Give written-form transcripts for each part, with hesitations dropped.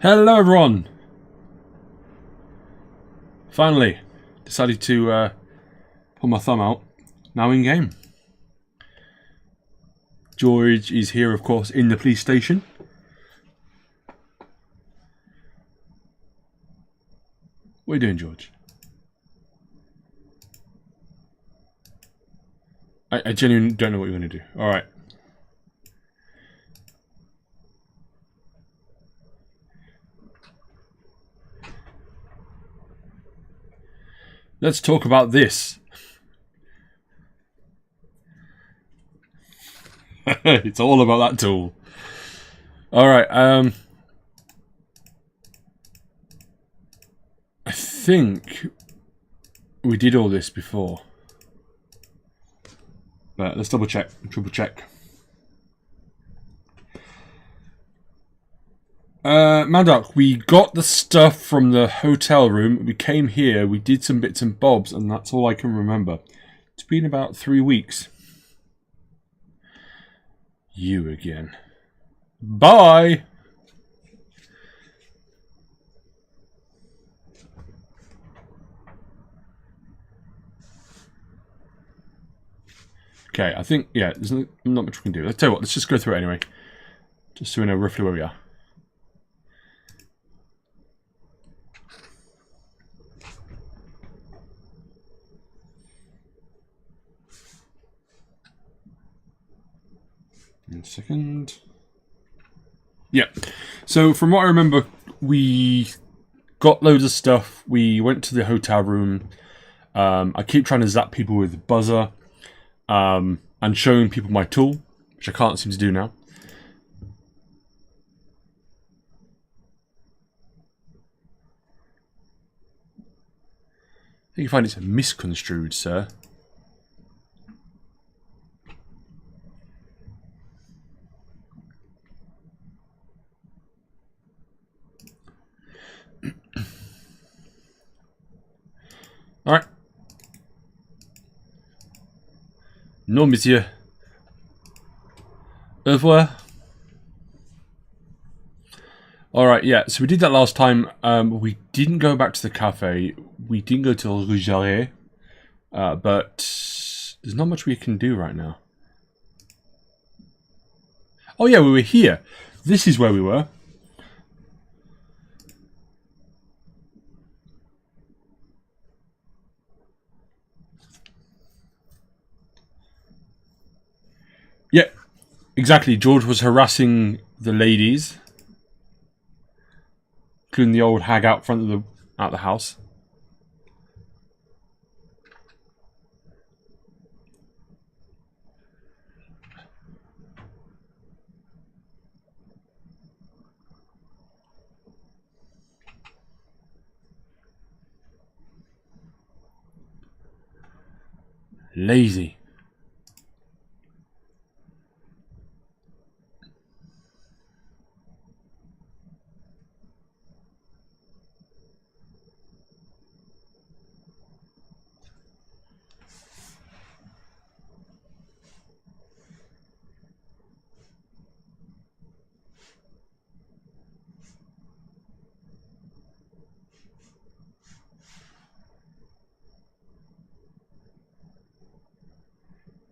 Hello everyone! Finally, decided to pull my thumb out. Now in game. George is here, of course, in the police station. What are you doing, George? I genuinely don't know what you're going to do. Alright. Let's talk about this. It's all about that tool. Alright, I think we did all this before. But let's double check. Triple check. Maddox, we got the stuff from the hotel room. We came here, we did some bits and bobs, and that's all I can remember. It's been about 3 weeks. You again. Bye! Okay, I think, yeah, there's not much we can do. Let's tell you what, let's just go through it anyway. Just so we know roughly where we are. In a second. Yeah. So from what I remember, we got loads of stuff. We went to the hotel room. I keep trying to zap people with the buzzer. And showing people my tool, which I can't seem to do now. I think you find it's misconstrued, sir. Alright. No, monsieur. Au revoir. Alright, yeah, so we did that last time. We didn't go back to the cafe. We didn't go to Rue Jarret. But there's not much we can do right now. Oh yeah, we were here. This is where we were. Yeah, exactly. George was harassing the ladies, including the old hag out front of the house. Lazy.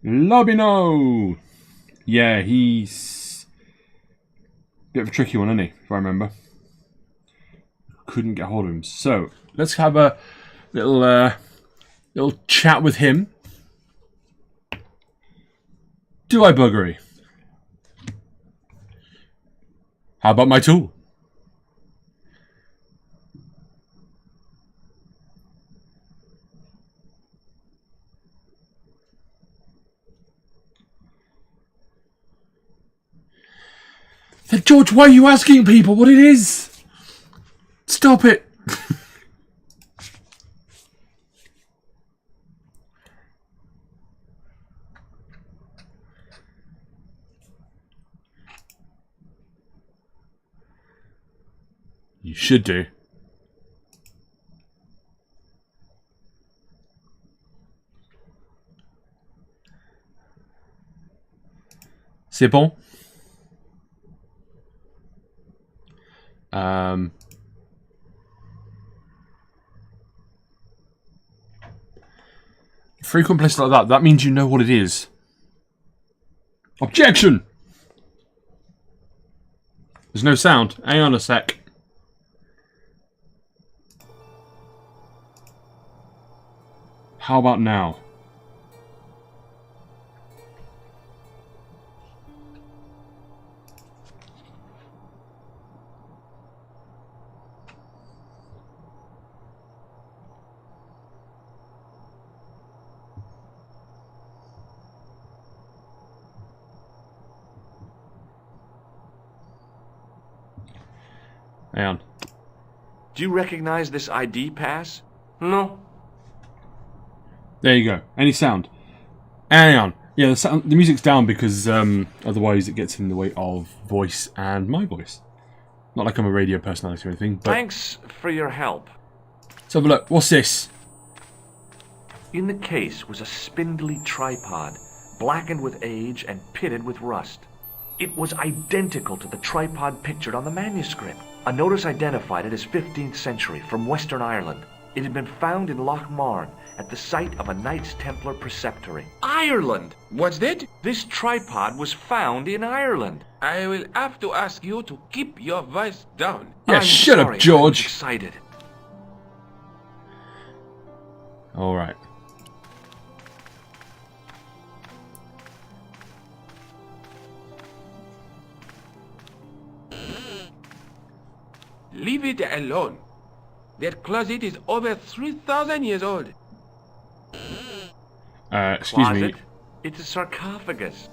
Lobino! Yeah, he's a bit of a tricky one, isn't he? If I remember. Couldn't get hold of him. So, let's have a little chat with him. Do I buggery? How about my tool? Then George, why are you asking people what it is? Stop it! You should do. C'est bon? Frequent places like that, that means you know what it is. Objection! There's no sound. Hang on a sec. How about now? Hang on. Do you recognize this ID pass? No. There you go. Any sound. Hang on. Yeah, the music's down because otherwise it gets in the way of voice and my voice. Not like I'm a radio personality or anything, but... Thanks for your help. Let's have a look. What's this? In the case was a spindly tripod, blackened with age and pitted with rust. It was identical to the tripod pictured on the manuscript. A notice identified it as 15th century from Western Ireland. It had been found in Loch Marne at the site of a Knights Templar preceptory. Ireland! What's that? This tripod was found in Ireland. I will have to ask you to keep your voice down. Yeah, I'm shut sorry, up, George. I was excited. Alright. Leave it alone. That closet is over 3,000 years old. Excuse me. Closet? It's a sarcophagus.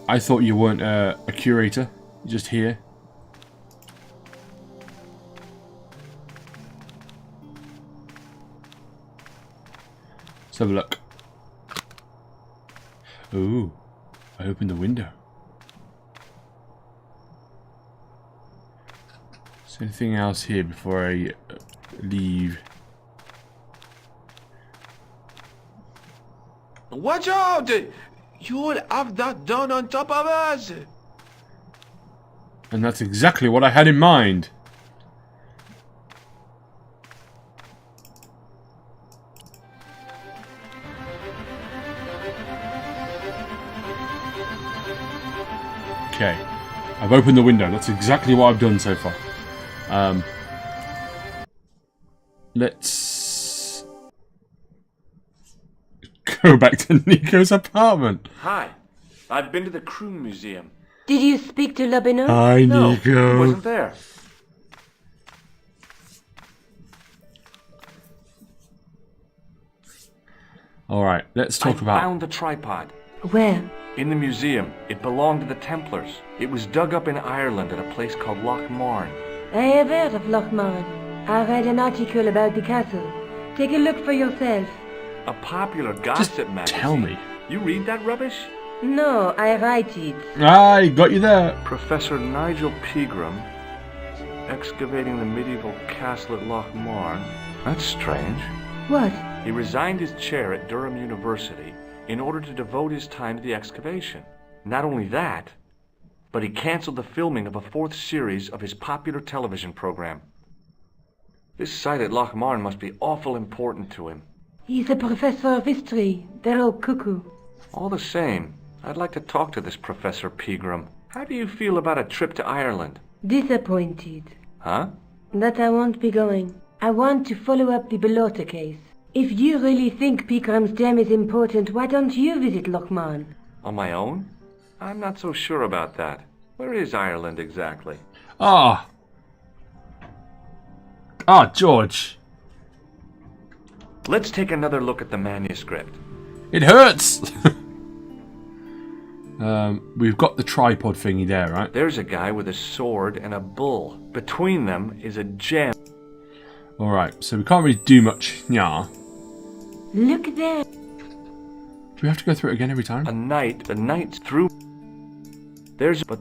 I thought you weren't a curator. You're just here. Let's have a look. Ooh. I opened the window. Is there anything else here before I leave? Watch out! You'll have that done on top of us! And that's exactly what I had in mind. Okay. I've opened the window. That's exactly what I've done so far. Let's go back to Nico's apartment. Hi. I've been to the Crew Museum. Did you speak to Labino? Hi, No, Nico. he wasn't there. Alright, let's talk I about... found the tripod. Where? In the museum. It belonged to the Templars. It was dug up in Ireland at a place called Loch Marne. I have heard of Loch Marne. I read an article about the castle. Take a look for yourself. A popular gossip magazine. Tell me. You read that rubbish? No, I write it. I got you there. Professor Nigel Pegram excavating the medieval castle at Loch Marne. That's strange. What? He resigned his chair at Durham University in order to devote his time to the excavation. Not only that, but he canceled the filming of a 4th series of his popular television program. This site at Loch Marne must be awful important to him. He's a professor of history. They're all cuckoo. All the same, I'd like to talk to this Professor Pegram. How do you feel about a trip to Ireland? Disappointed. Huh? That I won't be going. I want to follow up the Belota case. If you really think Pegram's gem is important, why don't you visit Loch Marne? On my own? I'm not so sure about that. Where is Ireland exactly? Ah. Ah, George. Let's take another look at the manuscript. It hurts! We've got the tripod thingy there, right? There's a guy with a sword and a bull. Between them is a gem. Alright, so we can't really do much. Yeah. Look there. Do we have to go through it again every time? The knight's through. There's but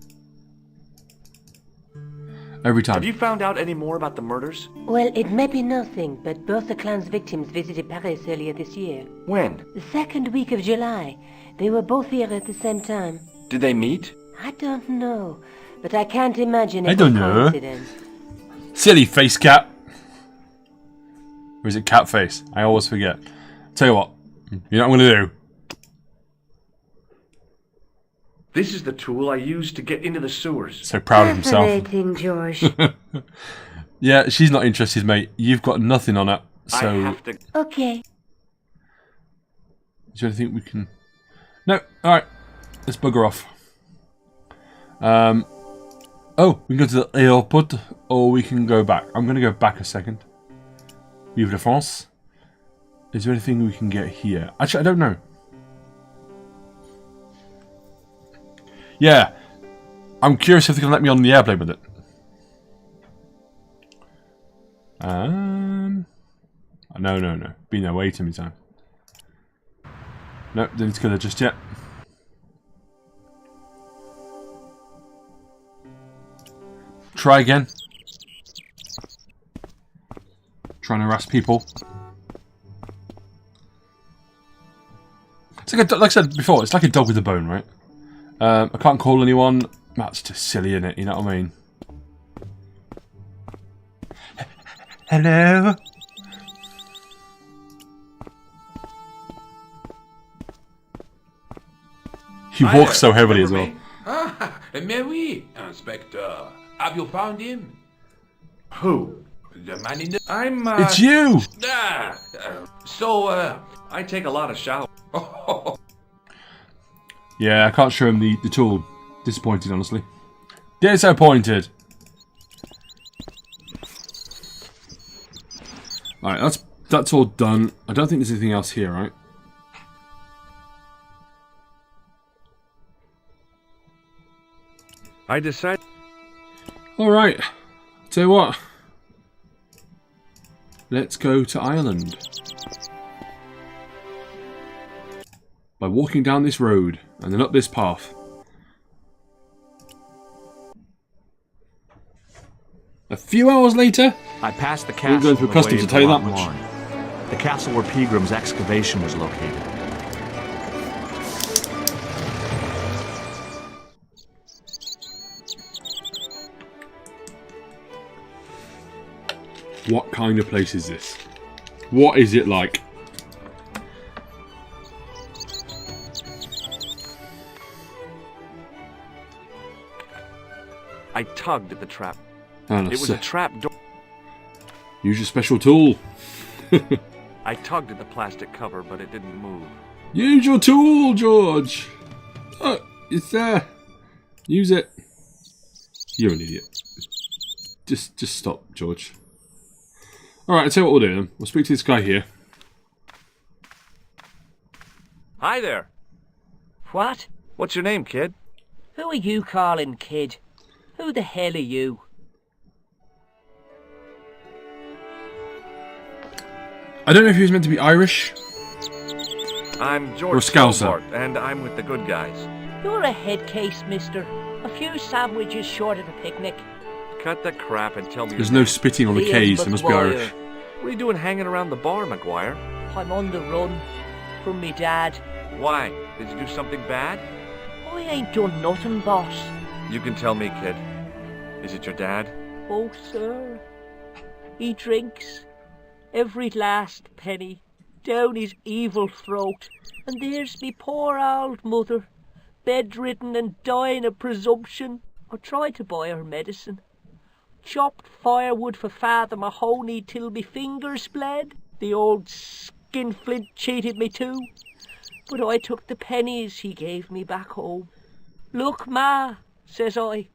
Every time. have you found out any more about the murders? Well, it may be nothing, but both the clan's victims visited Paris earlier this year. When? The second week of July. They were both here at the same time. Did they meet? I don't know, but I can't imagine I it don't was know. coincidence. Silly face cat. Or is it cat face? I always forget. Tell you what. You know what I'm going to do? This is the tool I used to get into the sewers. So proud of himself. Fascinating, George. Yeah, she's not interested, mate. You've got nothing on her. So, I have to... Okay. is there anything we can... No, alright. Let's bugger off. Oh, we can go to the airport, or we can go back. I'm going to go back a second. Vive la France. Is there anything we can get here? Actually, I don't know. Yeah. I'm curious if they can let me on the airplane with it. No. Been there way too many times. Nope, didn't go there just yet. Try again. Trying to harass people. It's like like I said before, it's like a dog with a bone, right? I can't call anyone. That's just silly, isn't it? You know what I mean? Hello? He walks so heavily as well. Ah, mais oui, Inspector. Have you found him? Who? The man in the... I'm, It's you! I take a lot of showers. Yeah, I can't show him the tool. Disappointed, honestly. Disappointed! Alright, that's all done. I don't think there's anything else here, right? I decided... Alright. Tell you what. Let's go to Ireland. By walking down this road, and then up this path. A few hours later, I passed the we're castle. going through customs to tell you that much. The castle where Peagram's excavation was located. What kind of place is this? What is it like? I tugged at the trap. And It was a trap door. use your special tool. I tugged at the plastic cover, but it didn't move. Use your tool, George. Oh, it's there. Use it. You're an idiot. Just stop, George. Alright, I'll tell you what we'll do then. We'll speak to this guy here. Hi there. What? What's your name, kid? Who are you calling kid? Who the hell are you? I don't know if he was meant to be Irish. I'm Or George Scouser. Stelbart, and I'm with the good guys. You're a head case, mister. A few sandwiches short of a picnic. Cut the crap and tell me There's your no name. spitting on the Liam K's. They must be McGuire. Irish. What are you doing hanging around the bar, McGuire? I'm on the run from me dad. Why? Did you do something bad? I ain't done nothing, boss. You can tell me, kid. Is it your dad? Oh, sir. He drinks every last penny down his evil throat. And there's me poor old mother, bedridden and dying of presumption. I tried to buy her medicine. Chopped firewood for Father Mahoney till me fingers bled. The old skinflint cheated me too. But I took the pennies he gave me back home. Look, Ma, says I.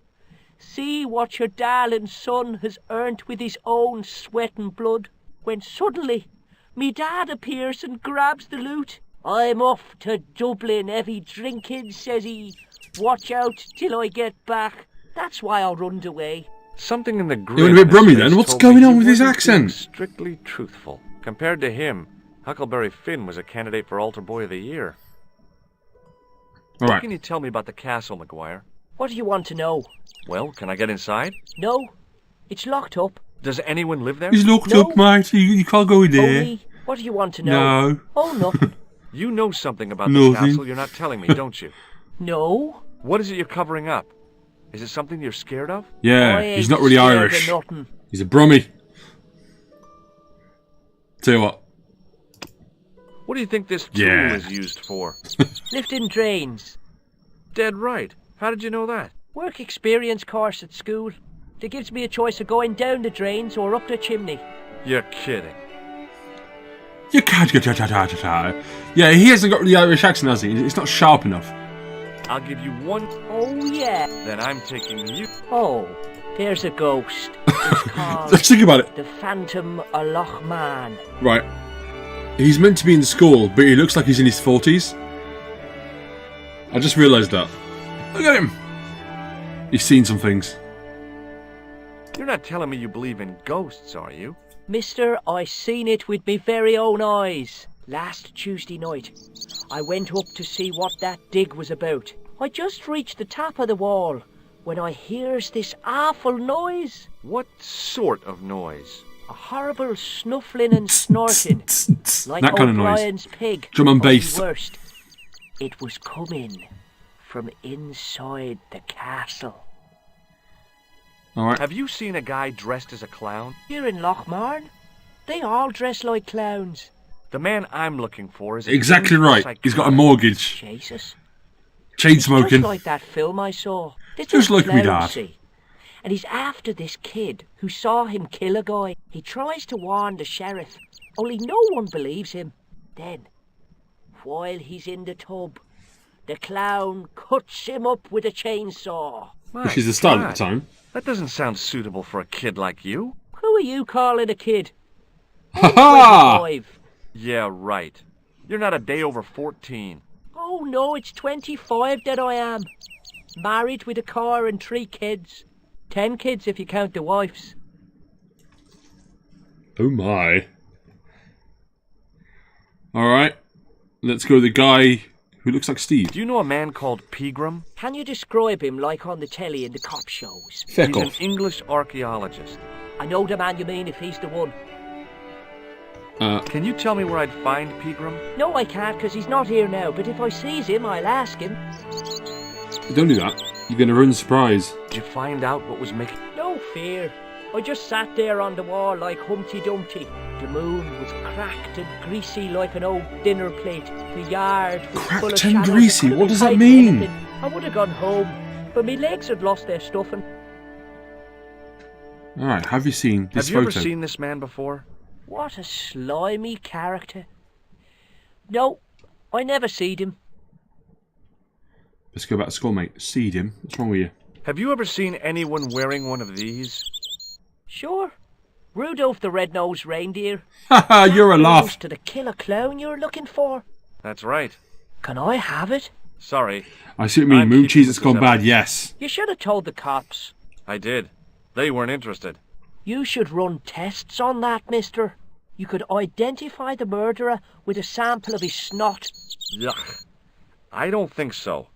See what your darling son has earned with his own sweat and blood. When suddenly, me dad appears and grabs the loot. I'm off to Dublin, heavy drinking, says he. Watch out till I get back. That's why I runned away. Something in the grin He went a bit on his brummy face then. What's told me going on he with his wasn't being accent? Strictly truthful. Compared to him, Huckleberry Finn was a candidate for Altar Boy of the Year. What Alright. can you tell me about the castle, McGuire? What do you want to know? Well, can I get inside? No, it's locked up. Does anyone live there? He's locked No. up, mate. You can't go in there. Only, what do you want to know? No. Oh, nothing. You know something about Nothing. the castle you're not telling me, don't you? No. What is it you're covering up? Is it something you're scared of? Yeah, I he's ain't not really scared of Irish. nothing. He's a brummie. Tell you what. What do you think this tool Yeah. is used for? Lifting drains. Dead right. How did you know that? Work experience course at school. That gives me a choice of going down the drains or up the chimney. You're kidding. You can't get Yeah, he hasn't got the Irish accent, has he? It's not sharp enough. I'll give you one. Oh, yeah. Then I'm taking you. Oh, there's a ghost. It's called Let's think about it. the Phantom of Loch Man. Right. He's meant to be in school, but he looks like he's in his 40s. I just realised that. Look at him. He's seen some things. You're not telling me you believe in ghosts, are you? Mister, I seen it with me very own eyes. Last Tuesday night, I went up to see what that dig was about. I just reached the top of the wall when I hears this awful noise. What sort of noise? A horrible snuffling and snorting, like That kind of noise. O'Brien's pig. Drum and Only bass. worst, it was coming from inside the castle. Alright. Have you seen a guy dressed as a clown? Here in Lochmarn, they all dress like clowns. The man I'm looking for is a Exactly right. He's got a mortgage. Jesus. Chain It's smoking. just like that film I saw. This Just is like me, clown, Dad. see. And he's after this kid who saw him kill a guy. He tries to warn the sheriff, only no one believes him. Then, while he's in the tub, the clown cuts him up with a chainsaw. Which is the style at the time. That doesn't sound suitable for a kid like you. Who are you calling a kid? Ha ha! 25. Yeah, right. You're not a day over 14. Oh no, it's 25 that I am. Married with a car and 3 kids. 10 kids if you count the wives. Oh my. Alright. Let's go to the guy who looks like Steve. Do you know a man called Pegram? Can you describe him like on the telly in the cop shows? Feck He's an off. English archaeologist. I know the man you mean if he's the one. Can you tell me where I'd find Pegram? No, I can't because he's not here now, but if I sees him, I'll ask him. Don't do that. You're going to ruin the surprise. Did you find out what was making... No fear. I just sat there on the wall like Humpty Dumpty. The moon was cracked and greasy like an old dinner plate. The yard was full of Cracked and shadows. I greasy? couldn't What does that hide mean? anything. I would have gone home, but my legs had lost their stuffing. Alright, have you seen this Have you photo? ever seen this man before? What a slimy character. No, I never seed him. Let's go back to school, mate. Seed him. What's wrong with you? Have you ever seen anyone wearing one of these? Sure. Rudolph the Red-Nosed Reindeer. Haha, you're a That laugh. belongs to the killer clown you're looking for. That's right. Can I have it? Sorry, I see what you mean. I'm Moon keeping cheese this has gone as bad, evidence. yes. You should have told the cops. I did. They weren't interested. You should run tests on that, mister. You could identify the murderer with a sample of his snot. Yuck. I don't think so.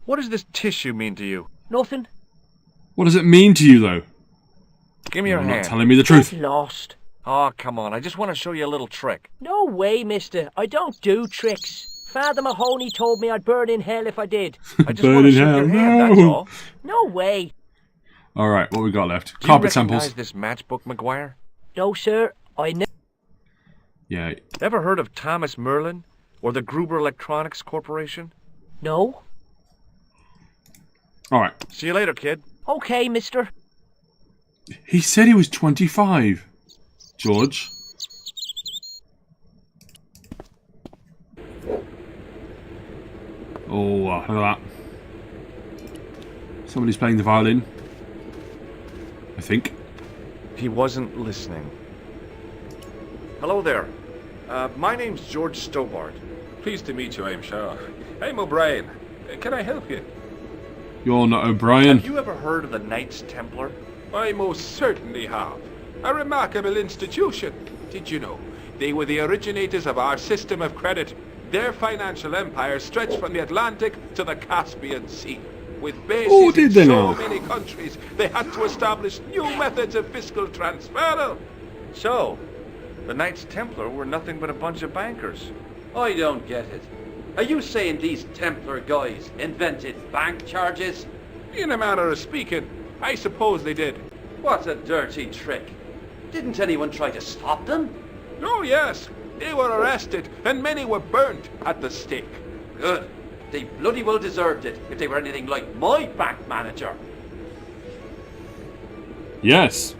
What does this tissue mean to you? Nothing. What does it mean to you, though? Give me your You're not hand. telling me the Get truth. lost. Oh, come on. I just want to show you a little trick. No way, mister. I don't do tricks. Father Mahoney told me I'd burn in hell if I did. I just Burn want to in shake hell, your hand, that's no. all. No way. Alright, what we got left? Do you Carpet recognize samples. this matchbook, McGuire? No, sir. I never... Yeah. Ever heard of Thomas Merlin? Or the Gruber Electronics Corporation? No. Alright. See you later, kid. Okay, mister. He said he was 25. George. Oh, look at that. Somebody's playing the violin. I think. He wasn't listening. Hello there. My name's George Stobart. Pleased to meet you, I'm sure. I'm O'Brien. Can I help you? You're not O'Brien. Have you ever heard of the Knights Templar? I most certainly have. A remarkable institution. Did you know? They were the originators of our system of credit. Their financial empire stretched from the Atlantic to the Caspian Sea. With bases Oh, did they in so now? many countries, they had to establish new methods of fiscal transfer. So, the Knights Templar were nothing but a bunch of bankers. I don't get it. Are you saying these Templar guys invented bank charges? In a manner of speaking, I suppose they did. What a dirty trick. Didn't anyone try to stop them? Oh yes, they were arrested and many were burnt at the stake. Good. They bloody well deserved it if they were anything like my bank manager. Yes.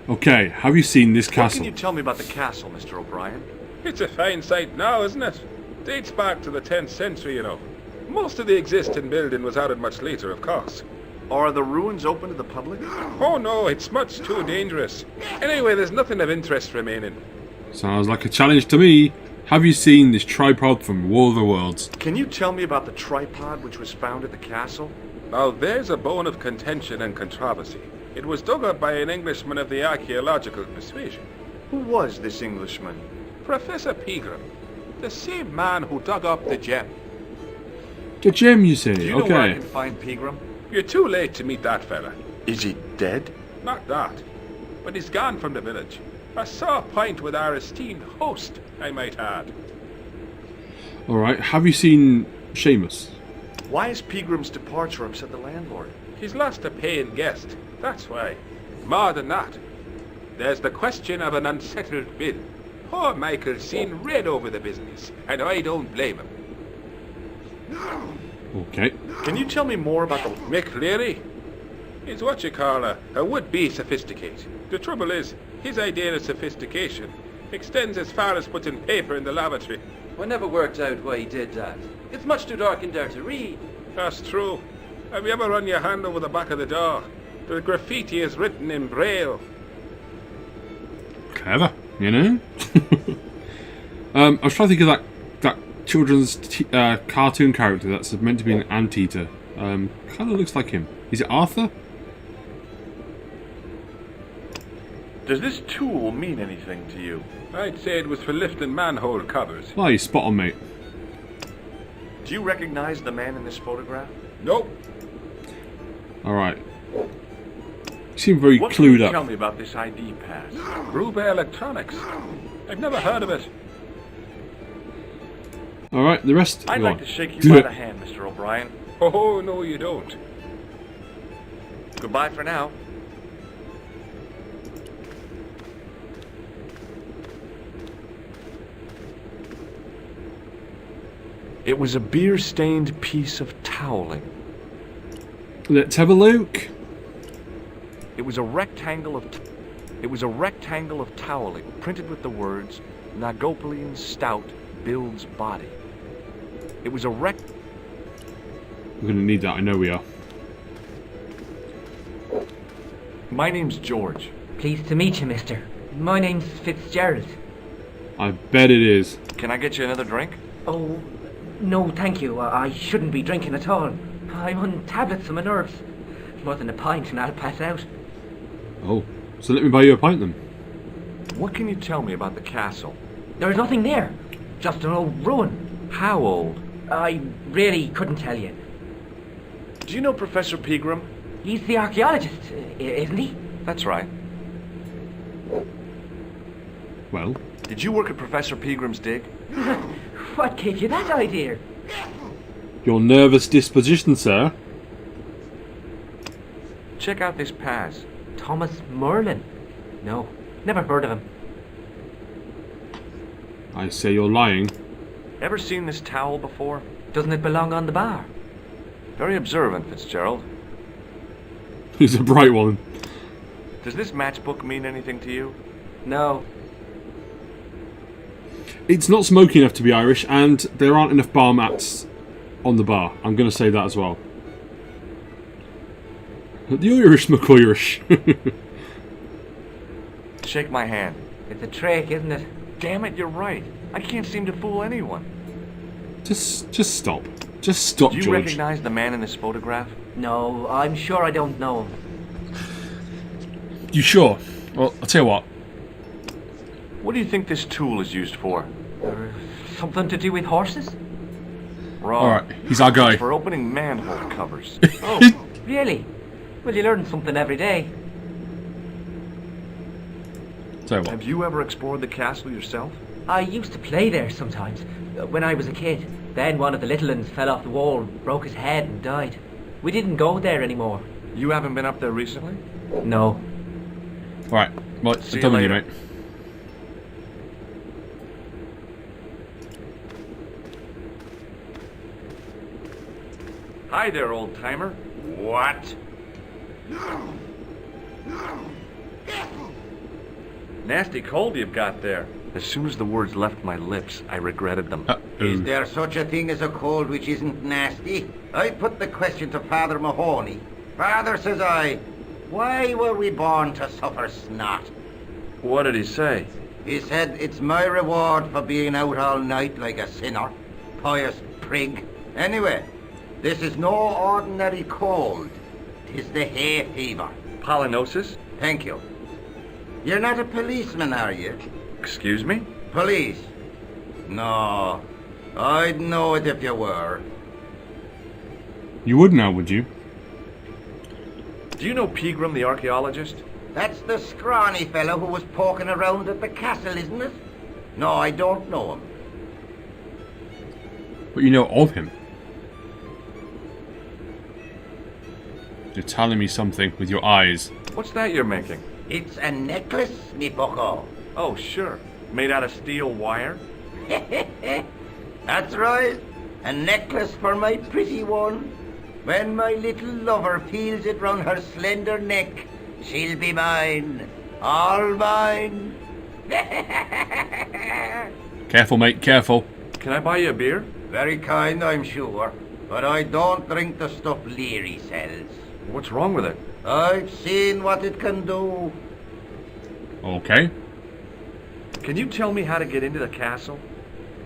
Okay, have you seen this What castle? can you tell me about the castle, Mr. O'Brien? It's a fine sight now, isn't it? Dates back to the 10th century, you know. Most of the existing building was added much later, of course. Are the ruins open to the public? Oh no, it's much too dangerous. Anyway, there's nothing of interest remaining. Sounds like a challenge to me. Have you seen this tripod from War of the Worlds? Can you tell me about the tripod which was found at the castle? Now there's a bone of contention and controversy. It was dug up by an Englishman of the archaeological persuasion. Who was this Englishman? Professor Pegram, the same man who dug up the gem. The gem, you say? Do you know where I Okay. can find Pegram? You're too late to meet that fella. Is he dead? Not that. But he's gone from the village. A sore point with our esteemed host, I might add. Alright, have you seen Seamus? Why has Pegram's departure upset the landlord? He's lost a paying guest, that's why. More than that, there's the question of an unsettled bill. Poor Michael's seen red over the business, and I don't blame him. Okay. Can you tell me more about the... Mick Leary? He's what you call a would-be sophisticate. The trouble is, his idea of sophistication extends as far as putting paper in the lavatory. I never worked out why he did that. It's much too dark in there to read. That's true. Have you ever run your hand over the back of the door? The graffiti is written in Braille. Clever, you know? I was trying to think of that children's cartoon character that's meant to be an anteater. Kind of looks like him. Is it Arthur? Does this tool mean anything to you? I'd say it was for lifting manhole covers. Oh, you're spot on, mate. Do you recognize the man in this photograph? Nope. Alright. You seem very What can clued you up. tell me about this ID pass? Ruba Electronics. I've never heard of it. Alright, the rest... I'd go like on. to shake you Do by it. the hand, Mr. O'Brien. Oh, no you don't. Goodbye for now. It was a beer-stained piece of toweling. Let's have a look. It was a rectangle of toweling printed with the words Nagopolian stout builds body. It was a We're going to need that, I know we are. My name's George. Pleased to meet you, mister. My name's Fitzgerald. I bet it is. Can I get you another drink? Oh, no, thank you. I shouldn't be drinking at all. I'm on tablets for my nerves. More than a pint and I'll pass out. Oh, so let me buy you a pint then. What can you tell me about the castle? There's nothing there. Just an old ruin. How old? I really couldn't tell you. Do you know Professor Pegram? He's the archaeologist, isn't he? That's right. Well, Did you work at Professor Pegram's dig? What gave you that idea? your nervous disposition, sir. Check out this pass. Thomas Merlin? No, never heard of him. I say you're lying. Ever seen this towel before? Doesn't it belong on the bar? Very observant, Fitzgerald. He's a bright one. Does this matchbook mean anything to you? No. It's not smoky enough to be Irish, and there aren't enough bar mats on the bar. I'm going to say that as well. The Irish McIrish. Shake my hand. It's a trick, isn't it? Damn it, you're right. I can't seem to fool anyone. Just stop. Just stop, Do you George. recognize the man in this photograph? No, I'm sure I don't know him. You sure? Well, I'll tell you what. What do you think this tool is used for? Something to do with horses? Wrong. Alright, he's our guy. It's for opening manhole covers. Oh, really? Well, you learn something every day. Tell you what. Have you ever explored the castle yourself? I used to play there sometimes, when I was a kid. Then one of the little uns fell off the wall, broke his head and died. We didn't go there anymore. You haven't been up there recently? No. Right. Well, See you done with you, later. mate. Hi there, old timer. What? Nasty cold you've got there. As soon as the words left my lips, I regretted them. Is there such a thing as a cold which isn't nasty? I put the question to Father Mahoney. Father, says I, why were we born to suffer snot? What did he say? He said, it's my reward for being out all night like a sinner. Pious prig. Anyway, this is no ordinary cold. 'Tis the hay fever. Pollinosis? Thank you. You're not a policeman, are you? Excuse me? Police? No. I'd know it if you were. You would now, would you? Do you know Pegram, the archaeologist? That's the scrawny fellow who was poking around at the castle, isn't it? No, I don't know him. But you know of him. You're telling me something with your eyes. What's that you're making? It's a necklace, me bucko. Oh, sure. Made out of steel wire? That's right. A necklace for my pretty one. When my little lover feels it round her slender neck, she'll be mine. All mine. Careful, mate, careful. Can I buy you a beer? Very kind, I'm sure. But I don't drink the stuff Leary sells. What's wrong with it? I've seen what it can do. Okay. Can you tell me how to get into the castle?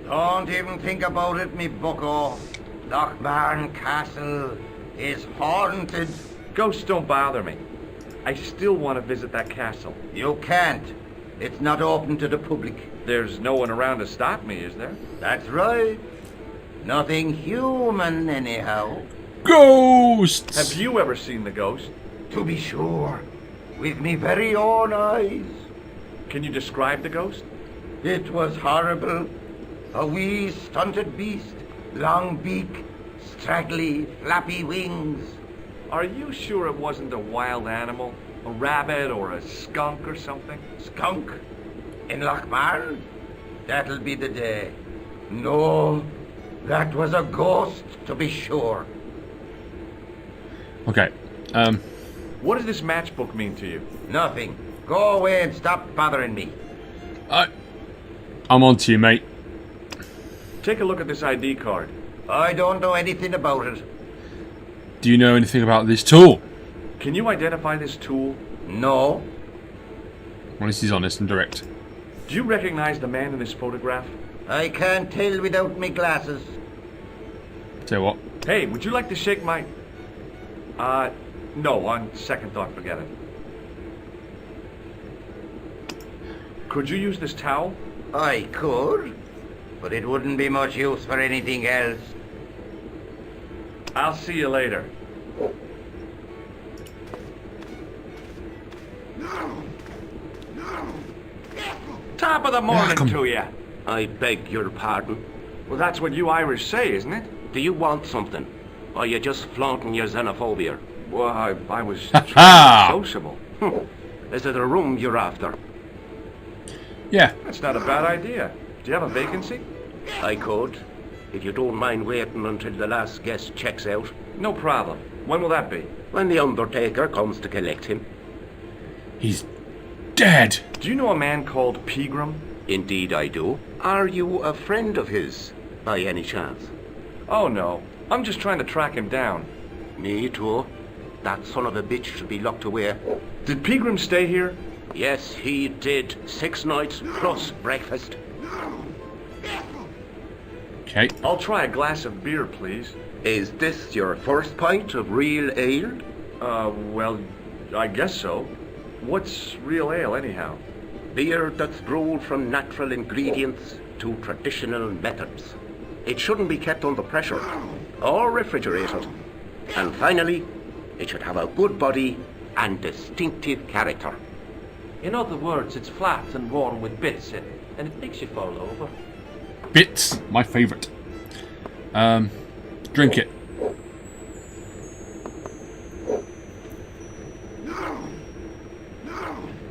Don't even think about it, me bucko. Lochbarn Castle is haunted. Ghosts don't bother me. I still want to visit that castle. You can't. It's not open to the public. There's no one around to stop me, is there? That's right. Nothing human, anyhow. Ghosts! Have you ever seen the ghost? To be sure. With me very own eyes. Can you describe the ghost? It was horrible. A wee stunted beast. Long beak. Straggly, flappy wings. Are you sure it wasn't a wild animal? A rabbit or a skunk or something? Skunk? In Lochbarn? That'll be the day. No, that was a ghost, to be sure. Okay. What does this matchbook mean to you? Nothing. Go away and stop bothering me. I'm on to you, mate. Take a look at this ID card. I don't know anything about it. Do you know anything about this tool? Can you identify this tool? No. Well, this is honest and direct. Do you recognize the man in this photograph? I can't tell without me glasses. Tell you what. Hey, would you like to shake my... no, on second thought, forget it. Could you use this towel? I could, but it wouldn't be much use for anything else. I'll see you later. Top of the morning to you. I beg your pardon. Well, that's what you Irish say, isn't it? Do you want something? Or are you just flaunting your xenophobia? Well, I was trying to be sociable. Is it a room you're after? Yeah. That's not a bad idea. Do you have a vacancy? I could, if you don't mind waiting until the last guest checks out. No problem. When will that be? When the undertaker comes to collect him. He's dead. Do you know a man called Pegram? Indeed I do. Are you a friend of his, by any chance? Oh, no. I'm just trying to track him down. Me too. That son of a bitch should be locked away. Did Pegram stay here? Yes, he did. 6 nights plus breakfast. Okay. I'll try a glass of beer, please. Is this your first pint of real ale? Well, I guess so. What's real ale, anyhow? Beer that's brewed from natural ingredients to traditional methods. It shouldn't be kept under pressure or refrigerated. And finally, it should have a good body and distinctive character. In other words, it's flat and worn with bits in, and it makes you fall over. Bits. My favourite. Drink it.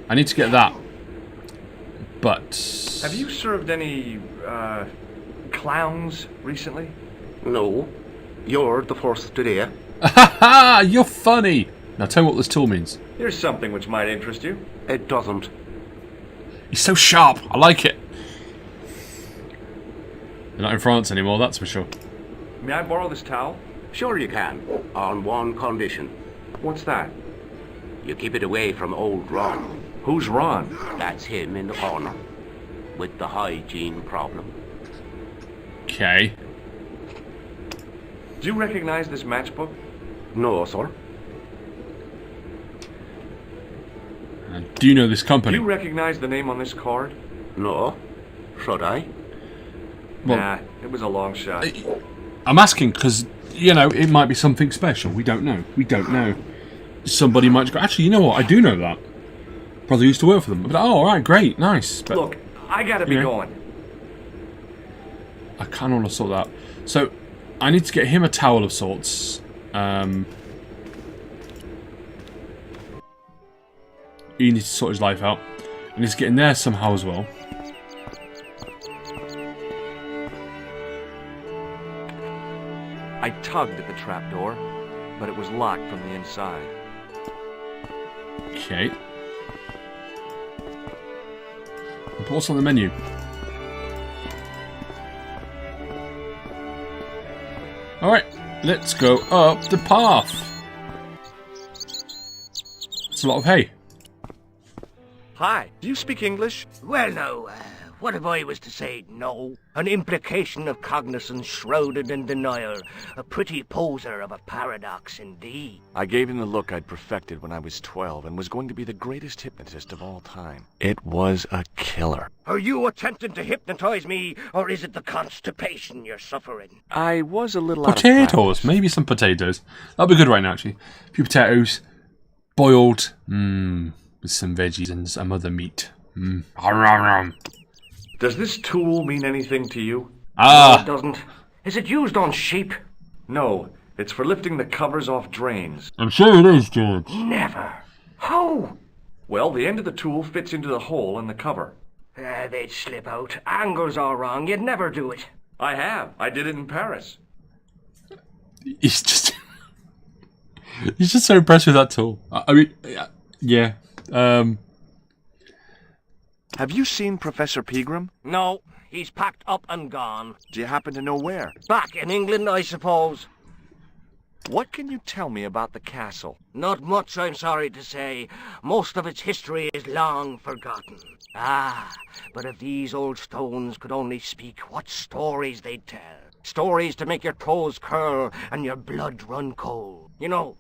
I need to get that. But... Have you served any, clowns recently? No. You're the first today. Ha! You're funny! Now tell me what this tool means. Here's something which might interest you. It doesn't. He's so sharp. I like it. You're not in France anymore, that's for sure. May I borrow this towel? Sure you can. On one condition. What's that? You keep it away from old Ron. Who's Ron? That's him in the corner. With the hygiene problem. Okay. Do you recognize this matchbook? No, sir. Do you know this company? Do you recognize the name on this card? No. Should I? Well, nah, it was a long shot. I'm asking because, you know, it might be something special. We don't know. We don't know. Somebody might go, actually, you know what? I do know that. Brother used to work for them. But, oh, alright, great, nice. But, look, I gotta be going. I kind of want to sort that out. So, I need to get him a towel of sorts. He needs to sort his life out. I need to get in there somehow as well. I tugged at the trapdoor, but it was locked from the inside. Okay. What's on the menu? Alright, let's go up the path. It's a lot of hay. Hi, do you speak English? Well, no. What if I was to say no? An implication of cognizance shrouded in denial. A pretty poser of a paradox indeed. I gave him the look I'd perfected when I was 12 and was going to be the greatest hypnotist of all time. It was a killer. Are you attempting to hypnotize me, or is it the constipation you're suffering? I was a little out of Potatoes, practice. maybe some potatoes. That'll be good right now, actually. A few potatoes, boiled, with some veggies and some other meat. Does this tool mean anything to you? No, it doesn't. Is it used on sheep? No, it's for lifting the covers off drains. I'm sure it is, George. Never. How? Well, the end of the tool fits into the hole in the cover. They'd slip out. Angles are wrong. You'd never do it. I have. I did it in Paris. He's just... he's just so impressed with that tool. I mean, yeah. Have you seen Professor Pegram? No, he's packed up and gone. Do you happen to know where? Back in England, I suppose. What can you tell me about the castle? Not much, I'm sorry to say. Most of its history is long forgotten. Ah, but if these old stones could only speak, what stories they'd tell. Stories to make your toes curl and your blood run cold. You know,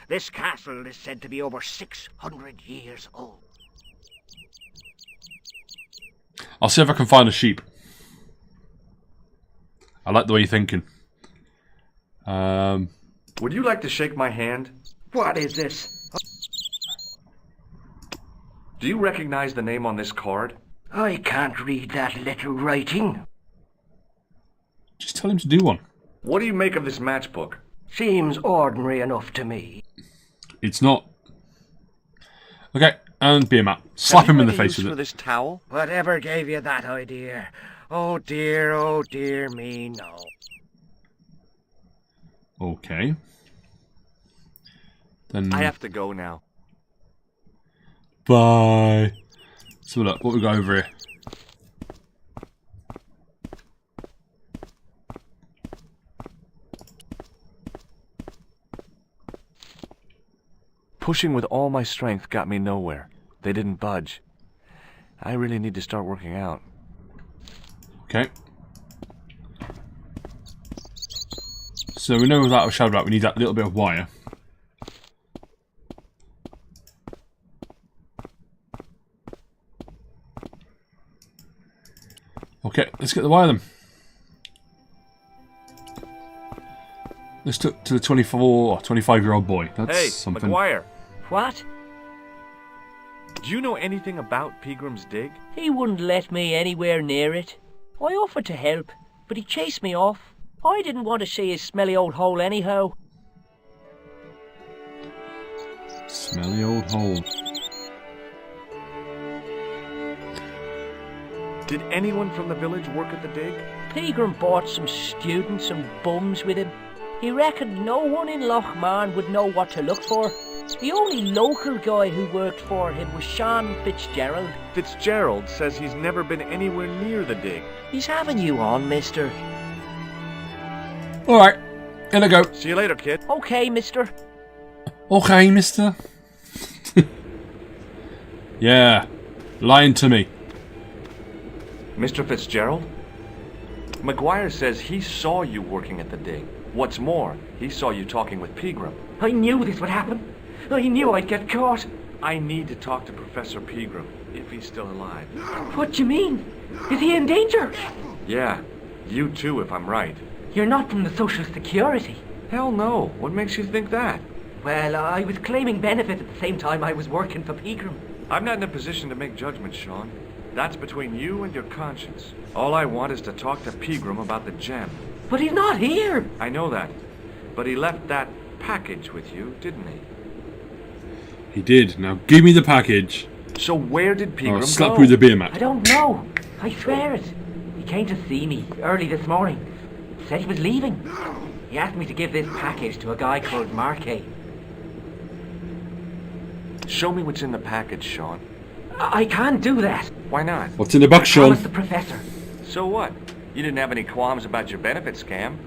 this castle is said to be over 600 years old. I'll see if I can find a sheep. I like the way you're thinking. Would you like to shake my hand? What is this? Do you recognize the name on this card? I can't read that little writing. Just tell him to do one. What do you make of this matchbook? Seems ordinary enough to me. It's not. Okay, and beer mat. Slap him in the face with for it. this towel? Whatever gave you that idea? Oh dear me, no. Okay. Then. I have to go now. Bye. So look, what we got over here? Pushing with all my strength got me nowhere. They didn't budge. I really need to start working out. Okay. So we know without a shadow doubt we need that little bit of wire. Okay, let's get the wire then. Let's talk to the 25-year-old boy. That's Hey, something. McGuire, What? do you know anything about Pegram's Dig? He wouldn't let me anywhere near it. I offered to help, but he chased me off. I didn't want to see his smelly old hole anyhow. Smelly old hole. Did anyone from the village work at the dig? Pegram bought some students and bums with him. He reckoned no one in Lochmarn would know what to look for. The only local guy who worked for him was Sean Fitzgerald. Fitzgerald says he's never been anywhere near the dig. He's having you on, mister. Alright, in I go. See you later, kid. Okay, mister. Okay, mister. Yeah, lying to me. Mr. Fitzgerald? McGuire says he saw you working at the dig. What's more, he saw you talking with Pegram. I knew this would happen. I knew I'd get caught. I need to talk to Professor Pegram, if he's still alive. What do you mean? Is he in danger? Yeah, you too, if I'm right. You're not from the Social Security. Hell no. What makes you think that? Well, I was claiming benefits at the same time I was working for Pegram. I'm not in a position to make judgments, Sean. That's between you and your conscience. All I want is to talk to Pegram about the gem. But he's not here. I know that. But he left that package with you, didn't he? He did. Now give me the package. So where did Pegram I'll slap go? you with the beer mat. I don't know. I swear it. He came to see me early this morning. Said he was leaving. He asked me to give this package to a guy called Marquet. Show me what's in the package, Sean. I can't do that. Why not? What's in the box, Sean? Promise the professor. So what? You didn't have any qualms about your benefit scam.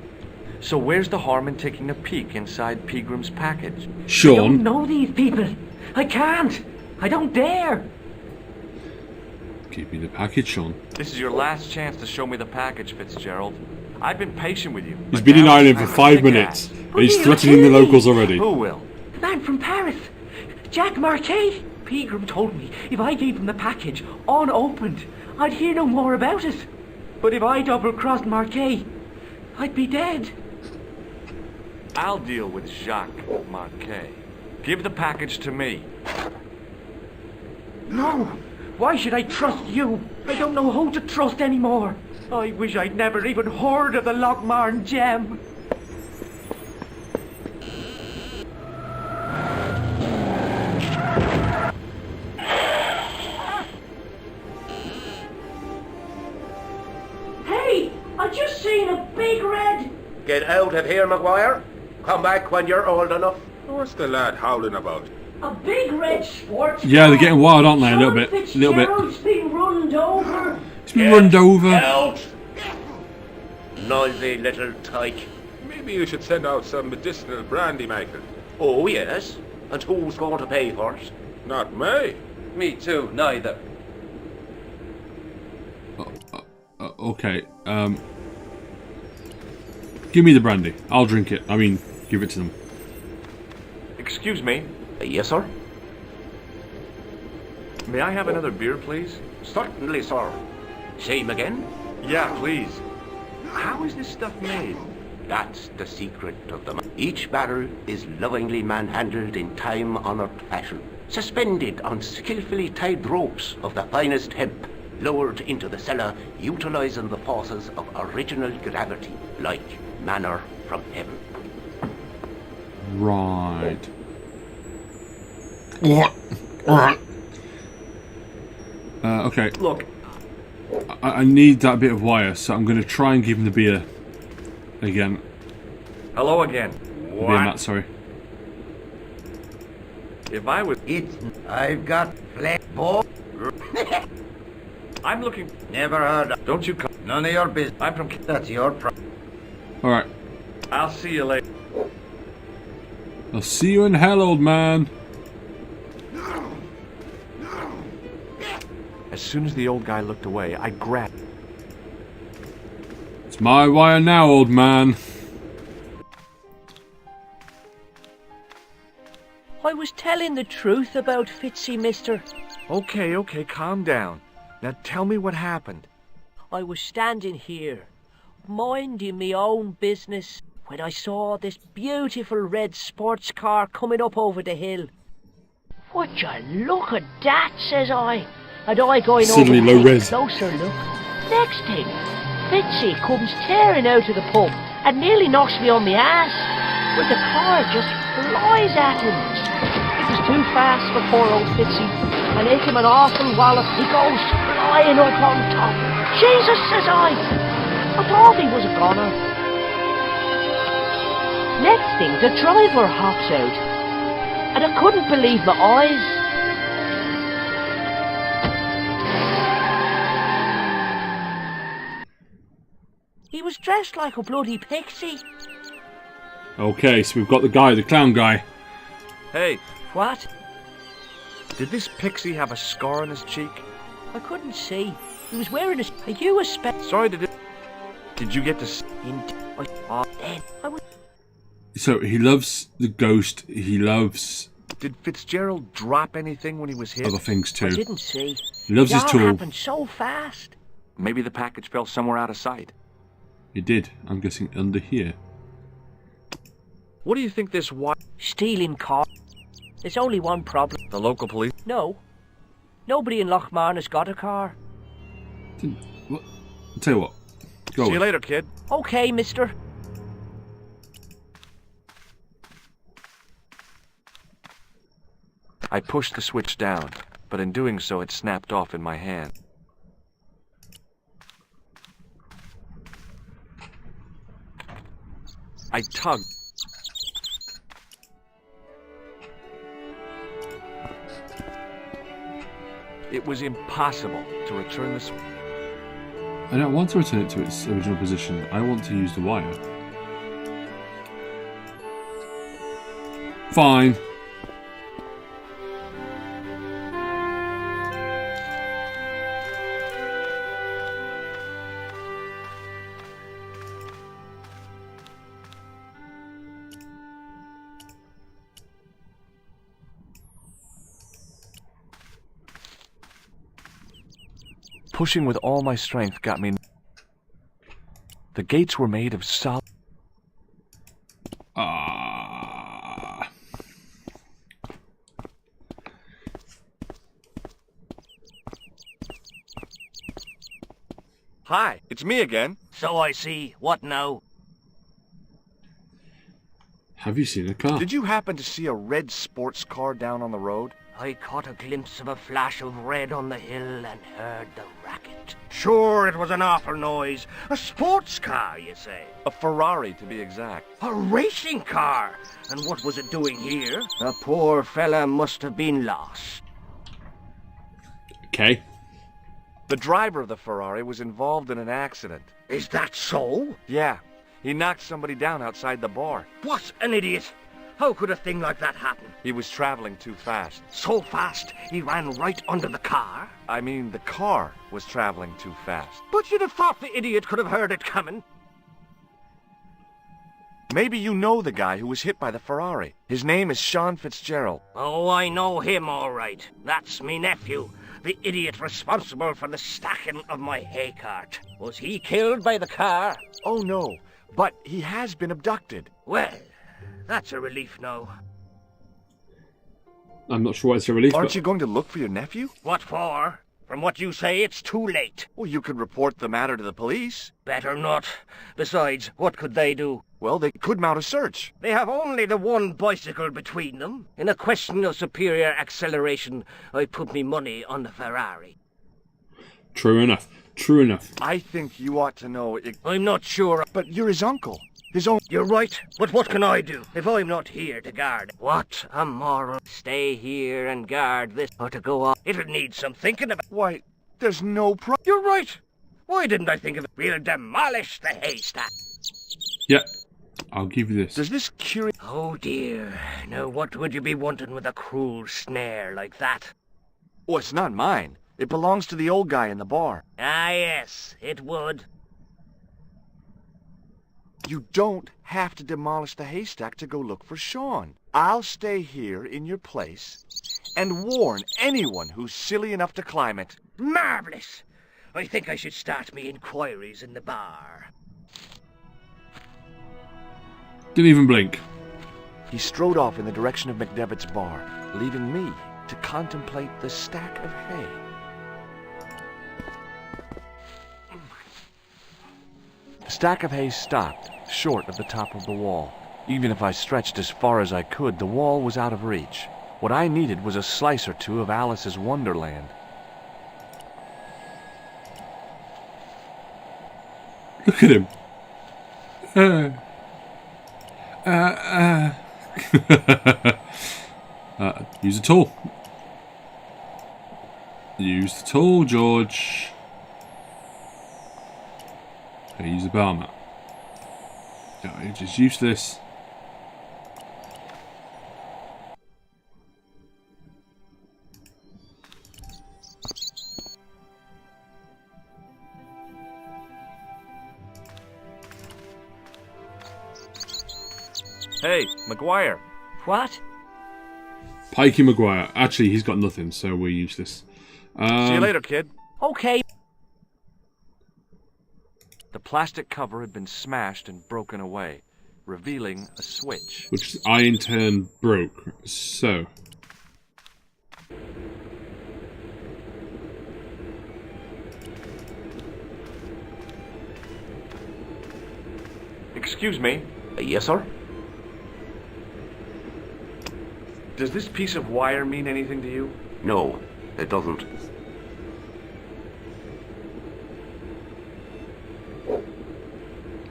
So where's the harm in taking a peek inside Pegram's package? I don't Sean. know these people. I can't. I don't dare. Give me the package, Sean. This is your last chance to show me the package, Fitzgerald. I've been patient with you. He's but been in now Ireland it's for time to 5 kick minutes. ass. And he's Who threatening the will? locals already. Who will? The man from Paris. Jack Marquet. Pegram told me if I gave him the package unopened, I'd hear no more about it. But if I double-crossed Marquet, I'd be dead. I'll deal with Jacques Marquet. Give the package to me. No. Why should I trust you? I don't know who to trust anymore. I wish I'd never even heard of the Lochmarn gem. Hey! I just seen a big red... Get out of here, McGuire. Come back when you're old enough. What's the lad howling about? A big red sports car. Yeah, they're getting wild, aren't they? A little bit. Sean A little bit. Fitzgerald's been runned over. He's been runned over. Out! Noisy little tyke. Maybe you should send out some medicinal brandy maker. Oh, yes. And who's going to pay for it? Not me. Me too, neither. Okay. Give me the brandy. I'll drink it. I mean, give it to them. Excuse me. Yes, sir? May I have another beer, please? Certainly, sir. Same again? Yeah, please. How is this stuff made? That's the secret of them. Each barrel is lovingly manhandled in time-honored fashion, suspended on skillfully tied ropes of the finest hemp, lowered into the cellar, utilizing the forces of original gravity, like manna from heaven. Right. Okay. Look, I need that bit of wire, so I'm going to try and give him the beer again. hello again. Beer mat, sorry. If I was... I've got flesh ball. I'm looking... Never heard of. Don't you come... None of your business. I'm from... That's your problem. Alright. I'll see you later. I'll see you in hell, old man. As soon as the old guy looked away, I grabbed... It's my wire now, old man. I was telling the truth about Fitzy, mister. Okay, calm down. Now tell me what happened. I was standing here, minding me own business, when I saw this beautiful red sports car coming up over the hill. Would you look at that, says I. And I going Suddenly over low to take a res. closer look. Next thing, Fitzy comes tearing out of the pub and nearly knocks me on my ass. But the car just flies at him. It was too fast for poor old Fitzy. I ate him an awful wallop. He goes flying up on top. Jesus, says I thought he was a goner. Next thing, the driver hops out, and I couldn't believe my eyes. He was dressed like a bloody pixie. Okay, so we've got the guy, the clown guy. Hey, What? did this pixie have a scar on his cheek? I couldn't see. He was wearing a US spec. Sorry, did you get to So he loves the ghost. He loves Did Fitzgerald drop anything when he was hit? other things I too. didn't see. He loves It his all tool. happened so fast. Maybe the package fell somewhere out of sight. He did. I'm guessing under here. What do you think this Stealing car. There's only one problem. the local police? No. Nobody in Lochmarn got a car. What? I'll tell you what. Go See you on. later, kid. Okay, mister. I pushed the switch down, but in doing so it snapped off in my hand. I tugged. It was impossible to return the switch. I don't want to return it to its original position. I want to use the wire. Fine. Pushing with all my strength got me. The gates were made of solid. Ah. Hi, it's me again. So I see. What now? Have you seen a car? Did you happen to see a red sports car down on the road? I caught a glimpse of a flash of red on the hill and heard the racket. Sure, it was an awful noise. A sports car, you say? A Ferrari, to be exact. A racing car? And what was it doing here? The poor fella must have been lost. Okay. The driver of the Ferrari was involved in an accident. Is that so? Yeah, he knocked somebody down outside the bar. What an idiot! How could a thing like that happen? He was traveling too fast. So fast, he ran right under the car? I mean, the car was traveling too fast. But you'd have thought the idiot could have heard it coming. Maybe you know the guy who was hit by the Ferrari. His name is Sean Fitzgerald. Oh, I know him all right. That's me nephew, the idiot responsible for the stacking of my hay cart. Was he killed by the car? Oh no, but he has been abducted. Well, that's a relief now. I'm not sure why it's a relief. Aren't but you going to look for your nephew? What for? From what you say, it's too late. Well, you could report the matter to the police. Better not. Besides, what could they do? Well, they could mount a search. They have only the one bicycle between them. In a question of superior acceleration, I put me money on the Ferrari. True enough. True enough. I think you ought to know it. I'm not sure. But you're his uncle. His own. You're right, but what can I do if I'm not here to guard? What a moral. Stay here and guard this, or to go on. It'll need some thinking about. Why, there's no You're right. Why didn't I think of it? We'll demolish the haystack. Yeah. I'll give you this. Does this curious... Oh dear. Now what would you be wanting with a cruel snare like that? Oh, it's not mine. It belongs to the old guy in the bar. Ah yes, it would. You don't have to demolish the haystack to go look for Sean. I'll stay here in your place and warn anyone who's silly enough to climb it. Marvellous! I think I should start me inquiries in the bar. Didn't even blink. He strode off in the direction of McDevitt's bar, leaving me to contemplate the stack of hay. The stack of hay stopped, short of the top of the wall. Even if I stretched as far as I could, the wall was out of reach. What I needed was a slice or two of Alice's Wonderland. Look at him. Use the tool. Use the tool, George. Okay, use the bar mat. Yeah, just use this. Hey, McGuire. What? Pikey Maguire. Actually, he's got nothing, so we'll use this. See you later, kid. Okay. The plastic cover had been smashed and broken away, revealing a switch. Which I in turn broke. So. Excuse me, Yes, sir? does this piece of wire mean anything to you? No, it doesn't.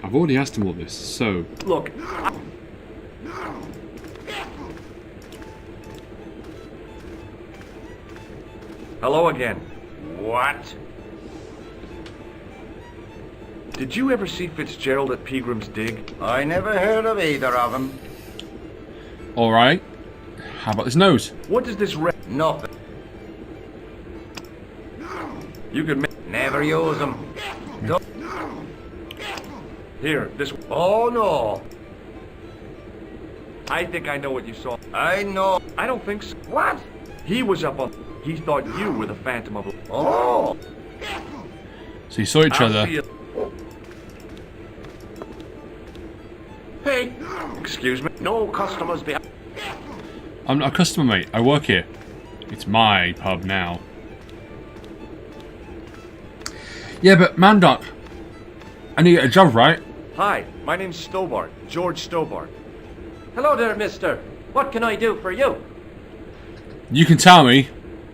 I've already asked him all this, so. Look. Hello again. What? Did you ever see Fitzgerald at Peagram's Dig? I never heard of either of them. Alright. How about this nose? What does this Nothing. You could Never use them. Here, this... Oh, no. I think I know what you saw. I know. I don't think so. What? He was up on... He thought you were the Phantom of... Oh. So you saw each I'll other. see you. Hey, Excuse me? no customers behind. I'm not a customer, mate. I work here. It's my pub now. Yeah, but Mandoc, I need to get a job, right? Hi, my name's Stobart. George Stobart. Hello there, mister. What can I do for you? You can tell me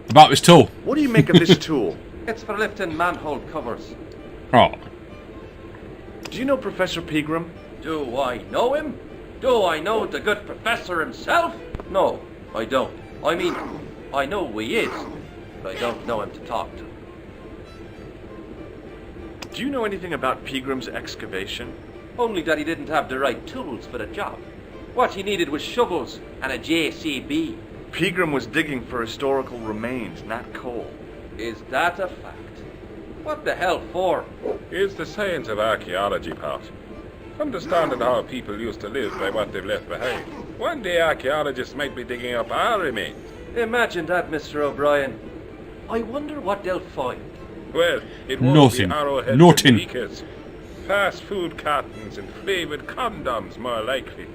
about this tool. What do you make of this tool? It's for lifting manhole covers. Oh, Do you know Professor Pegram? Do I know him? Do I know the good professor himself? No, I don't. I mean, I know who he is, but I don't know him to talk to. Do you know anything about Pegram's excavation? Only that he didn't have the right tools for the job. What he needed was shovels and a JCB. Pegram was digging for historical remains, not coal. Is that a fact? What the hell for? It's the science of archaeology, Pat. Understanding how people used to live by what they've left behind. One day archaeologists might be digging up our remains. Imagine that, Mr. O'Brien. I wonder what they'll find. Well, it won't Nothing. be arrowheads Nothing. and beakers. Fast food cartons and flavoured condoms, more likely.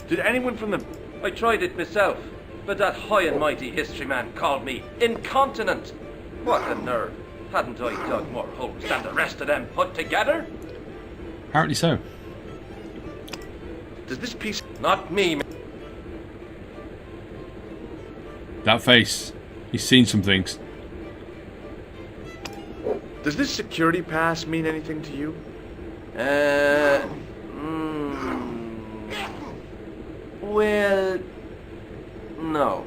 Did anyone from the... I tried it myself, but that high and mighty history man called me incontinent. What a nerve. Hadn't I dug more holes than the rest of them put together? apparently so. Does this piece... Not me. That face. He's seen some things. Does this security pass mean anything to you? Well, no.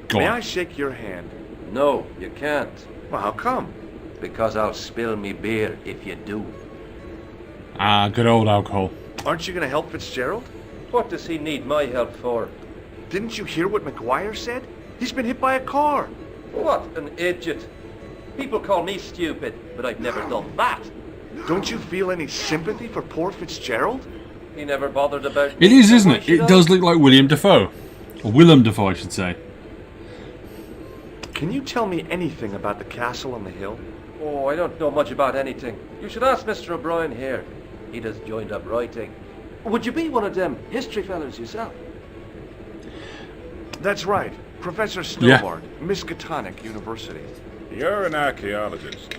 Go May on. I shake your hand? No, you can't. Well, how come? Because I'll spill me beer if you do. Ah, good old alcohol. Aren't you going to help Fitzgerald? What does he need my help for? Didn't you hear what McGuire said? He's been hit by a car. What an idiot. People call me stupid, but I've never done that. Don't you feel any sympathy for poor Fitzgerald? He never bothered about It me, is, so isn't why it? should It I? does look like William Dafoe. Or Willem Dafoe, I should say. Can you tell me anything about the castle on the hill? Oh, I don't know much about anything. You should ask Mr. O'Brien here. He just joined up writing. Would you be one of them history fellas yourself? That's right. Professor Stobart, Miskatonic University. You're an archaeologist,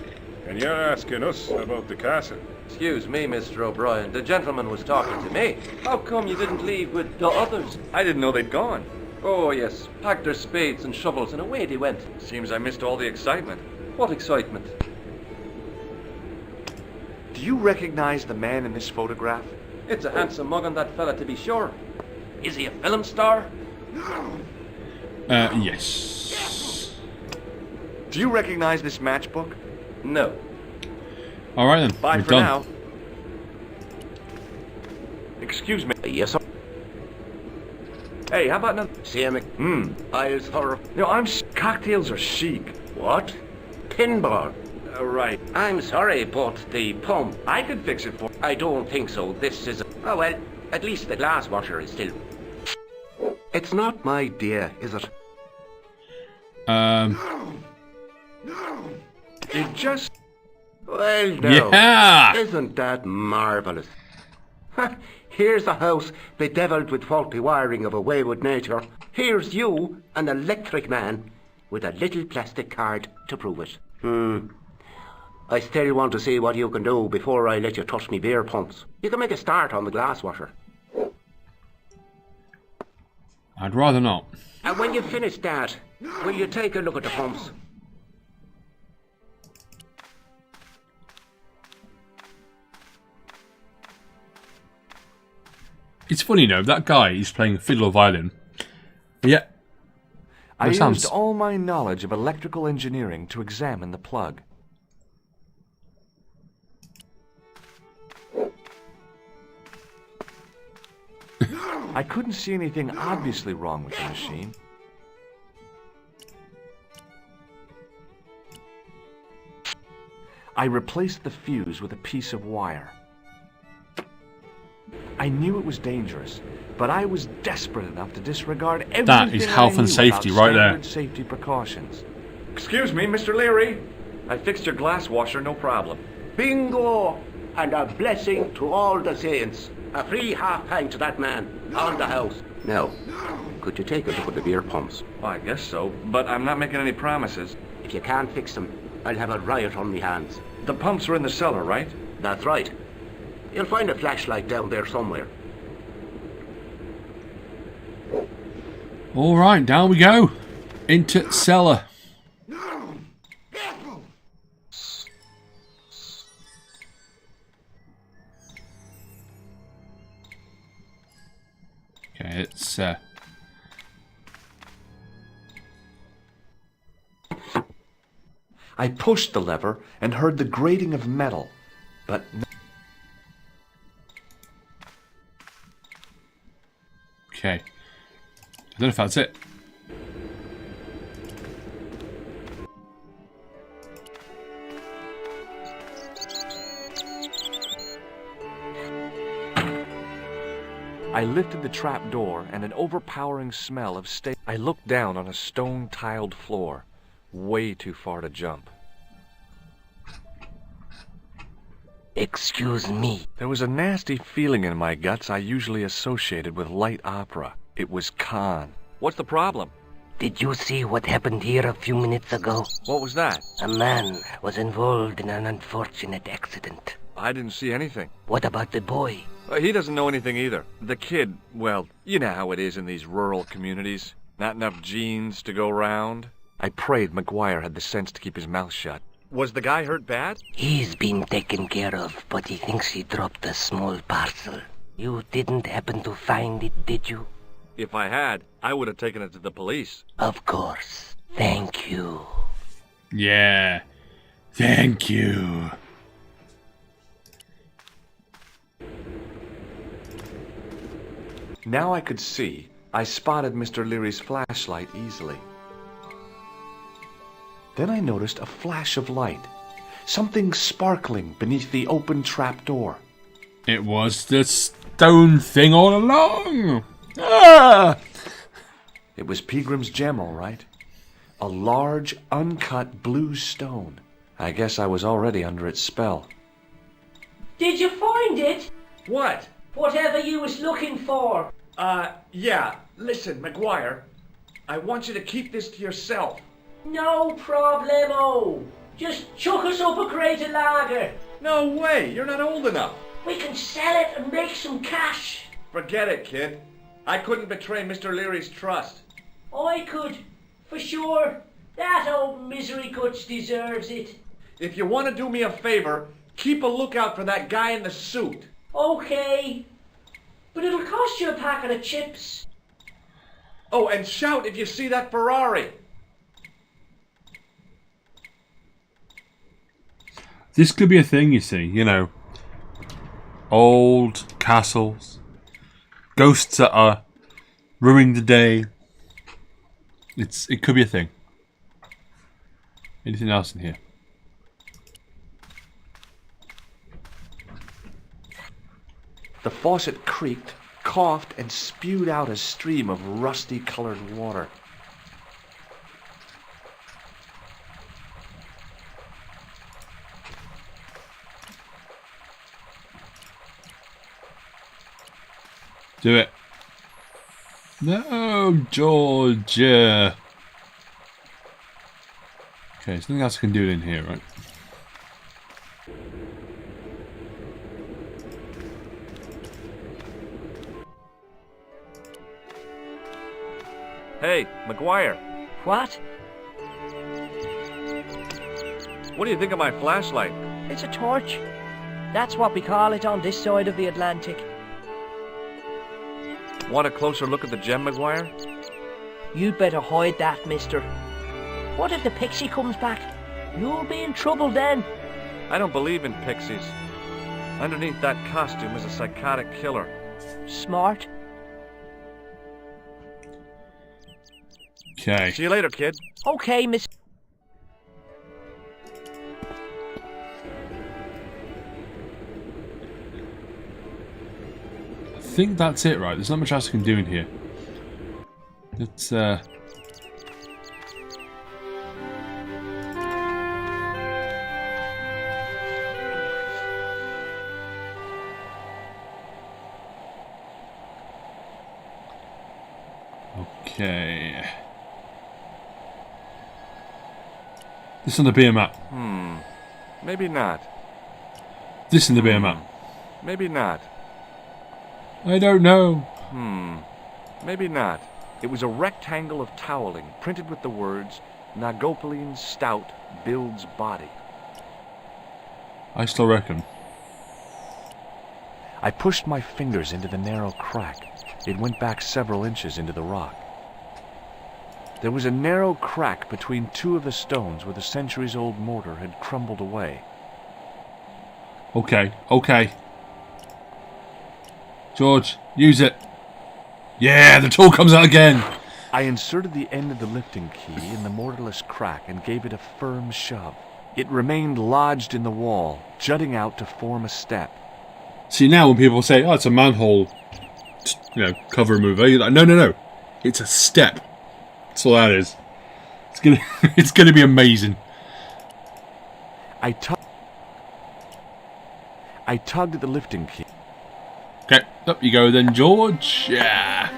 and you're asking us about the castle. Excuse me, Mr. O'Brien. The gentleman was talking to me. How come you didn't leave with the others? I didn't know they'd gone. Oh, yes. Packed their spades and shovels and away they went. Seems I missed all the excitement. What excitement? Do you recognize the man in this photograph? It's a handsome mug on that fella, to be sure. Is he a film star? Yes. Do you recognize this matchbook? No. All right then. Bye we're for done. now. Excuse me. Yes, sir. Hey, how about no... Same. I'll thorough. No, cocktails are chic. What? Pinball. Right. I'm sorry, but the pump. I could fix it for... I don't think so. This is... Oh, well, at least the glass washer is still... It's not my dear, is it? It just... Well, no. Yeah! Isn't that marvellous? Here's a house bedeviled with faulty wiring of a wayward nature. Here's you, an electric man, with a little plastic card to prove it. I still want to see what you can do before I let you touch me beer pumps. You can make a start on the glass washer. I'd rather not. And when you've finished that, will you take a look at the pumps? It's funny, though, that guy is playing fiddle or violin. But yeah. I sounds... used all my knowledge of electrical engineering to examine the plug. I couldn't see anything obviously wrong with the machine. I replaced the fuse with a piece of wire. I knew it was dangerous, but I was desperate enough to disregard everything. That is health and safety right there. Safety precautions. Excuse me, Mr. Leary. I fixed your glass washer, no problem. Bingo! And a blessing to all the saints. A free half-pint to that man on the house. Now, could you take a look at the beer pumps? Well, I guess so, but I'm not making any promises. If you can't fix them, I'll have a riot on me hands. The pumps are in the cellar, right? That's right. You'll find a flashlight down there somewhere. All right, down we go. Into cellar. Okay, it's I pushed the lever and heard the grating of metal, but okay. I don't know if that's it. I lifted the trap door and an overpowering smell of steak. I looked down on a stone-tiled floor, way too far to jump. Excuse me. There was a nasty feeling in my guts I usually associated with light opera. It was Khan. What's the problem? Did you see what happened here a few minutes ago? What was that? A man was involved in an unfortunate accident. I didn't see anything. What about the boy? He doesn't know anything either. The kid, well, you know how it is in these rural communities. Not enough genes to go round. I prayed McGuire had the sense to keep his mouth shut. Was the guy hurt bad? He's been taken care of, but he thinks he dropped a small parcel. You didn't happen to find it, did you? If I had, I would have taken it to the police. Of course. Thank you. Yeah. Thank you. Now I could see. I spotted Mr. Leary's flashlight easily. Then I noticed a flash of light. Something sparkling beneath the open trapdoor. It was the stone thing all along. Ah! It was Peagram's gem, all right. A large, uncut blue stone. I guess I was already under its spell. Did you find it? What? Whatever you was looking for. Yeah. Listen, McGuire. I want you to keep this to yourself. No problemo. Just chuck us up a crate of lager. No way. You're not old enough. We can sell it and make some cash. Forget it, kid. I couldn't betray Mr. Leary's trust. I could, for sure. That old misery guts deserves it. If you want to do me a favor, keep a lookout for that guy in the suit. Okay. But it'll cost you a packet of chips. Oh, and shout if you see that Ferrari. This could be a thing, you see, you know. Old castles. Ghosts that are ruining the day. It could be a thing. Anything else in here? The faucet creaked, coughed, and spewed out a stream of rusty-colored water. Do it. No, Georgia. Okay, there's nothing else I can do in here, right? Hey, McGuire, What? what do you think of my flashlight? It's a torch. That's what we call it on this side of the Atlantic. Want a closer look at the gem, McGuire? You'd better hide that, mister. What if the pixie comes back? You'll be in trouble then. I don't believe in pixies. Underneath that costume is a psychotic killer. Smart. Okay. See you later, kid. Okay, miss. I think that's it, right? There's not much else I can do in here. Let's, okay. This on the beer map. Maybe not. This in the beer map. Maybe not. I don't know. Maybe not. It was a rectangle of toweling, printed with the words, Nagopaline Stout builds body. I still reckon. I pushed my fingers into the narrow crack. It went back several inches into the rock. There was a narrow crack between two of the stones where the centuries-old mortar had crumbled away. Okay, okay. George, use it. Yeah, the tool comes out again. I inserted the end of the lifting key in the mortarless crack and gave it a firm shove. It remained lodged in the wall, jutting out to form a step. See, now when people say, oh, it's a manhole, cover remover, you're like, no, no, no. It's a step. That's all that is. It's gonna be amazing. I tugged at the lifting key. Okay, up you go then, George. Yeah.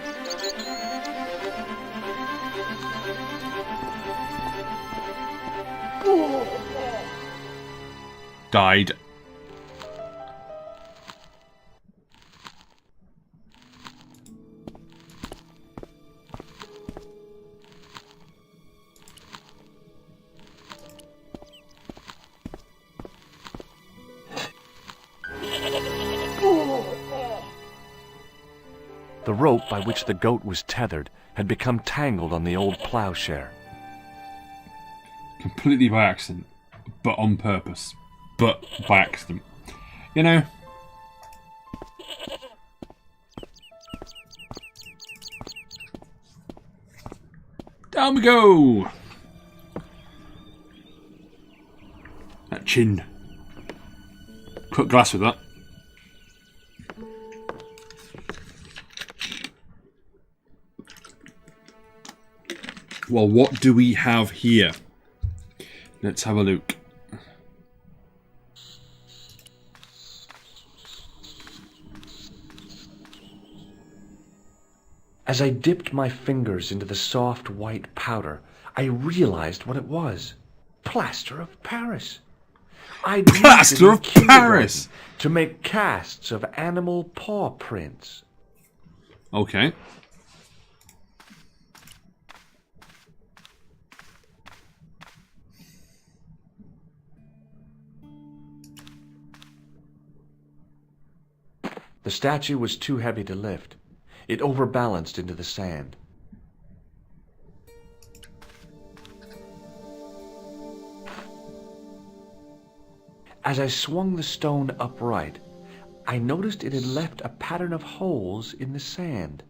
Died. The rope by which the goat was tethered had become tangled on the old plowshare. Completely by accident, but on purpose. But by accident. You know? Down we go! That chin. Cut glass with that. Well, what do we have here? Let's have a look. As I dipped my fingers into the soft white powder, I realized what it was. Plaster of Paris. I'd used it Plaster in of kindergarten Paris! to make casts of animal paw prints. Okay. The statue was too heavy to lift. It overbalanced into the sand. As I swung the stone upright, I noticed it had left a pattern of holes in the sand.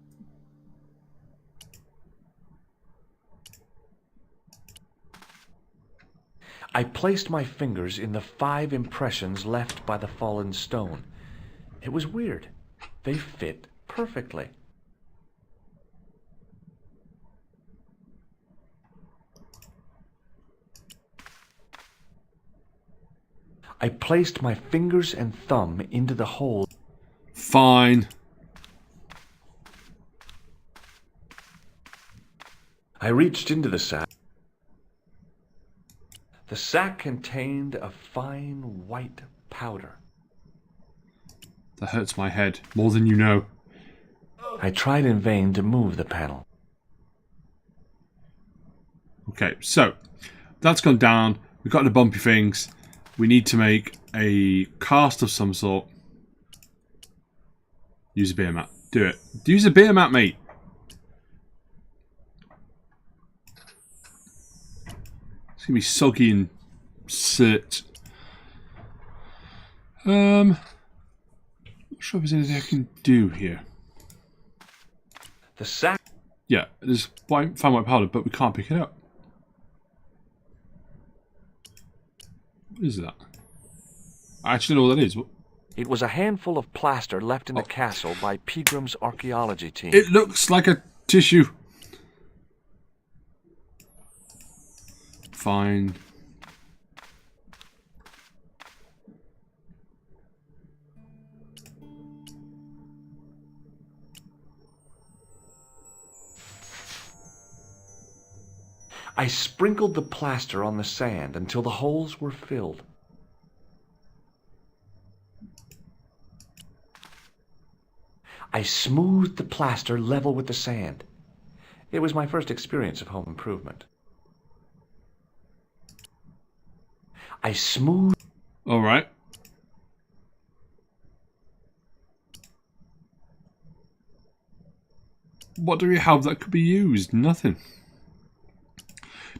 I placed my fingers in the 5 impressions left by the fallen stone. It was weird. They fit perfectly. I placed my fingers and thumb into the hole. Fine. I reached into the sack. The sack contained a fine white powder. That hurts my head more than you know. I tried in vain to move the panel. Okay, so that's gone down. We've got the bumpy things. We need to make a cast of some sort. Use a beer mat. Do it. Use a beer mat, mate. It's gonna be soggy and soot. Not sure if there's anything I can do here. The sack. Yeah, there's fine white powder, but we can't pick it up. What is that? I actually know what that is. It was a handful of plaster left in the castle by Pegram's archaeology team. It looks like a tissue. Fine. I sprinkled the plaster on the sand until the holes were filled. I smoothed the plaster level with the sand. It was my first experience of home improvement. I smoothed... All right. What do we have that could be used? Nothing.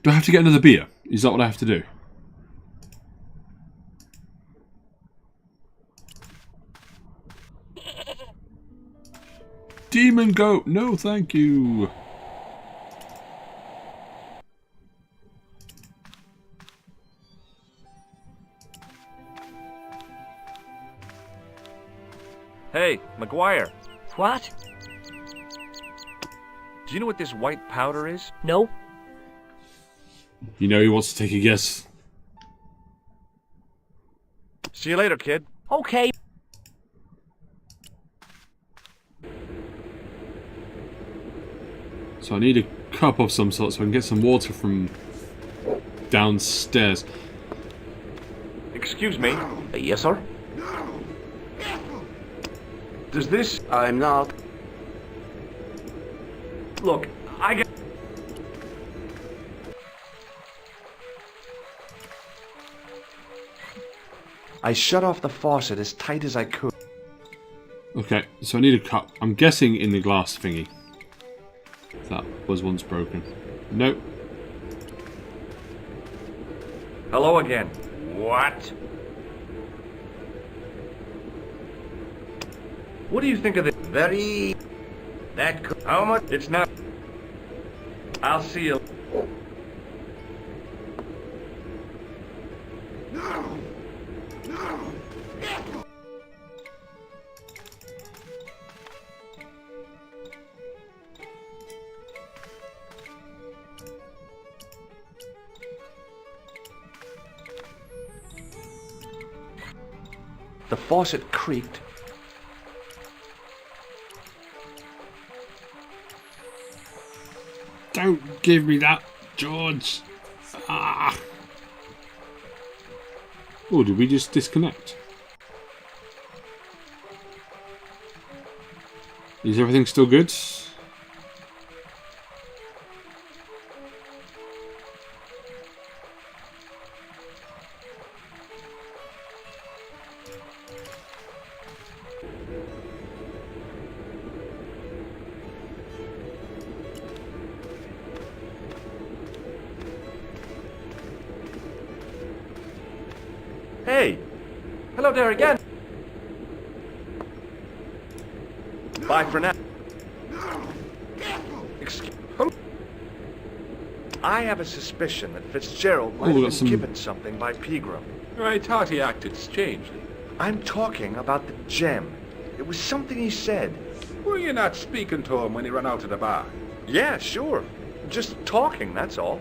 Do I have to get another beer? Is that what I have to do? Demon goat! No, thank you. Hey, McGuire, What? do you know what this white powder is? No? You know he wants to take a guess. See you later, kid. Okay. So I need a cup of some sort so I can get some water from downstairs. Excuse me, Yes, sir? does this... I'm not. Look, I get... I shut off the faucet as tight as I could. Okay, so I need a cup. I'm guessing in the glass thingy. That was once broken. Nope. Hello again. What? What do you think of this? Very... That could... How much? It's not... I'll see you... The faucet creaked. Don't give me that, George. Ah. Oh, did we just disconnect? Is everything still good? Hello there again. Bye for now. Excuse. I have a suspicion that Fitzgerald might have been given something by Pegram. I thought he acted strangely. I'm talking about the gem. It was something he said. Were you not speaking to him when he ran out of the bar? Yeah, sure. Just talking, that's all.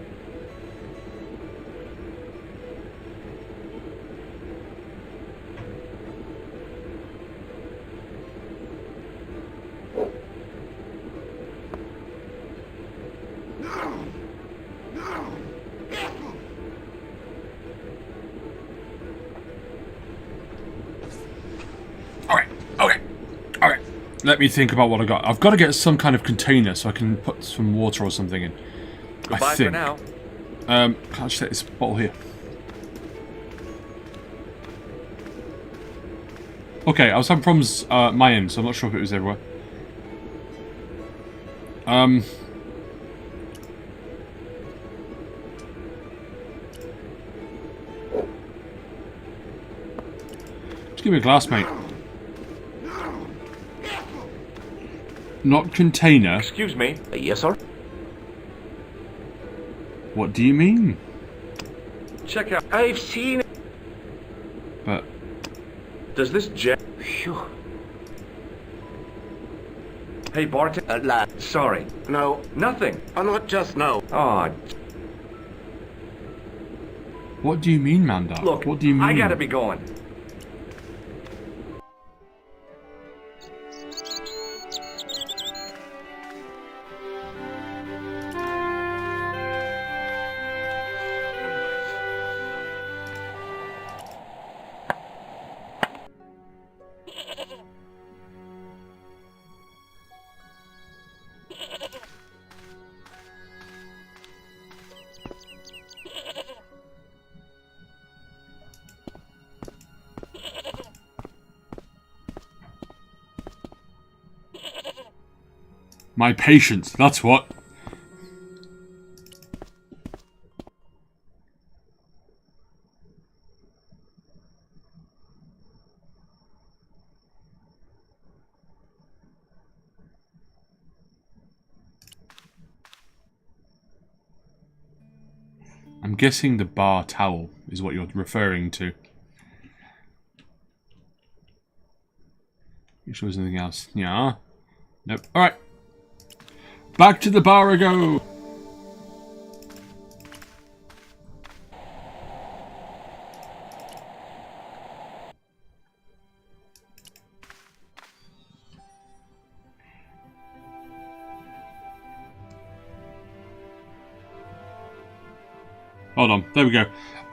Let me think about what I got. I've got to get some kind of container so I can put some water or something in. Goodbye I think. for now. Can I just take this bottle here? Okay, I was having problems my end, so I'm not sure if it was everywhere. Just give me a glass, mate. Not container. Excuse me. Yes, sir? What do you mean? Check out. I've seen it. But Does this gem... Phew. Hey, bartender. Lad. Sorry. No. Nothing. Not just now. Aw, what do you mean, Mandar? look. What do you mean? I gotta be going. My patience, that's what. I'm guessing the bar towel is what you're referring to. You sure there's anything else? Yeah. Nope. Alright. Back to the bar I go! Hold on, there we go.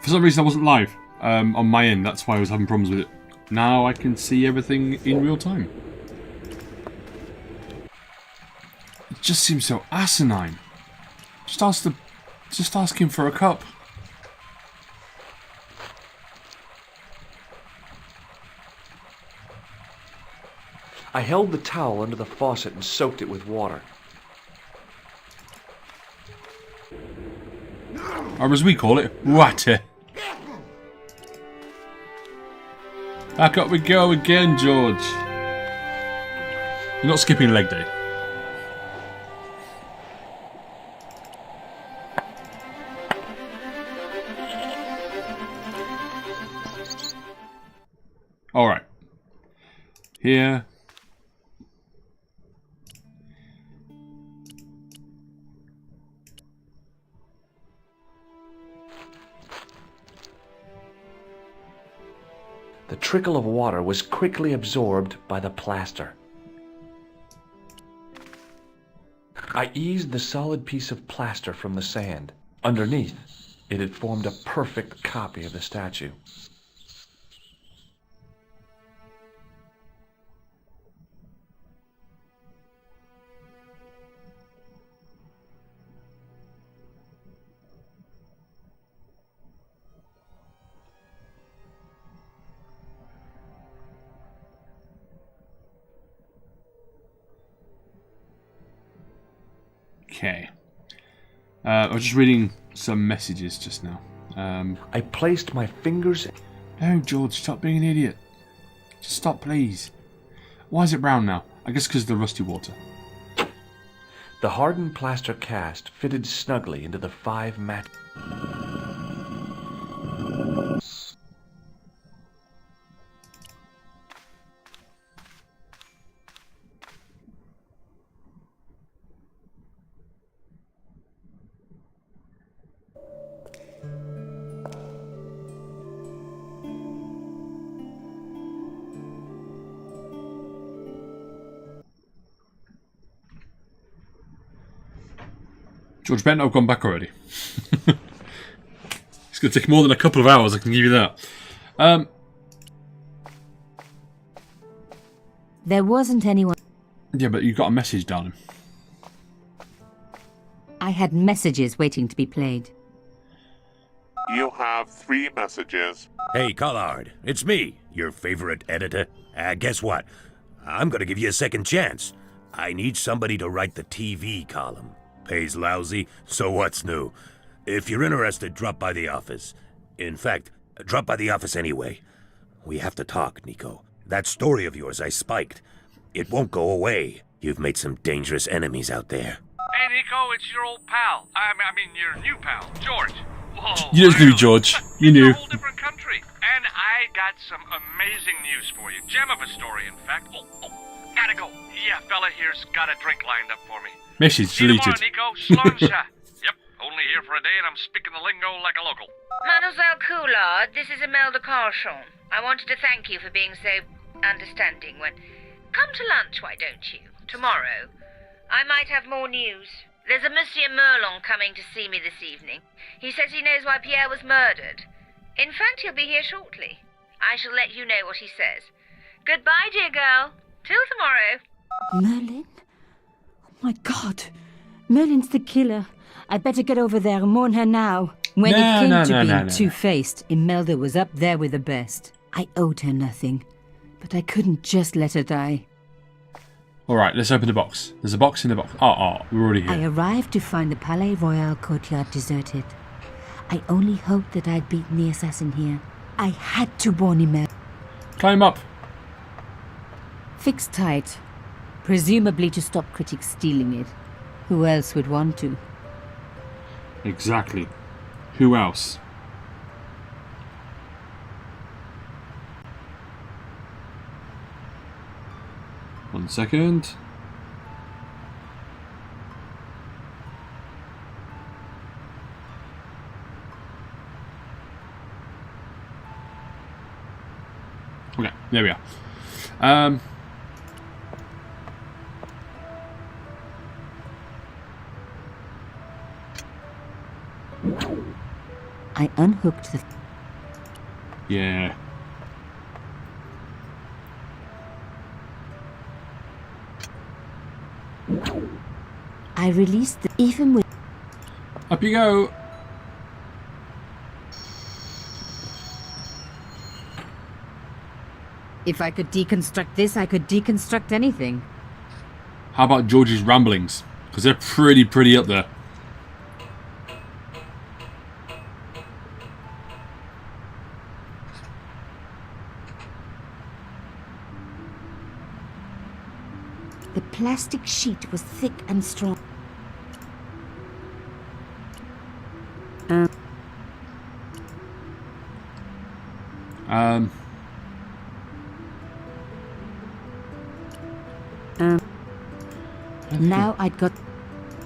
For some reason I wasn't live on my end, that's why I was having problems with it. Now I can see everything in real time. It just seems so asinine. Just ask him for a cup. I held the towel under the faucet and soaked it with water. Or as we call it, water. Back up we go again, George. You're not skipping leg day. Alright. Here. The trickle of water was quickly absorbed by the plaster. I eased the solid piece of plaster from the sand. Underneath, it had formed a perfect copy of the statue. Okay. I was just reading some messages just now. I placed my fingers... No, George, stop being an idiot. Just stop, please. Why is it brown now? I guess because of the rusty water. The hardened plaster cast fitted snugly into the 5 mat. George better not have gone back already. It's going to take more than a couple of hours, I can give you that. There wasn't anyone. Yeah, but you got a message, darling. I had messages waiting to be played. You have 3 messages. Hey, Collard, it's me, your favorite editor. Guess what? I'm gonna give you a second chance. I need somebody to write the TV column. Pays lousy, so what's new? If you're interested, drop by the office. In fact, drop by the office anyway. We have to talk, Nico. That story of yours I spiked. It won't go away. You've made some dangerous enemies out there. Hey, Nico, it's your old pal. I mean, your new pal, George. Whoa, You just knew, George. You knew. It's a whole different country. And I got some amazing news for you. Gem of a story, in fact. Oh, gotta go. Yeah, fella here's got a drink lined up for me. Message See you deleted. tomorrow, Nico. Sláinte. Yep, only here for a day and I'm speaking the lingo like a local. Mademoiselle Coulard, this is Imelda Carchon. I wanted to thank you for being so understanding when... Come to lunch, why don't you? Tomorrow. I might have more news. There's a Monsieur Merlon coming to see me this evening. He says he knows why Pierre was murdered. In fact, he'll be here shortly. I shall let you know what he says. Goodbye, dear girl. Till tomorrow. Merlin? Oh my God. Merlin's the killer. I'd better get over there and warn her now. When it came to being two-faced, Imelda was up there with the best. I owed her nothing. But I couldn't just let her die. Alright, let's open the box. There's a box in the box. Oh, we're already here. I arrived to find the Palais Royal courtyard deserted. I only hoped that I'd beaten the assassin here. I had to warn Imelda. Climb up. Fixed tight. Presumably to stop critics stealing it. Who else would want to? Exactly. Who else? One second. Okay, there we are. I unhooked the... Yeah. I released the... Even with... Up you go. If I could deconstruct this, I could deconstruct anything. How about George's ramblings? Because they're pretty up there. The plastic sheet was thick and strong.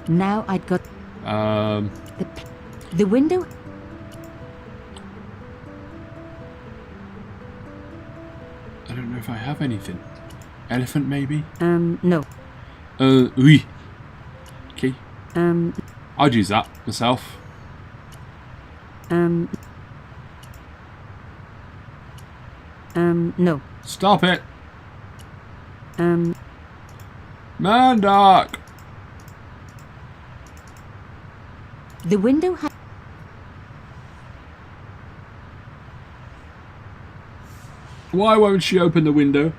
Now I'd got... The window... I don't know if I have anything. Elephant, maybe? No. Oui. Okay. I'd use that myself. No. Stop it! Mandark! The window had... Why won't she open the window?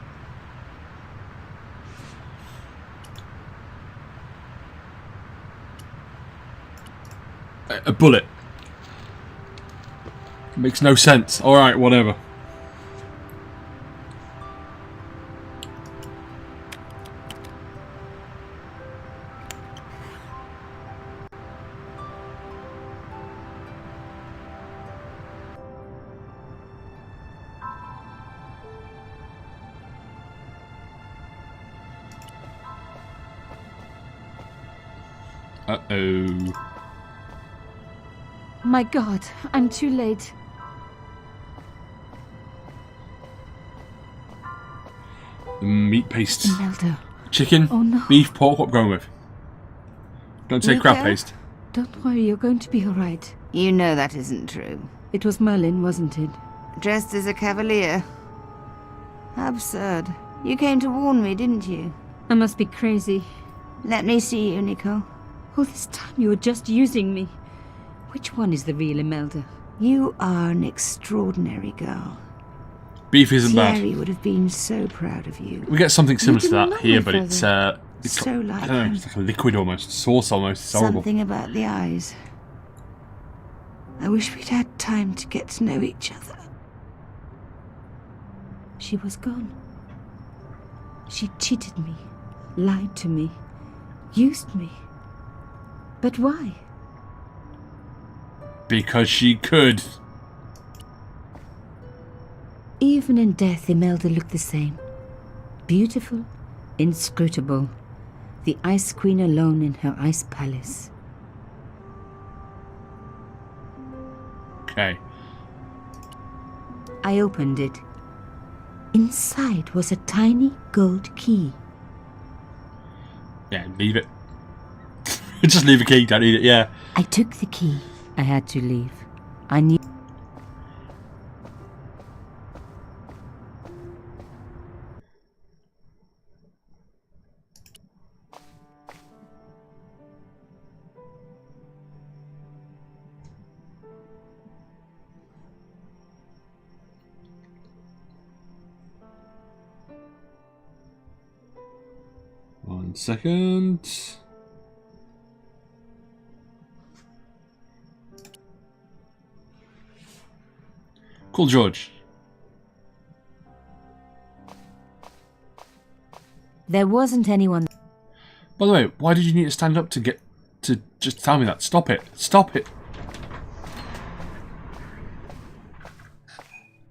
A bullet. Makes no sense. Alright, whatever. Uh-oh. My God, I'm too late. Meat paste. Imelda. Chicken, Oh, no. beef, pork, what we're going with. Don't say You crab okay? paste. Don't worry, you're going to be all right. You know that isn't true. It was Merlin, wasn't it? Dressed as a cavalier. How absurd. You came to warn me, didn't you? I must be crazy. Let me see you, Nicole. All this time you were just using me. Which one is the real Imelda? You are an extraordinary girl. Beef isn't Thierry bad. would have been so proud of you. We get something similar to didn't that know here, my but it's so like I don't know, him. it's like a liquid almost, sauce almost. It's horrible. Something about the eyes. I wish we'd had time to get to know each other. She was gone. She cheated me, lied to me, used me. But why? Because she could. Even in death, Imelda looked the same. Beautiful, inscrutable. The Ice Queen alone in her ice palace. Okay. I opened it. Inside was a tiny gold key. Yeah, leave it. Just leave a key, don't need it, yeah. I took the key. I had to leave. I knew... One second. Call George. There wasn't anyone... By the way, why did you need to stand up to get to just tell me that? Stop it. Stop it.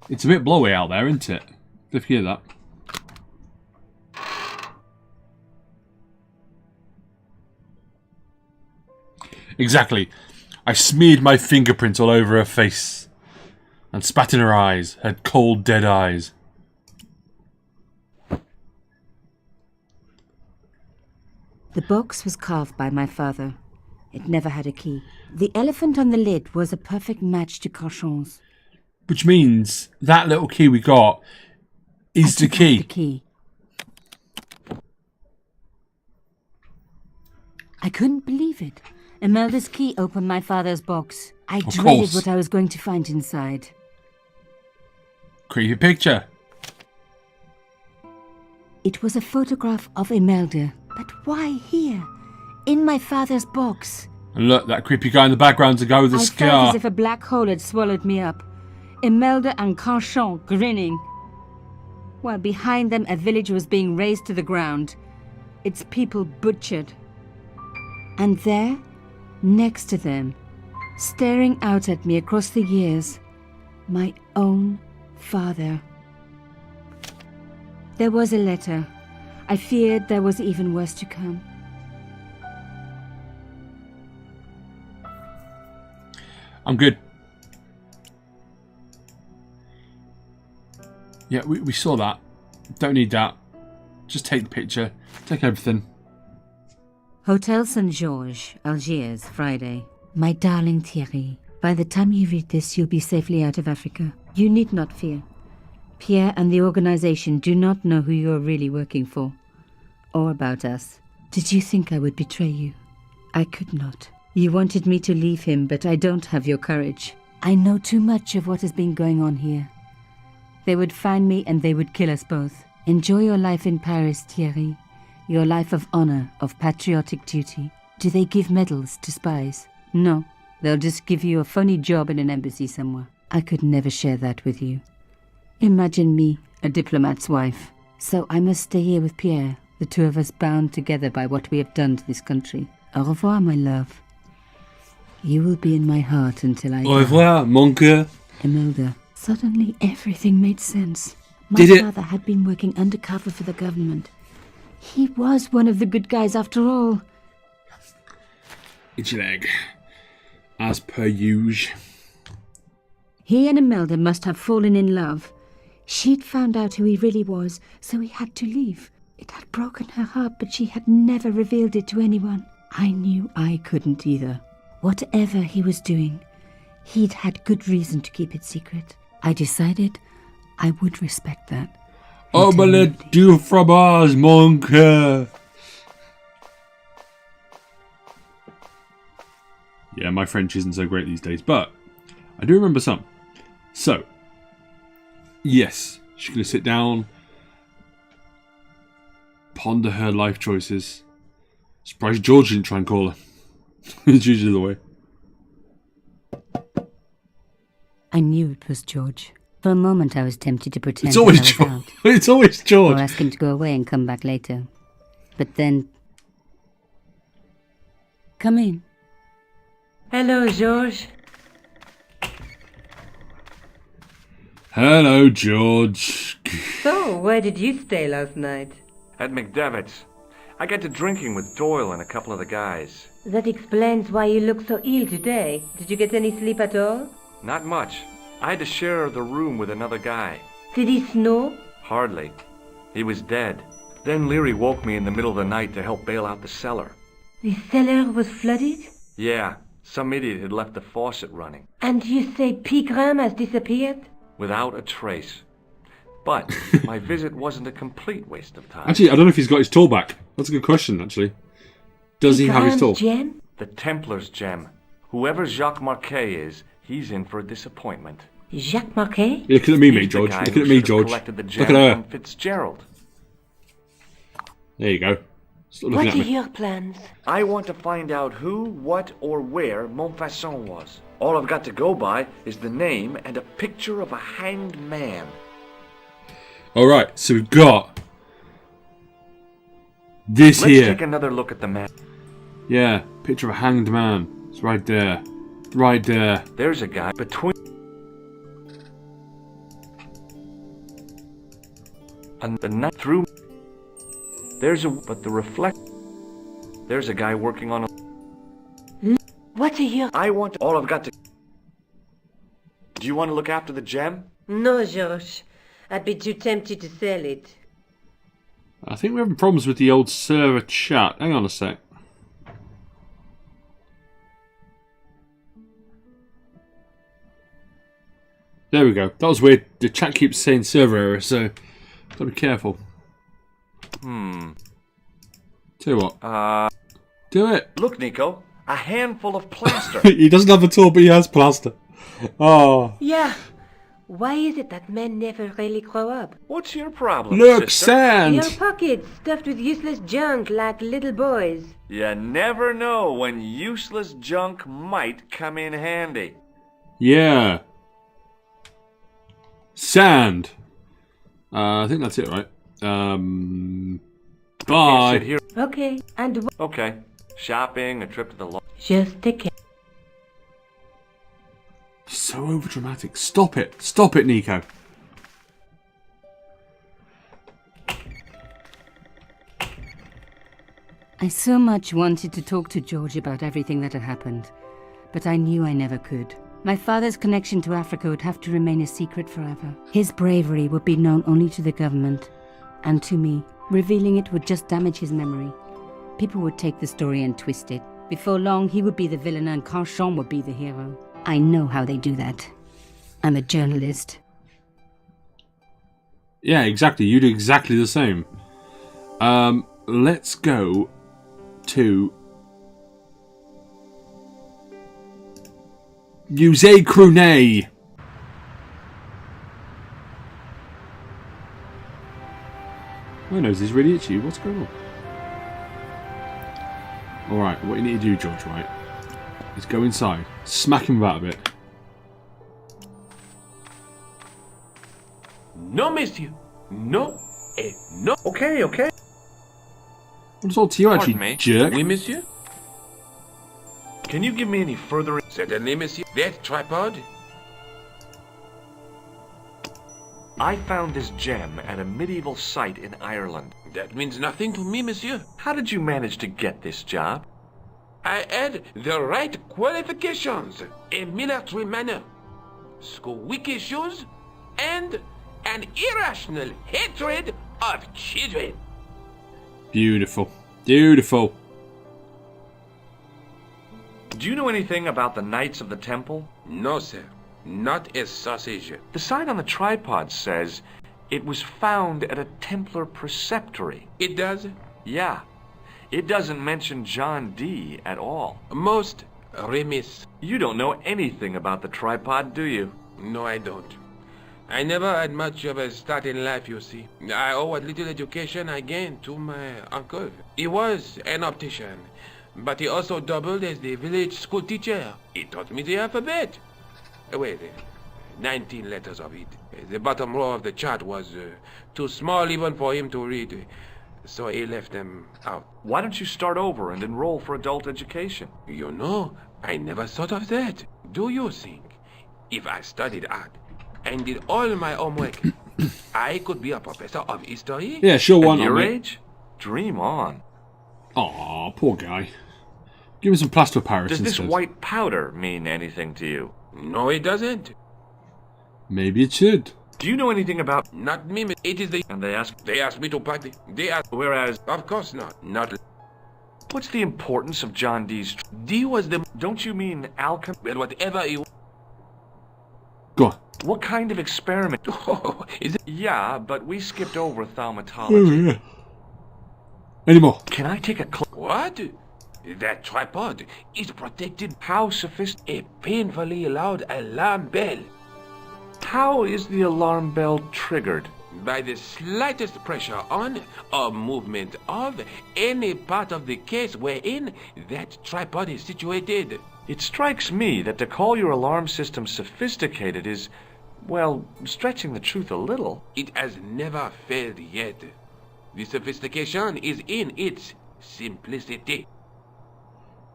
It's a bit blowy out there, isn't it? If you hear that. Exactly. I smeared my fingerprints all over her face. And spat in her eyes. Her cold, dead eyes. The box was carved by my father. It never had a key. The elephant on the lid was a perfect match to Carchon's. Which means that little key we got is the key. The key. I couldn't believe it. Imelda's key opened my father's box. I dreaded course. what I was going to find inside. Creepy picture. It was a photograph of Imelda. But why here? In my father's box. And look, that creepy guy in the background's the guy with the I scar. felt as if a black hole had swallowed me up. Imelda and Carchon grinning. While behind them a village was being razed to the ground. Its people butchered. And there, next to them, staring out at me across the years, my own father. There was a letter. I feared there was even worse to come. I'm good. Yeah, we saw that. Don't need that. Just take the picture. Take everything. Hotel St. George, Algiers, Friday. My darling Thierry, by the time you read this, you'll be safely out of Africa. You need not fear. Pierre and the organization do not know who you're really working for. Or about us. Did you think I would betray you? I could not. You wanted me to leave him, but I don't have your courage. I know too much of what has been going on here. They would find me and they would kill us both. Enjoy your life in Paris, Thierry. Your life of honor, of patriotic duty. Do they give medals to spies? No. They'll just give you a phony job in an embassy somewhere. I could never share that with you. Imagine me, a diplomat's wife. So I must stay here with Pierre, the two of us bound together by what we have done to this country. Au revoir, my love. You will be in my heart until I die. Au revoir, mon cœur. Imelda. Suddenly everything made sense. My Did it? father had been working undercover for the government. He was one of the good guys after all. Itchy leg. As per usual. He and Imelda must have fallen in love. She'd found out who he really was, so he had to leave. It had broken her heart, but she had never revealed it to anyone. I knew I couldn't either. Whatever he was doing, he'd had good reason to keep it secret. I decided I would respect that. Omelette du fromage, mon cœur. Yeah, my French isn't so great these days, but I do remember some. So, yes, she's going to sit down, ponder her life choices. Surprised George didn't try and call her. It's usually the way. I knew it was George. For a moment I was tempted to pretend It's always that I was out. It's always George. Or ask him to go away and come back later. But then... Come in. Hello, George. Hello, George. So, where did you stay last night? At McDevitt's. I got to drinking with Doyle and a couple of the guys. That explains why you look so ill today. Did you get any sleep at all? Not much. I had to share the room with another guy. Did he snore? Hardly. He was dead. Then Leary woke me in the middle of the night to help bail out the cellar. The cellar was flooded? Yeah, some idiot had left the faucet running. And you say Pegram has disappeared? Without a trace. But my visit wasn't a complete waste of time. Actually, I don't know if he's got his tool back. That's a good question, actually. Does he have his tool? Gem? The Templars gem. Whoever Jacques Marquet is, he's in for a disappointment. Jacques Marquet? You're looking at me, mate, He's the George. guy Looking who at me, should have George. collected the Look gem at her. from Fitzgerald. There you go. Stop What looking are at me. your plans? I want to find out who, what, or where Montfaucon was. All I've got to go by is the name and a picture of a hanged man. Alright, so we've got this Let's here. take another look at the map. Yeah, picture of a hanged man. It's right there. Right there. There's a guy between... And the night through... There's a... But the reflect... There's a guy working on a... What are your... I want... All I've got to... Do you want to look after the gem? No, George. I'd be too tempted to sell it. I think we're having problems with the old server chat. Hang on a sec. There we go. That was weird. The chat keeps saying server error, so gotta be careful. Tell you what. Do it. Look, Nico. A handful of plaster. He doesn't have a tool, but he has plaster. Oh. Yeah. Why is it that men never really grow up? What's your problem, Look, sister? sand. Your pockets stuffed with useless junk like little boys. You never know when useless junk might come in handy. Yeah. Sand. I think that's it, right? Bye. Sit here. Okay, and Okay. Shopping, a trip to the law. just take care. So overdramatic. Stop it. Stop it, Nico. I so much wanted to talk to George about everything that had happened, but I knew I never could. My father's connection to Africa would have to remain a secret forever. His bravery would be known only to the government and to me. Revealing it would just damage his memory. People would take the story and twist it. Before long, he would be the villain and Carchon would be the hero. I know how they do that. I'm a journalist. Yeah, exactly. You do exactly the same. Let's go to Musée Crunet. My nose is really itchy. What's going on? Alright, what you need to do, George, right, is go inside. Smack him about a bit. No, monsieur. No. No. Okay, okay. What's all to you, actually, Pardon me. jerk? Oui, monsieur. Can you give me any further... Certainly, monsieur. That tripod? I found this gem at a medieval site in Ireland. That means nothing to me, monsieur. How did you manage to get this job? I had the right qualifications, a military manner, squeaky shoes, and an irrational hatred of children. Beautiful. Beautiful. Do you know anything about the Knights of the Temple? No, sir. Not a sausage. The sign on the tripod says it was found at a Templar preceptory. It does? Yeah. It doesn't mention John Dee at all. Most remiss. You don't know anything about the tripod, do you? No, I don't. I never had much of a start in life, you see. I owe what little education I gained to my uncle. He was an optician, but he also doubled as the village school teacher. He taught me the alphabet. Wait, 19 letters of it. The bottom row of the chart was too small even for him to read, so he left them out. Why don't you start over and enroll for adult education? You know, I never thought of that. Do you think if I studied art and did all my homework, I could be a professor of history? Yeah, sure, why not, At your mate? age? Dream on. Aw, poor guy. Give him some plaster of Paris Does instead. this white powder mean anything to you? No, it doesn't. Maybe it should. Do you know anything about... Not me, it is the... And they asked me to practice. They asked... Whereas... Of course not. Not... What's the importance of John Dee's... Dee was the... Don't you mean alchemy? Well, whatever he... Go on. What kind of experiment? Oh, is it... Yeah, but we skipped over thaumatology. Oh, yeah. Any more? Can I take a What? That tripod is protected. How sophisticated? A painfully loud alarm bell. How is the alarm bell triggered? By the slightest pressure on or movement of any part of the case wherein that tripod is situated. It strikes me that to call your alarm system sophisticated is, well, stretching the truth a little. It has never failed yet. The sophistication is in its simplicity.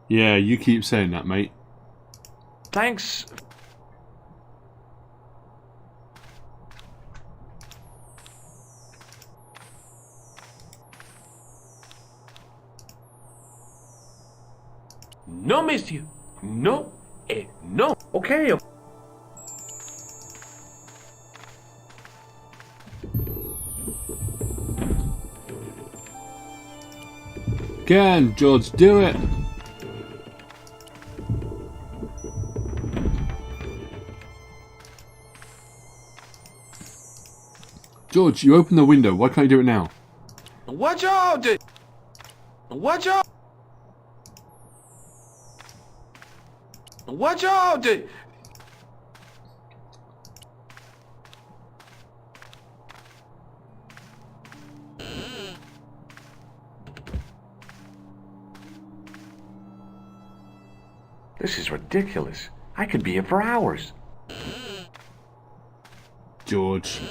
Yeah, you keep saying that, mate. Thanks. No, monsieur. No, no. Okay. Again, George, do it. George, you opened the window. Why can't you do it now? Watch out! Watch out! Watch out! This is ridiculous. I could be here for hours. George.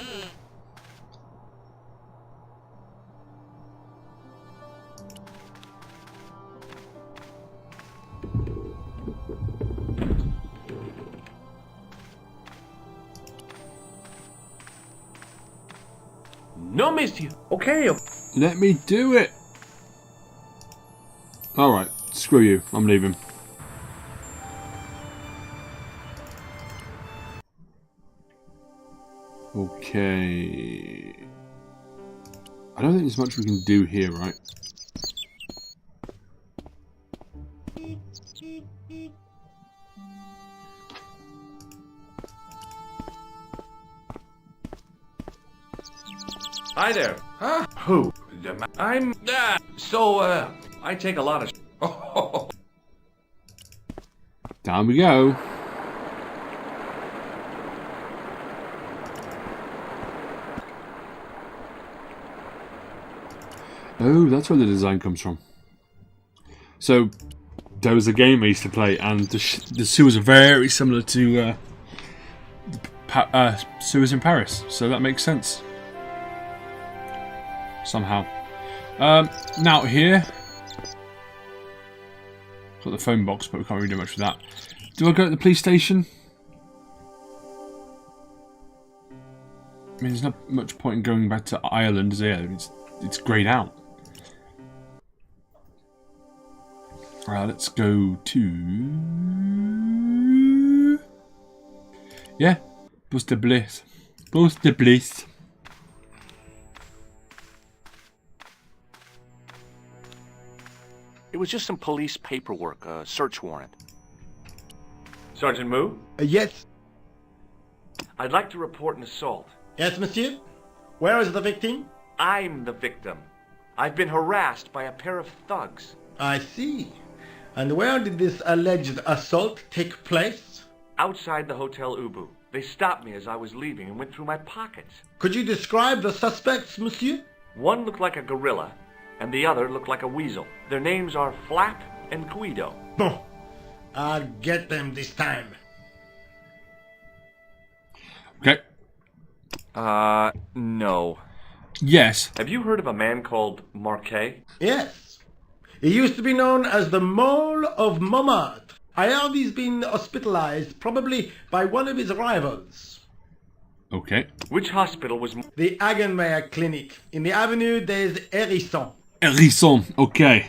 No, monsieur. Okay. Let me do it. Alright, screw you. I'm leaving. Okay. I don't think there's much we can do here, right? Hi there. Huh? Who? I'm... I take a lot of... Oh. Down we go. Oh, that's where the design comes from. So, there was a game I used to play, and the sewers are very similar to sewers in Paris, so that makes sense. Somehow. Now here, got the phone box, but we can't really do much with that. Do I go to the police station? I mean, there's not much point in going back to Ireland, is there? It's greyed out. Alright, let's go to... Yeah, Boost the Bliss. Boost the Bliss. It was just some police paperwork, a search warrant. Sergeant Moo? Yes. I'd like to report an assault. Yes, monsieur. Where is the victim? I'm the victim. I've been harassed by a pair of thugs. I see. And where did this alleged assault take place? Outside the Hotel Ubu. They stopped me as I was leaving and went through my pockets. Could you describe the suspects, monsieur? One looked like a gorilla, and the other looked like a weasel. Their names are Flap and Guido. Bon. I'll get them this time. Okay. No. Yes. Have you heard of a man called Marquet? Yes. He used to be known as the Mole of Montmartre. I heard he's been hospitalized, probably by one of his rivals. Okay. Which hospital was... The Hagenmeyer Clinic, in the Avenue des Hérissons. Hérisson, okay.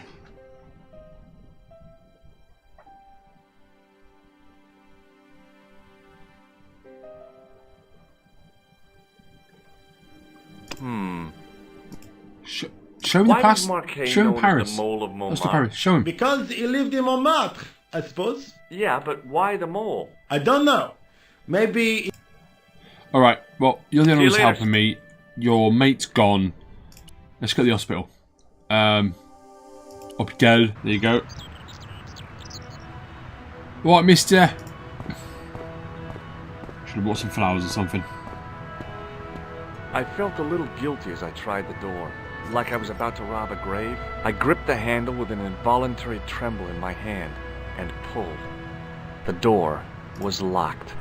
Show him the Why past. was Marquet Show him known Paris. as the Mole of Let's Montmartre? do Paris. Show him. Because he lived in Montmartre, I suppose. Yeah, but why the mole? I don't know. Maybe... Alright, well, you're the only one See who's you later. helping me. Your mate's gone. Let's go to the hospital. Hospital. There you go. What, mister? Should have bought some flowers or something. I felt a little guilty as I tried the door, like I was about to rob a grave. I gripped the handle with an involuntary tremble in my hand and pulled. The door was locked.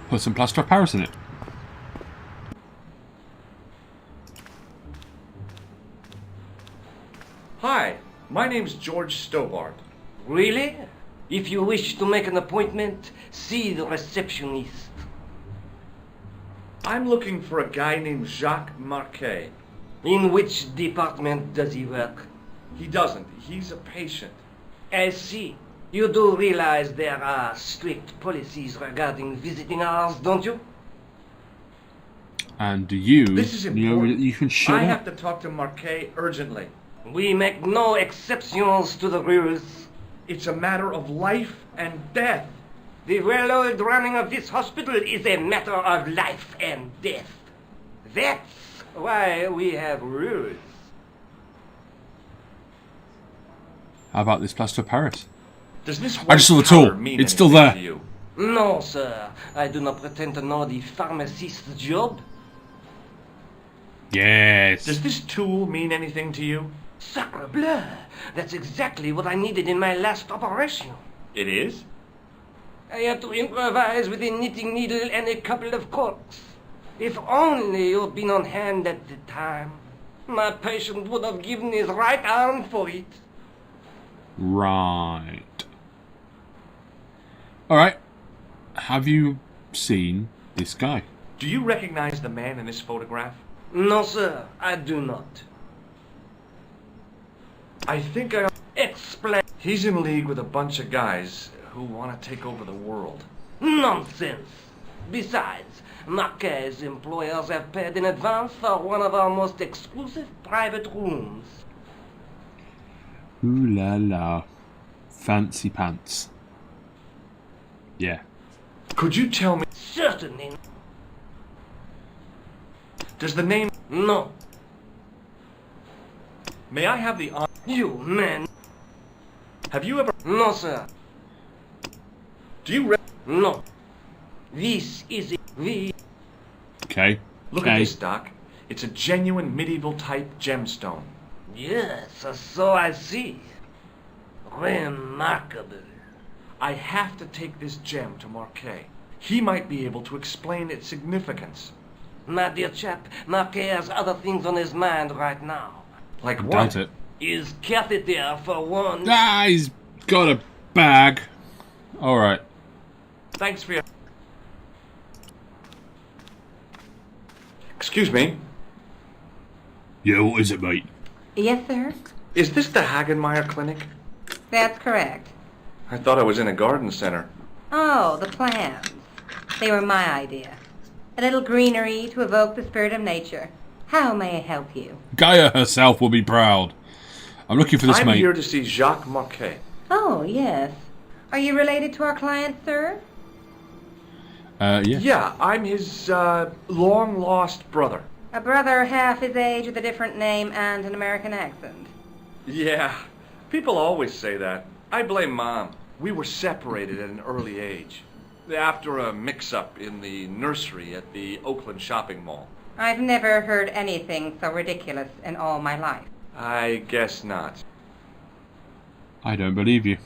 Put some plaster of Paris in it. Hi, my name's George Stobart. Really? If you wish to make an appointment, see the receptionist. I'm looking for a guy named Jacques Marquet. In which department does he work? He doesn't. He's a patient. I see. You do realize there are strict policies regarding visiting hours, don't you? And do you This is know important. that you can shut I up? have to talk to Marquet urgently. We make no exceptions to the rules. It's a matter of life and death. The well-oiled running of this hospital is a matter of life and death. That's why we have rules. How about this plaster of Paris? Does this I just saw the powder tool. mean It's still anything there. to you? No, sir. I do not pretend to know the pharmacist's job. Yes. Does this tool mean anything to you? Sacre bleu! That's exactly what I needed in my last operation. It is? I had to improvise with a knitting needle and a couple of corks. If only you'd been on hand at the time. My patient would have given his right arm for it. Right. Alright. Have you seen this guy? Do you recognize the man in this photograph? No, sir, I do not. I think I... Explain. He's in league with a bunch of guys who want to take over the world. Nonsense. Besides, Marquet's employers have paid in advance for one of our most exclusive private rooms. Ooh la la. Fancy pants. Yeah. Could you tell me... Certainly. Does the name... No. May I have the honor... You, man. Have you ever... No, sir. Do you... No. This is it. Okay. Look at this, Doc. It's a genuine medieval type gemstone. Yes, so I see. Remarkable. I have to take this gem to Marquet. He might be able to explain its significance. My dear chap, Marquet has other things on his mind right now. Like what? Doubt it. His catheter, for one. Ah, he's got a bag. Alright. Thanks for your... Excuse me. Yeah, what is it, mate? Yes, sir? Is this the Hagenmeyer Clinic? That's correct. I thought I was in a garden center. Oh, the plans. They were my idea. A little greenery to evoke the spirit of nature. How may I help you? Gaia herself will be proud. I'm looking for this I'm mate. here to see Jacques Marquet. Oh, yes. Are you related to our client, sir? Yeah. Yeah, I'm his long-lost brother. A brother half his age with a different name and an American accent. Yeah, people always say that. I blame Mom. We were separated at an early age. After a mix-up in the nursery at the Oakland shopping mall. I've never heard anything so ridiculous in all my life. I guess not. I don't believe you.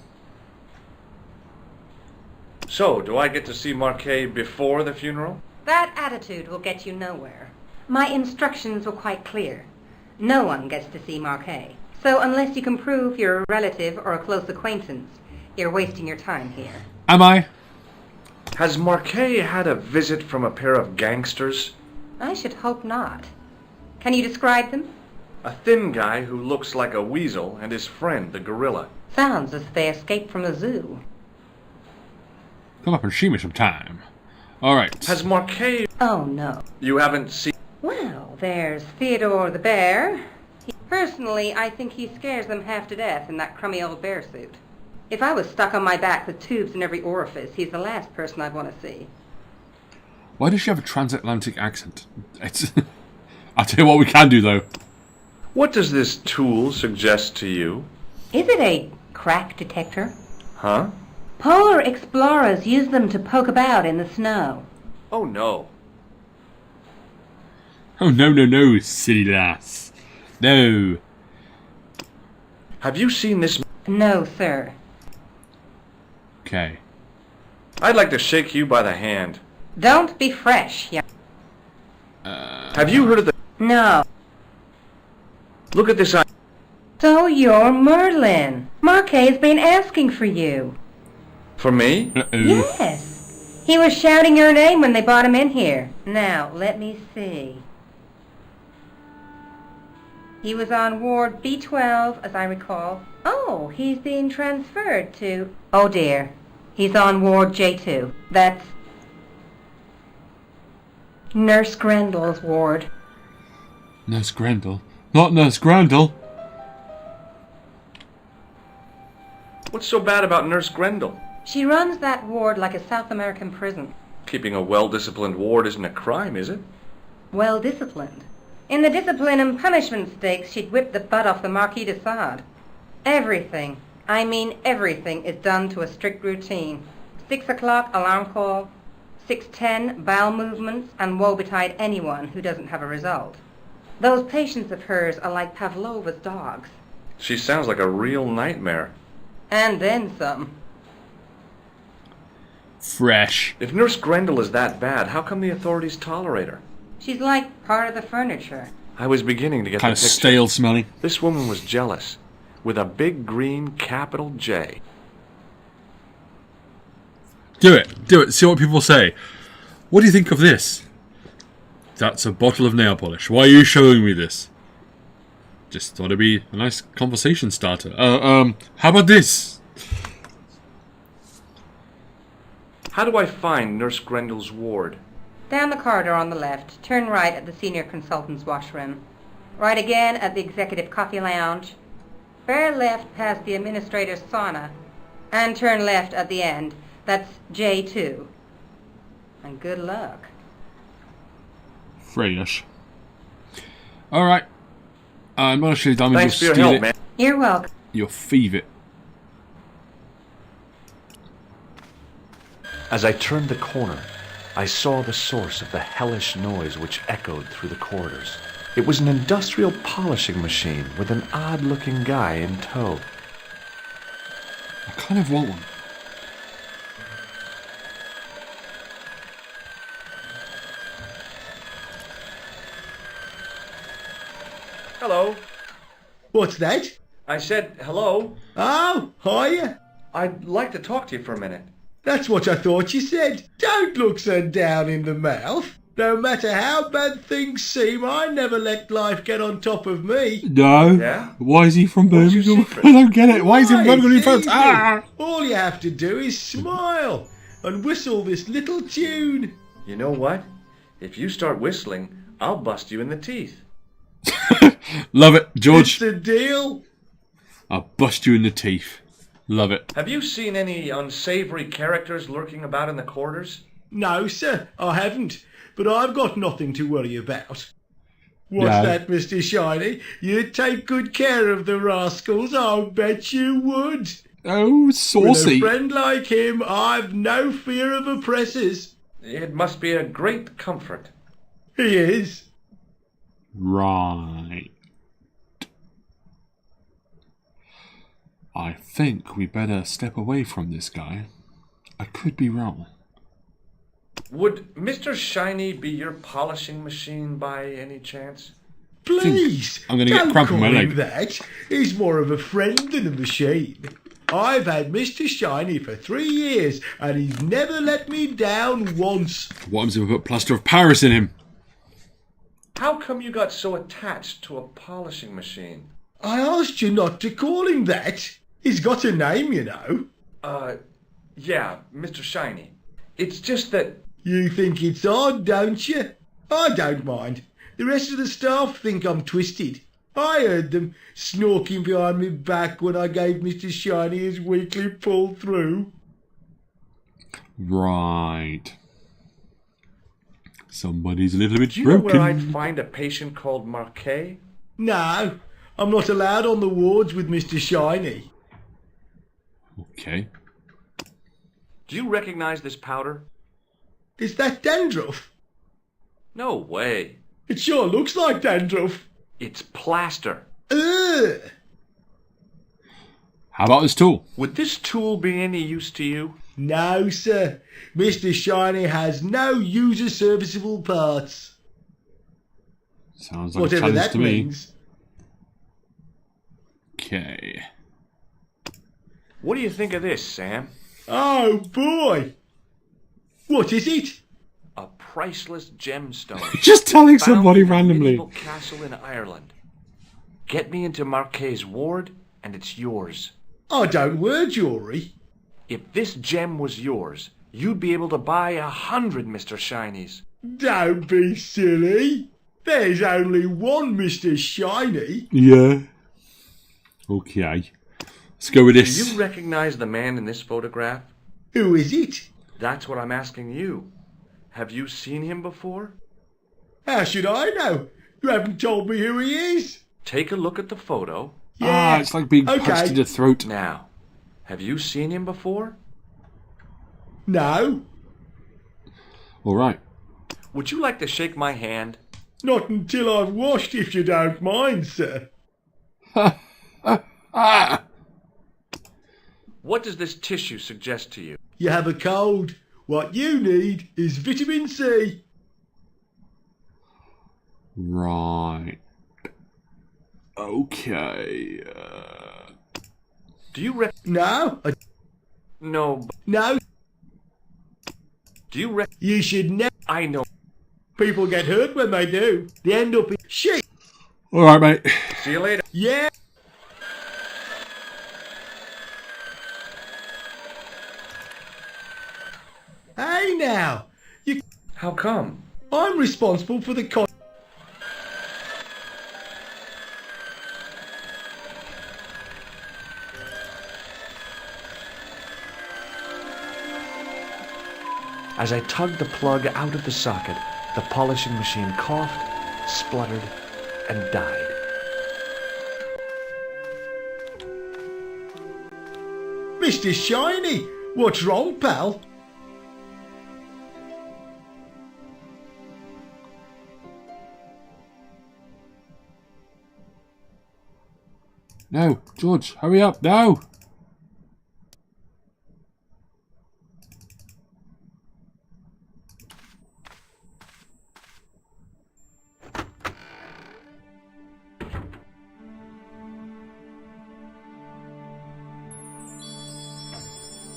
So, do I get to see Marquet before the funeral? That attitude will get you nowhere. My instructions were quite clear. No one gets to see Marquet. So unless you can prove you're a relative or a close acquaintance, you're wasting your time here. Am I? Has Marquet had a visit from a pair of gangsters? I should hope not. Can you describe them? A thin guy who looks like a weasel and his friend, the gorilla. Sounds as if they escaped from a zoo. Come up and shoot me some time. Alright. Has Marquet... Oh, no. You haven't seen... Well, there's Theodore the bear. Personally, I think he scares them half to death in that crummy old bear suit. If I was stuck on my back with tubes in every orifice, he's the last person I'd want to see. Why does she have a transatlantic accent? It's I'll tell you what we can do, though. What does this tool suggest to you? Is it a crack detector? Huh? Polar explorers use them to poke about in the snow. Oh, no. Oh, no, silly lass. No. Have you seen this? No, sir. Okay. I'd like to shake you by the hand. Don't be fresh, young... Have you heard of the... No. Look at this eye. So you're Merlin. Marquet's been asking for you. For me? Yes. He was shouting your name when they brought him in here. Now, let me see. He was on Ward B12, as I recall. Oh, he's being transferred to... Oh, dear. He's on Ward J2. That's... Nurse Grendel's ward. Nurse Grendel? Not Nurse Grendel! What's so bad about Nurse Grendel? She runs that ward like a South American prison. Keeping a well-disciplined ward isn't a crime, is it? Well disciplined. In the discipline and punishment stakes, she'd whip the butt off the Marquis de Sade. Everything, I mean everything, is done to a strict routine. 6 o'clock alarm call, 6:10 bowel movements, and woe betide anyone who doesn't have a result. Those patients of hers are like Pavlova's dogs. She sounds like a real nightmare. And then some. Fresh. If Nurse Grendel is that bad, how come the authorities tolerate her? She's like part of the furniture. I was beginning to get kind the of picture. stale smelling. This woman was jealous, with a big green capital J. Do it, see what people say. What do you think of this? That's a bottle of nail polish. Why are you showing me this? Just thought it'd be a nice conversation starter. How about this? How do I find Nurse Grendel's ward? Down the corridor on the left, turn right at the senior consultant's washroom. Right again at the executive coffee lounge. Bear left past the administrator's sauna. And turn left at the end. That's J2. And good luck. Freyish. Alright. I'm not actually done with Thanks for your your steal help, it. man. You're welcome. You'll thieve it. As I turned the corner, I saw the source of the hellish noise which echoed through the corridors. It was an industrial polishing machine with an odd-looking guy in tow. I kind of want one. Hello. What's that? I said hello. Oh, hiya. I'd like to talk to you for a minute. That's what I thought you said. Don't look so down in the mouth. No matter how bad things seem, I never let life get on top of me. No. Yeah? Why is he from What's your Birmingham? secret? I don't get it. Why is he from Why, Birmingham? it's easy. Ah! All you have to do is smile and whistle this little tune. You know what? If you start whistling, I'll bust you in the teeth. Love it, George. It's a deal. I'll bust you in the teeth. Love it. Have you seen any unsavory characters lurking about in the quarters? No, sir, I haven't. But I've got nothing to worry about. What's No. that, Mr. Shiny? You'd take good care of the rascals, I'll bet you would. Oh, saucy. With a friend like him, I've no fear of oppressors. It must be a great comfort. He is. Right. I think we better step away from this guy. I could be wrong. Would Mr. Shiny be your polishing machine by any chance? Please, I'm gonna get don't cramp in call my him leg. that. He's more of a friend than a machine. I've had Mr. Shiny for 3 years, and he's never let me down once. What happens if I put plaster of Paris in him? How come you got so attached to a polishing machine? I asked you not to call him that. He's got a name, you know. Yeah, Mr. Shiny. It's just that... You think it's odd, don't you? I don't mind. The rest of the staff think I'm twisted. I heard them snorking behind me back when I gave Mr. Shiny his weekly pull through. Right. Somebody's a little bit Do you know broken. where I'd find a patient called Marquet? No, I'm not allowed on the wards with Mr. Shiny. Okay. Do you recognize this powder? Is that dandruff? No way. It sure looks like dandruff. It's plaster. Ugh. How about this tool? Would this tool be any use to you? No, sir. Mr. Shiny has no user serviceable parts. Sounds like Whatever a challenge that to me. means. Okay. What do you think of this, Sam? Oh, boy. What is it? A priceless gemstone. Just telling found somebody in a randomly. medieval castle in Ireland. Get me into Marquet's ward, and it's yours. I don't wear jewellery. If this gem was yours, you'd be able to buy 100 Mr. Shinies. Don't be silly. There's only one Mr. Shiny. Yeah. Okay. Let's go with this. Do you recognize the man in this photograph? Who is it? That's what I'm asking you. Have you seen him before? How should I know? You haven't told me who he is. Take a look at the photo. Ah, it's like being punched Okay. in the throat. Now, have you seen him before? No, All right. Would you like to shake my hand? not until I've washed, if you don't mind, sir. Ah! What does this tissue suggest to you? You have a cold. What you need is vitamin C. Right. Okay. Do you No, No. no. Do you You should never. I know. People get hurt when they do. They end up in shit. All right, mate. See you later. Yeah. Hey now, How come? I'm responsible for the As I tugged the plug out of the socket, the polishing machine coughed, spluttered, and died. Mr. Shiny, what's wrong, pal? No, George, hurry up. No.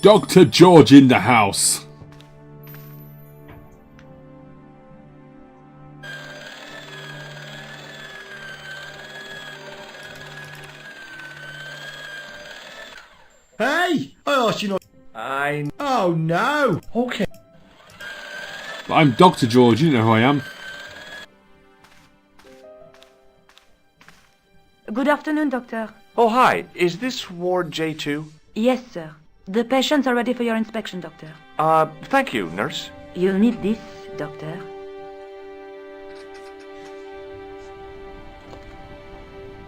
Dr. George in the house. Hey, I asked you not... Oh, no. Okay. But I'm Dr. George, you know who I am. Good afternoon, Doctor. Oh, hi. Is this Ward J2? Yes, sir. The patients are ready for your inspection, Doctor. Thank you, nurse. You'll need this, Doctor.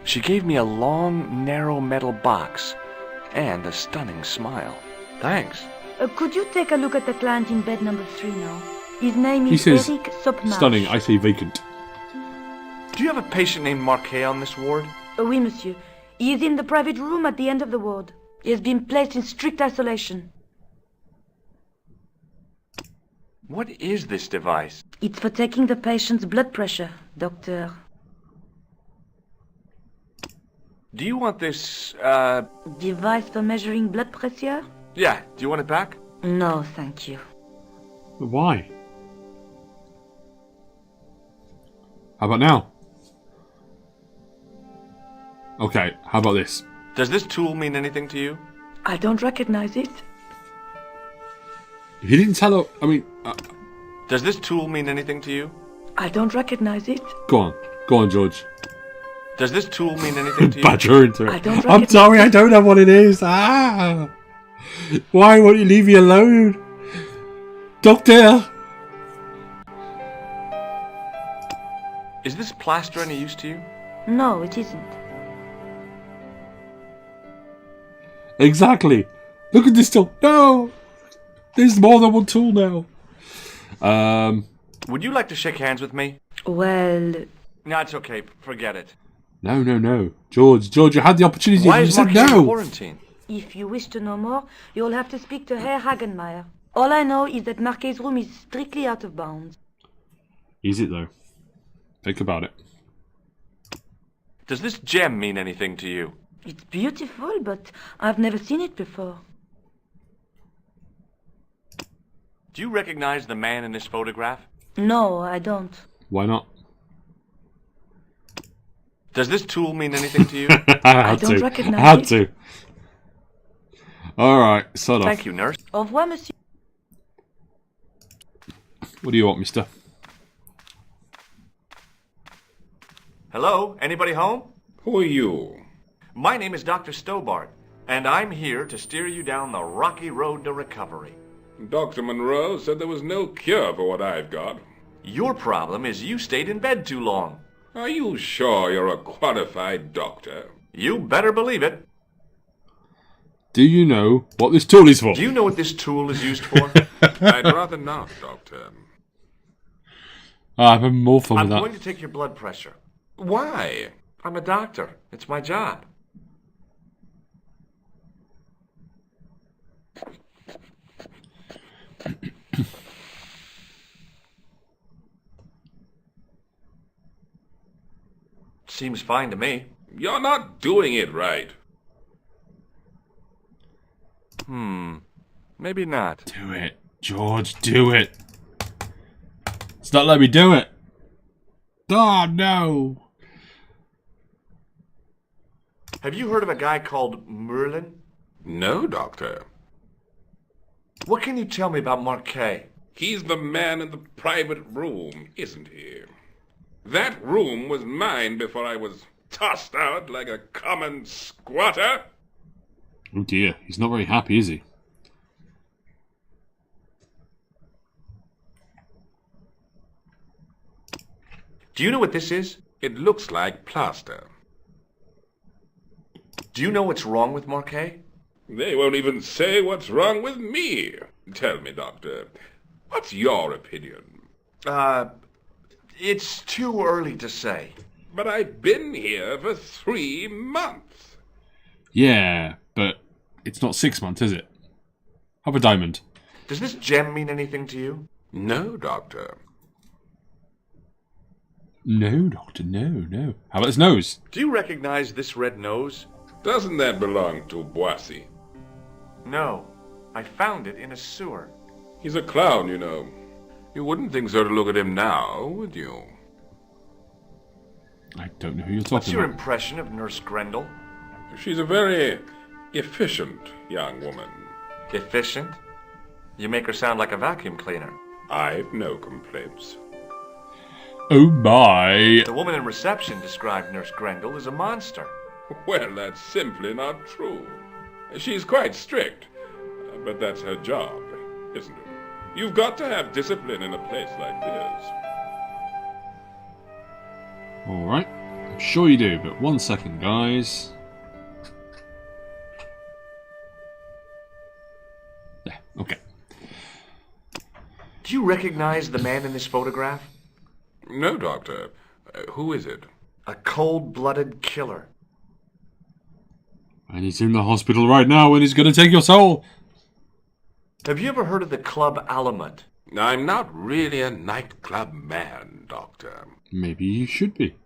She gave me a long, narrow metal box and a stunning smile. Thanks. Could you take a look at the client in bed number 3 now? His name He is says, Eric Sopmarch. stunning, I say vacant. Do you have a patient named Marquet on this ward? Oui, monsieur. He is in the private room at the end of the ward. He has been placed in strict isolation. What is this device? It's for taking the patient's blood pressure, Doctor. Do you want this, Device for measuring blood pressure? Yeah, do you want it back? No, thank you. Why? How about now? Okay, how about this? Does this tool mean anything to you? I don't recognize it. He didn't tell her, I mean... Does this tool mean anything to you? I don't recognize it. Go on, George. Does this tool mean anything to you? Badger her into it. I don't I'm sorry, I don't know what it is. Ah! Why won't you leave me alone? Doctor! Is this plaster any use to you? No, it isn't. Exactly. Look at this tool. No! There's more than one tool now. Would you like to shake hands with me? Well... No, it's okay. Forget it. No. George, you had the opportunity. Why You is said Marquis in no. quarantine? If you wish to know more, you'll have to speak to Herr Hagenmeier. All I know is that Marquet's room is strictly out of bounds. Is it, though? Think about it. Does this gem mean anything to you? It's beautiful, but I've never seen it before. Do you recognize the man in this photograph? No, I don't. Why not? Does this tool mean anything to you? I don't recognize I had it. to. Alright, sod off. Thank you, nurse. Au revoir, monsieur. What do you want, mister? Hello? Anybody home? Who are you? My name is Dr. Stobart, and I'm here to steer you down the rocky road to recovery. Dr. Monroe said there was no cure for what I've got. Your problem is you stayed in bed too long. Are you sure you're a qualified doctor? You better believe it. Do you know what this tool is for? Do you know what this tool is used for? I'd rather not, Doctor. I'm having more fun I'm with that. going to take your blood pressure. Why? I'm a doctor. It's my job. Seems fine to me. You're not doing it right. Maybe not. Do it, George, do it. It's not letting me do it. Oh, no. Have you heard of a guy called Merlin? No, Doctor. What can you tell me about Marquet? He's the man in the private room, isn't he? That room was mine before I was tossed out like a common squatter. Oh dear, he's not very happy, is he? Do you know what this is? It looks like plaster. Do you know what's wrong with Marquet? They won't even say what's wrong with me. Tell me, Doctor, what's your opinion? It's too early to say. But I've been here for 3 months. Yeah, but it's not 6 months, is it? Have a diamond. Does this gem mean anything to you? No, Doctor. No, Doctor, no. How about his nose? Do you recognize this red nose? Doesn't that belong to Boissy? No. I found it in a sewer. He's a clown, you know. You wouldn't think so to look at him now, would you? I don't know who you're What's talking your about. impression of Nurse Grendel? She's a very Efficient, young woman. Efficient? You make her sound like a vacuum cleaner. I've no complaints. Oh my. The woman in reception described Nurse Grendel as a monster. Well, that's simply not true. She's quite strict, but that's her job, isn't it? You've got to have discipline in a place like this. Alright, I'm sure you do, but 1 second, guys. Yeah, okay. Do you recognize the man in this photograph? No, Doctor. Who is it? A cold-blooded killer. And he's in the hospital right now and he's gonna take your soul! Have you ever heard of the Club Alamut? I'm not really a nightclub man, Doctor. Maybe you should be.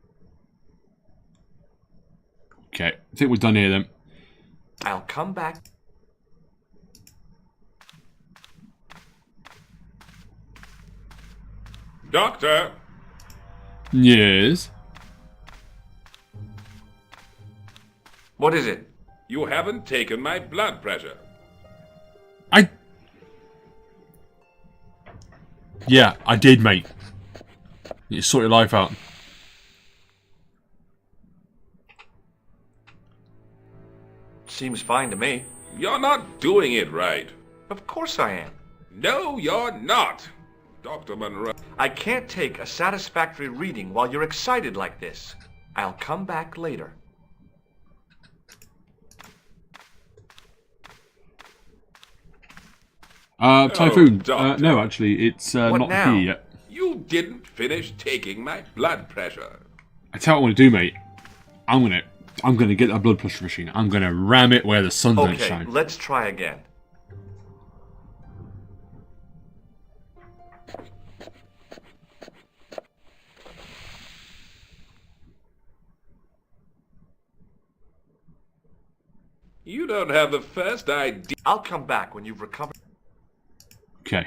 Okay, I think we're done here then. I'll come back. Doctor! Yes? What is it? You haven't taken my blood pressure. Yeah, I did, mate. You sort your life out. Seems fine to me. You're not doing it right. Of course I am. No, you're not, Dr. Monroe. I can't take a satisfactory reading while you're excited like this. I'll come back later. Typhoon. Oh, no, actually, it's not now? here yet. You didn't finish taking my blood pressure. I tell you what I want to do, mate. I'm gonna get that blood pressure machine. I'm gonna ram it where the sun don't Okay, shine. let's try again. You don't have the first idea. I'll come back when you've recovered. Okay.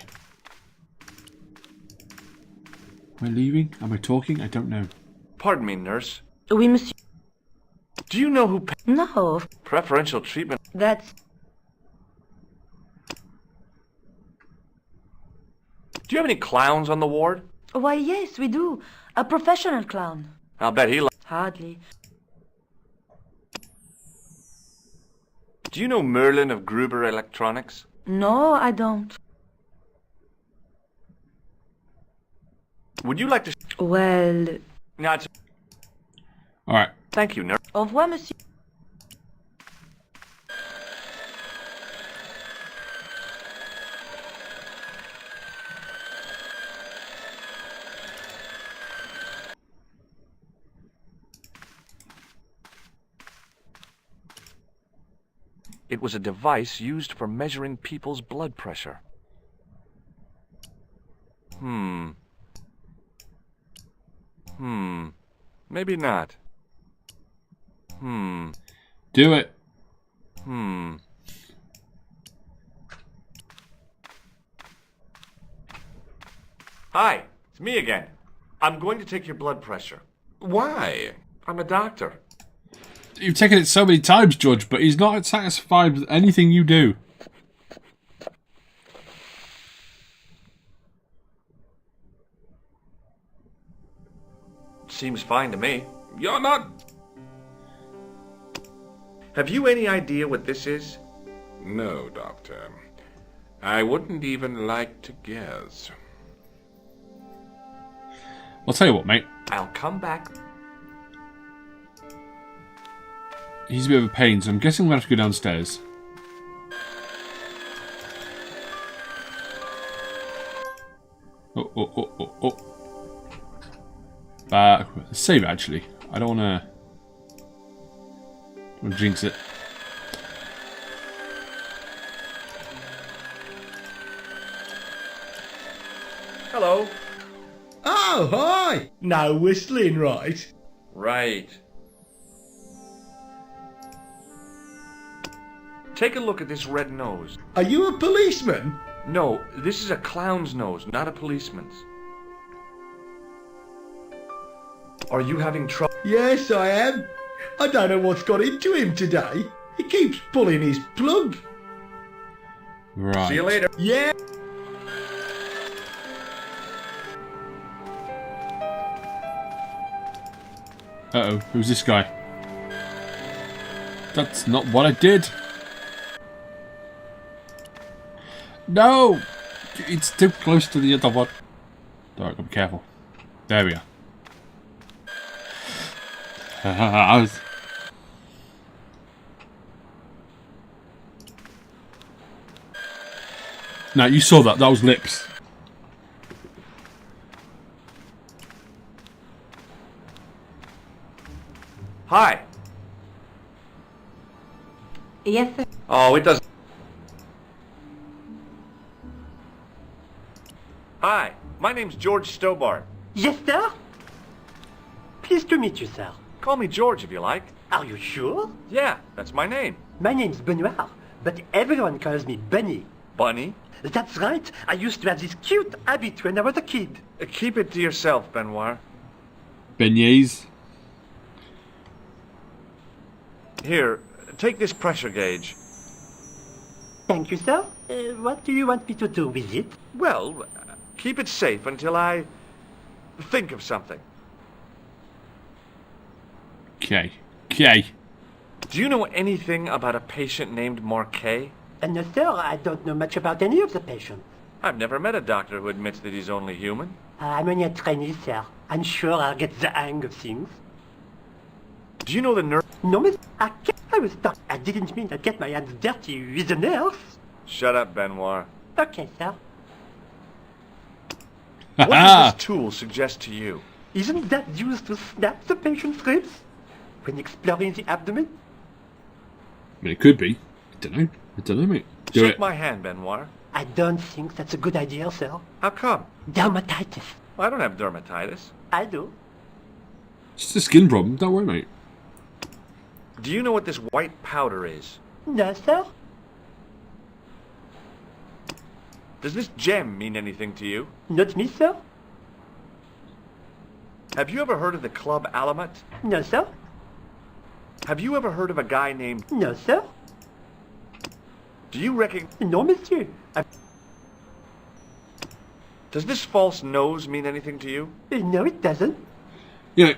Am I leaving? Am I talking? I don't know. Pardon me, nurse. Oui, monsieur. Do you know who No. preferential treatment? That's... Do you have any clowns on the ward? Why, yes, we do. A professional clown. I'll bet he Hardly. Do you know Merlin of Gruber Electronics? No, I don't. Would you like to... Well... Not... Alright. Thank you, nurse. Au revoir, monsieur. It was a device used for measuring people's blood pressure. Maybe not. Do it. Hi, it's me again. I'm going to take your blood pressure. Why? I'm a doctor. You've taken it so many times, Judge, but he's not satisfied with anything you do. Seems fine to me. You're not... Have you any idea what this is? No, Doctor. I wouldn't even like to guess. I'll tell you what, mate. I'll come back. He's a bit of a pain, so I'm guessing I'm going to have to go downstairs. Oh. Save it, actually. I don't want to jinx it. Hello. Oh, hi! No whistling, right? Right. Take a look at this red nose. Are you a policeman? No, this is a clown's nose, not a policeman's. Are you having trouble? Yes, I am. I don't know what's got into him today. He keeps pulling his plug. Right. See you later. Yeah. Uh-oh, who's this guy? That's not what I did. No! It's too close to the other one. Alright, be careful. There we are. Now, you saw that. That was lips. Hi. Yes, sir. Oh, it doesn't. Hi, my name's George Stobart. Yes, sir? Pleased to meet you, sir. Call me George if you like. Are you sure? Yeah, that's my name. My name's Benoit, but everyone calls me Bunny. Bunny? That's right. I used to have this cute habit when I was a kid. Keep it to yourself, Benoit. Beignets. Here, take this pressure gauge. Thank you, sir. What do you want me to do with it? Well, keep it safe until I think of something. Okay. Okay. Do you know anything about a patient named Marquet? No, sir, I don't know much about any of the patients. I've never met a doctor who admits that he's only human. I'm only a trainee, sir. I'm sure I'll get the hang of things. Do you know the nurse? No, miss. I was stuck. I didn't mean to get my hands dirty with the nurse. Shut up, Benoit. Okay, sir. What does this tool suggest to you? Isn't that used to snap the patient's ribs when exploring the abdomen? I mean, it could be. I don't know. I don't know, mate. Do Shake it. my hand, Benoit. I don't think that's a good idea, sir. How come? Dermatitis. I don't have dermatitis. I do. It's just a skin problem. Don't worry, mate. Do you know what this white powder is? No, sir. Does this gem mean anything to you? Not me, sir. Have you ever heard of the Club Alamet? No, sir. Have you ever heard of a guy named... No, sir. Do you reckon... No, monsieur. Does this false nose mean anything to you? No, it doesn't. You know,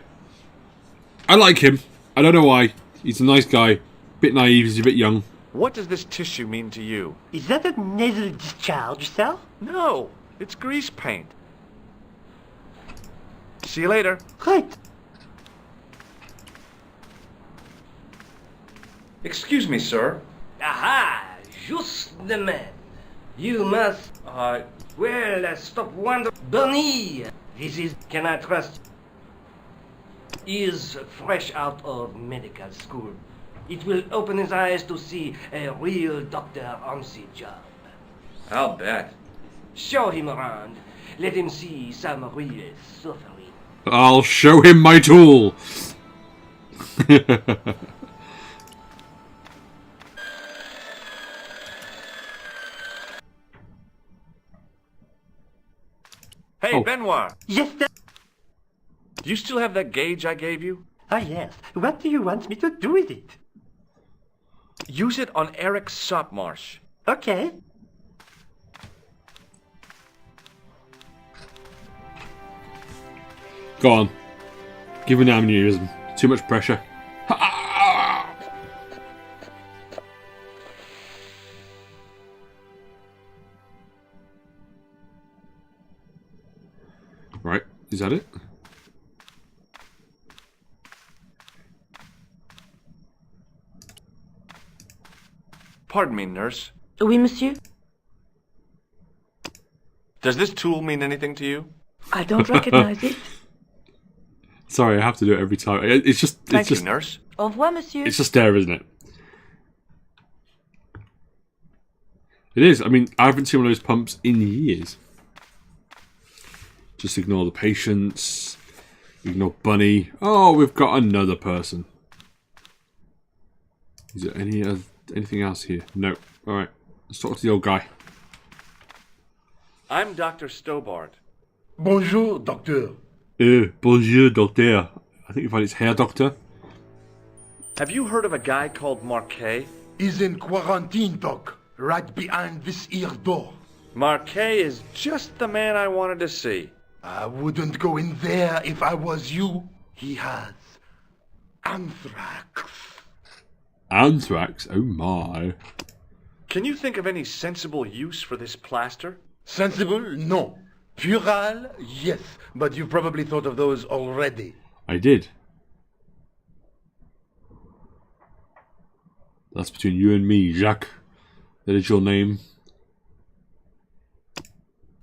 I like him. I don't know why. He's a nice guy. Bit naive. He's a bit young. What does this tissue mean to you? Is that a nasal discharge, sir? No, it's grease paint. See you later. Right. Excuse me, sir. Aha! Just the man. You must... Well, stop wondering. Bunny! This is... Can I trust you? Is fresh out of medical school. It will open his eyes to see a real doctor on the job. I'll bet. Show him around. Let him see some real suffering. I'll show him my tool. Hey, Benoit. Yes, sir. Do you still have that gauge I gave you? Ah, yes. What do you want me to do with it? Use it on Eric Sopmarsh. Okay. Go on. Give an aneurysm. Too much pressure. Right. Is that it? Pardon me, nurse. Oui, monsieur? Does this tool mean anything to you? I don't recognize it. Sorry, I have to do it every time. It's just... Thank you, nurse. Au revoir, monsieur. It's just there, isn't it? It is. I mean, I haven't seen one of those pumps in years. Just ignore the patients. Ignore Bunny. Oh, we've got another person. Is there anything else here? No. Alright. Let's talk to the old guy. I'm Dr. Stobart. Bonjour, docteur. Bonjour, docteur. I think you find it's hair doctor. Have you heard of a guy called Marquet? is in quarantine, Doc, right behind this here door. Marquet is just the man I wanted to see. I wouldn't go in there if I was you. He has anthrax. Anthrax? Oh my. Can you think of any sensible use for this plaster? Sensible? No. Puerile? Yes. But you've probably thought of those already. I did. That's between you and me, Jacques. That is your name.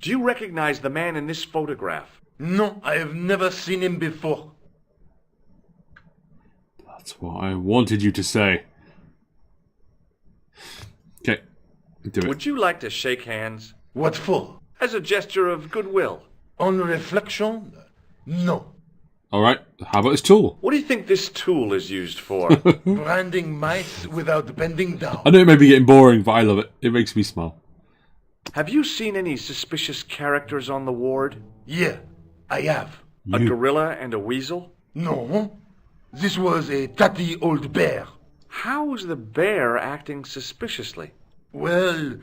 Do you recognize the man in this photograph? No, I have never seen him before. That's what I wanted you to say. Okay, do it. Would you like to shake hands? What for? As a gesture of goodwill. On reflection? No. Alright, how about his tool? What do you think this tool is used for? Branding mice without bending down. I know it may be getting boring, but I love it. It makes me smile. Have you seen any suspicious characters on the ward? Yeah, I have. A gorilla and a weasel? No. This was a tatty old bear. How is the bear acting suspiciously? Well,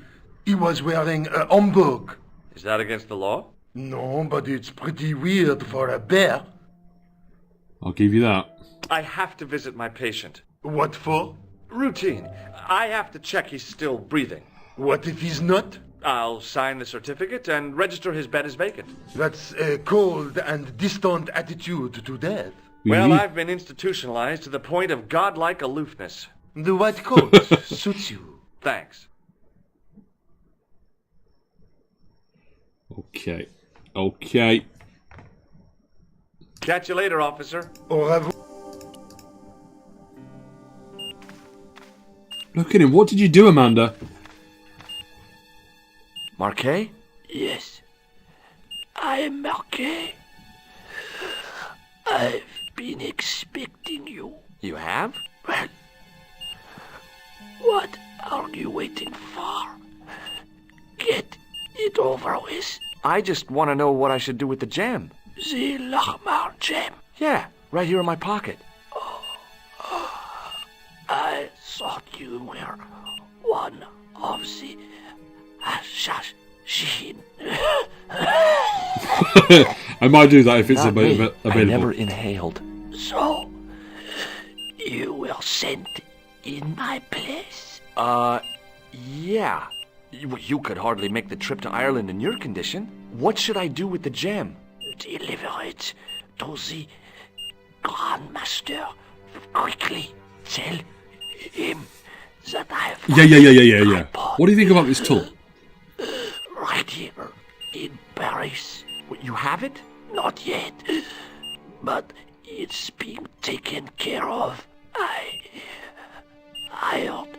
he was wearing a homburg. Is that against the law? No, but it's pretty weird for a bear. I'll give you that. I have to visit my patient. What for? Routine. I have to check he's still breathing. What if he's not? I'll sign the certificate and register his bed as vacant. That's a cold and distant attitude to death. Well, I've been institutionalized to the point of godlike aloofness. The white coat suits you. Thanks. Okay. Okay. Catch you later, officer. Au revoir. Look at him. What did you do, Amanda? Marquet? Yes. I am Marquet. I've been expecting you. You have? Well, what are you waiting for? Get it over with. I just want to know what I should do with the gem. The Lachmar gem. Yeah, right here in my pocket. I thought you were one of the assassin. I might do that if it's available. I never inhaled. So, you were sent in my place? Yeah. You could hardly make the trip to Ireland in your condition. What should I do with the gem? Deliver it to the Grandmaster. Quickly tell him that I've... Yeah. What do you think about this tool? Right here in Paris. You have it? Not yet, but it's being taken care of. I hired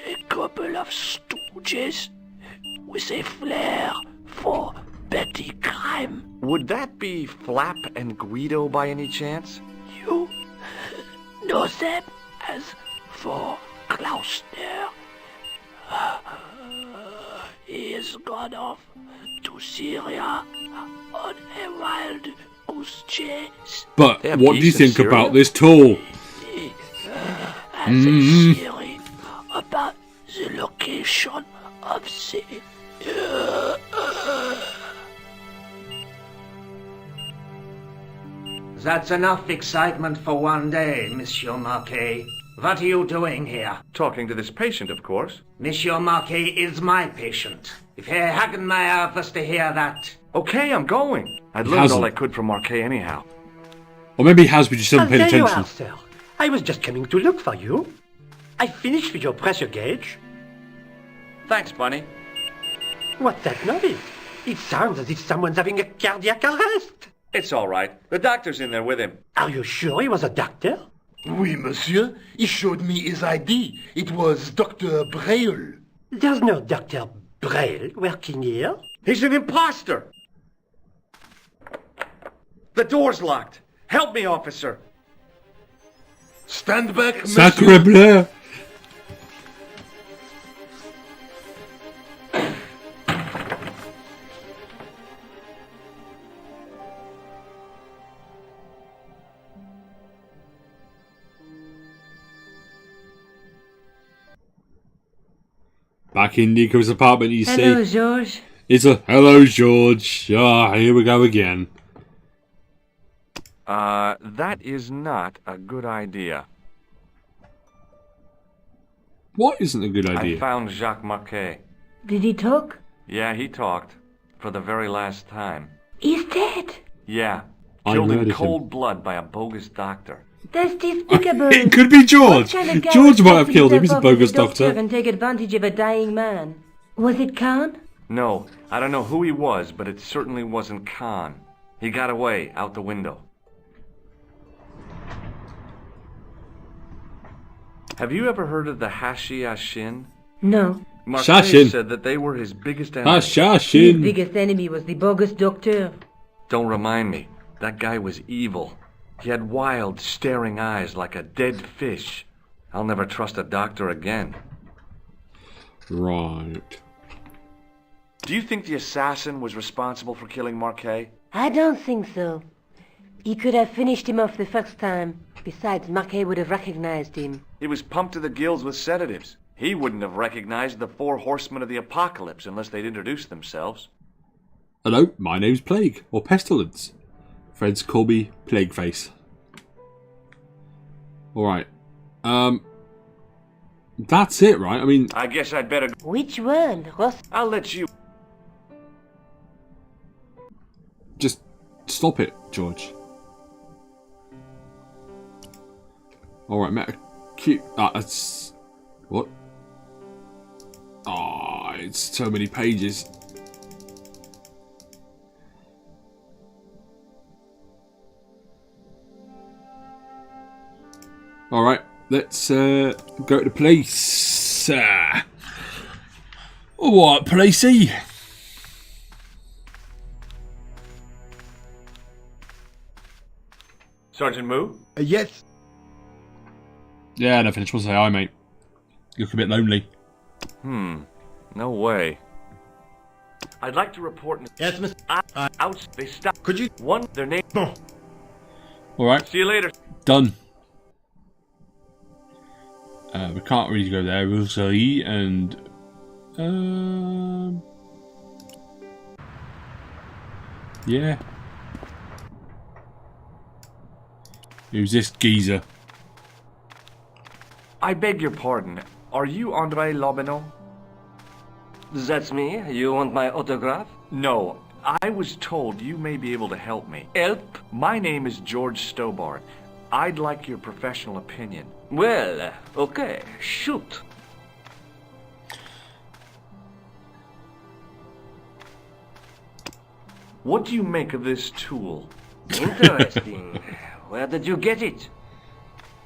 a couple of stooges with a flair for petty crime. Would that be Flap and Guido by any chance? You know them as for Klausner. He has gone off to Syria on a wild goose chase. But what do you think about this tool? He has a theory about the location of the... That's enough excitement for one day, Monsieur Marquet. What are you doing here? Talking to this patient, of course. Monsieur Marquet is my patient. If Herr Hagenmeyer was to hear that... Okay, I'm going. I'd learned all I could from Marquet anyhow. Or maybe he has, but you just haven't paid There you attention. are, sir. I was just coming to look for you. I finished with your pressure gauge. Thanks, Bunny. What's that noise? It sounds as if someone's having a cardiac arrest. It's all right. The doctor's in there with him. Are you sure he was a doctor? Oui, monsieur. He showed me his ID. It was Dr. Braille. There's no Dr. Braille working here. He's an imposter! The door's locked. Help me, officer. Stand back, monsieur. Sacre bleu! Back in Nico's apartment, you see. Hello, George. It's a hello, George. Ah, here we go again. That is not a good idea. What isn't a good idea? I found Jacques Marquet. Did he talk? Yeah, he talked. For the very last time. He's dead. Yeah. I Killed in murdered cold blood by a bogus doctor. That's despicable. It could be George. What kind of guy George would might have take killed him. He's a himself off bogus as doctor doctor. and take advantage of a dying man. Was it Khan? No, I don't know who he was, but it certainly wasn't Khan. He got away, out the window. Have you ever heard of the Hashiashin? No. Marquet Shashin. said that they were his biggest enemy. His Shashin. biggest enemy was the bogus doctor. Don't remind me. That guy was evil. He had wild, staring eyes like a dead fish. I'll never trust a doctor again. Right. Do you think the assassin was responsible for killing Marquet? I don't think so. He could have finished him off the first time. Besides, Marquet would have recognized him. He was pumped to the gills with sedatives. He wouldn't have recognized the 4 horsemen of the apocalypse unless they'd introduced themselves. Hello, my name's Plague, or Pestilence. Friends call me Plagueface. Alright. That's it, right? I mean... I guess I'd better... Which one, Ross? I'll let you... Just stop it, George. Alright, meta... Cute... that's... What? Ah, it's so many pages. Alright, let's go to the police. Alright, policey. Sergeant Moo? Yes. Yeah, nothing. Just want to say hi, mate. You look a bit lonely. No way. I'd like to report... Yes, Miss... Out. They stopped. Could you... One, their name... No. Alright. See you later. Done. We can't really go there. We'll see, and... Yeah. Who's this geezer? I beg your pardon. Are you Andre Lobineau? That's me. You want my autograph? No. I was told you may be able to help me. Help? My name is George Stobart. I'd like your professional opinion. Well, okay. Shoot. What do you make of this tool? Interesting. Where did you get it?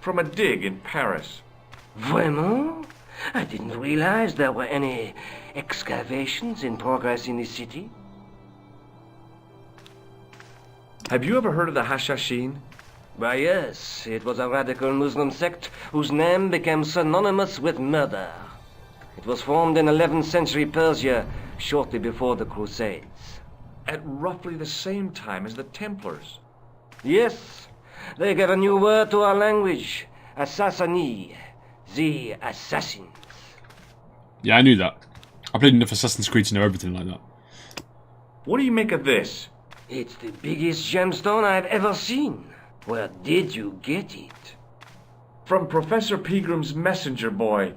From a dig in Paris. Vraiment? I didn't realize there were any excavations in progress in the city. Have you ever heard of the Hashiashin? Why, yes. It was a radical Muslim sect whose name became synonymous with murder. It was formed in 11th century Persia, shortly before the Crusades. At roughly the same time as the Templars. Yes. They gave a new word to our language. Assassini. The assassins. Yeah, I knew that. I played enough Assassin's Creed to know everything like that. What do you make of this? It's the biggest gemstone I've ever seen. Where did you get it? From Professor Pegram's messenger boy.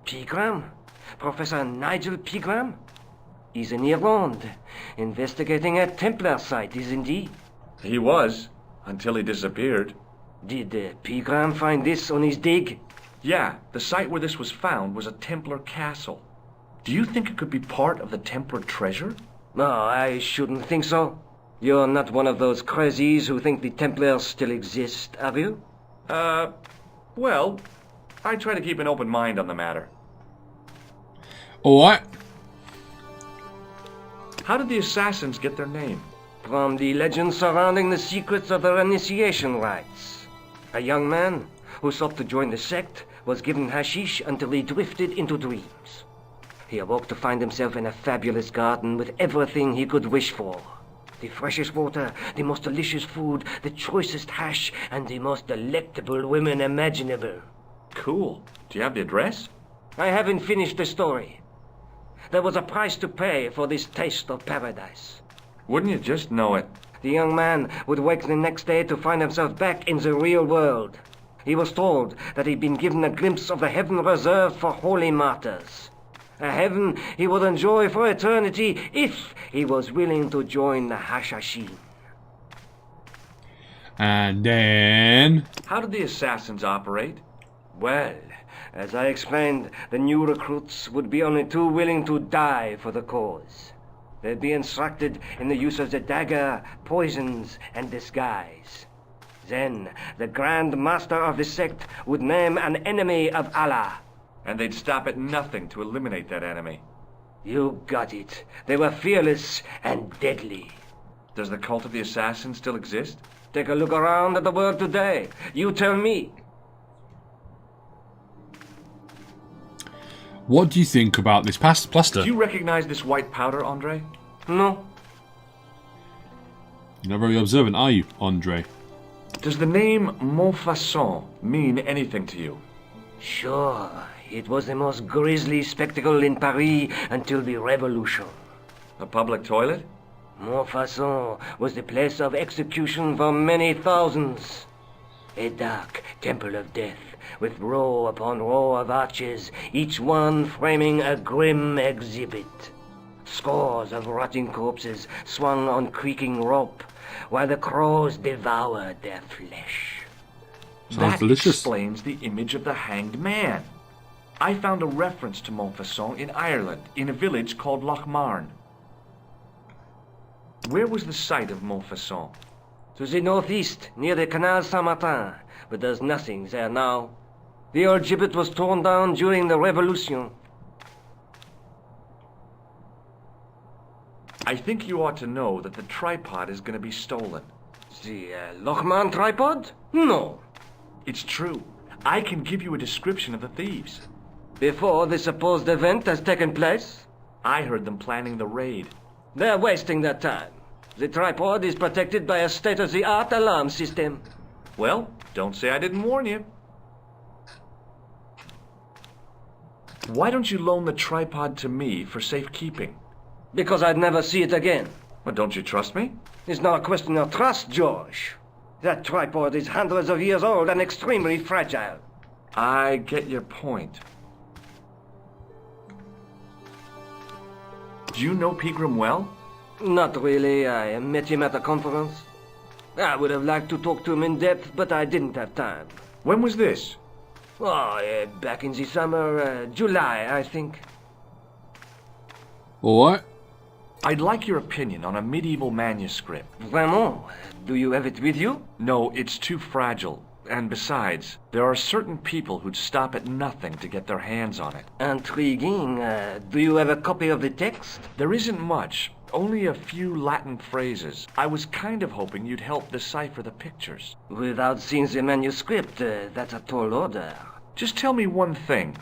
Pegram? Professor Nigel Pegram? He's in Ireland, investigating a Templar site, isn't he? He was, until he disappeared. Did Pegram find this on his dig? Yeah, the site where this was found was a Templar castle. Do you think it could be part of the Templar treasure? No, I shouldn't think so. You're not one of those crazies who think the Templars still exist, are you? Well, I try to keep an open mind on the matter. Alright. How did the assassins get their name? From the legend surrounding the secrets of their initiation rites. A young man who sought to join the sect was given hashish until he drifted into dreams. He awoke to find himself in a fabulous garden with everything he could wish for. The freshest water, the most delicious food, the choicest hash, and the most delectable women imaginable. Cool. Do you have the address? I haven't finished the story. There was a price to pay for this taste of paradise. Wouldn't you just know it? The young man would wake the next day to find himself back in the real world. He was told that he'd been given a glimpse of the heaven reserved for holy martyrs. A heaven he would enjoy for eternity if he was willing to join the Hashashin. And then... How did the assassins operate? Well, as I explained, the new recruits would be only too willing to die for the cause. They'd be instructed in the use of the dagger, poisons, and disguise. Then, the Grand Master of the sect would name an enemy of Allah. And they'd stop at nothing to eliminate that enemy. You got it. They were fearless and deadly. Does the cult of the assassins still exist? Take a look around at the world today. You tell me. What do you think about this plaster? Do you recognize this white powder, Andre? No. You're not very observant, are you, Andre? Does the name Montfaucon mean anything to you? Sure. It was the most grisly spectacle in Paris until the Revolution. A public toilet? Montfaucon was the place of execution for many thousands. A dark temple of death, with row upon row of arches, each one framing a grim exhibit. Scores of rotting corpses swung on creaking rope, while the crows devoured their flesh. That explains the image of the hanged man. I found a reference to Montfaucon in Ireland, in a village called Lochmarn. Where was the site of Montfaucon? To the northeast, near the Canal Saint-Martin, but there's nothing there now. The old gibbet was torn down during the Revolution. I think you ought to know that the tripod is going to be stolen. The Lochmarn tripod? No. It's true. I can give you a description of the thieves. Before the supposed event has taken place? I heard them planning the raid. They're wasting their time. The tripod is protected by a state-of-the-art alarm system. Well, don't say I didn't warn you. Why don't you loan the tripod to me for safekeeping? Because I'd never see it again. Well, don't you trust me? It's not a question of trust, George. That tripod is hundreds of years old and extremely fragile. I get your point. Do you know Pegram well? Not really. I met him at a conference. I would have liked to talk to him in depth, but I didn't have time. When was this? Oh, back in the summer, July, I think. What? I'd like your opinion on a medieval manuscript. Vraiment? Do you have it with you? No, it's too fragile. And besides, there are certain people who'd stop at nothing to get their hands on it. Intriguing. Do you have a copy of the text? There isn't much. Only a few Latin phrases. I was kind of hoping you'd help decipher the pictures. Without seeing the manuscript, that's a tall order. Just tell me one thing.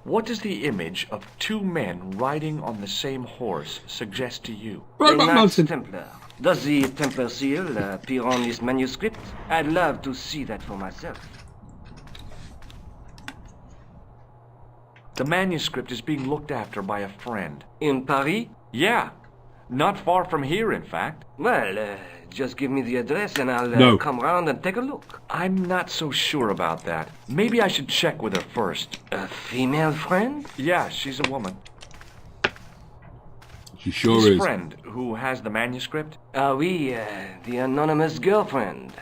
What does the image of two men riding on the same horse suggest to you? The Knights Templar. Does the Templar seal appear on this manuscript? I'd love to see that for myself. The manuscript is being looked after by a friend. In Paris? Yeah. Not far from here, in fact. Well, just give me the address and I'll come round and take a look. I'm not so sure about that. Maybe I should check with her first. A female friend? Yeah, she's a woman. She sure His is. friend, who has the manuscript? Oui, the anonymous girlfriend.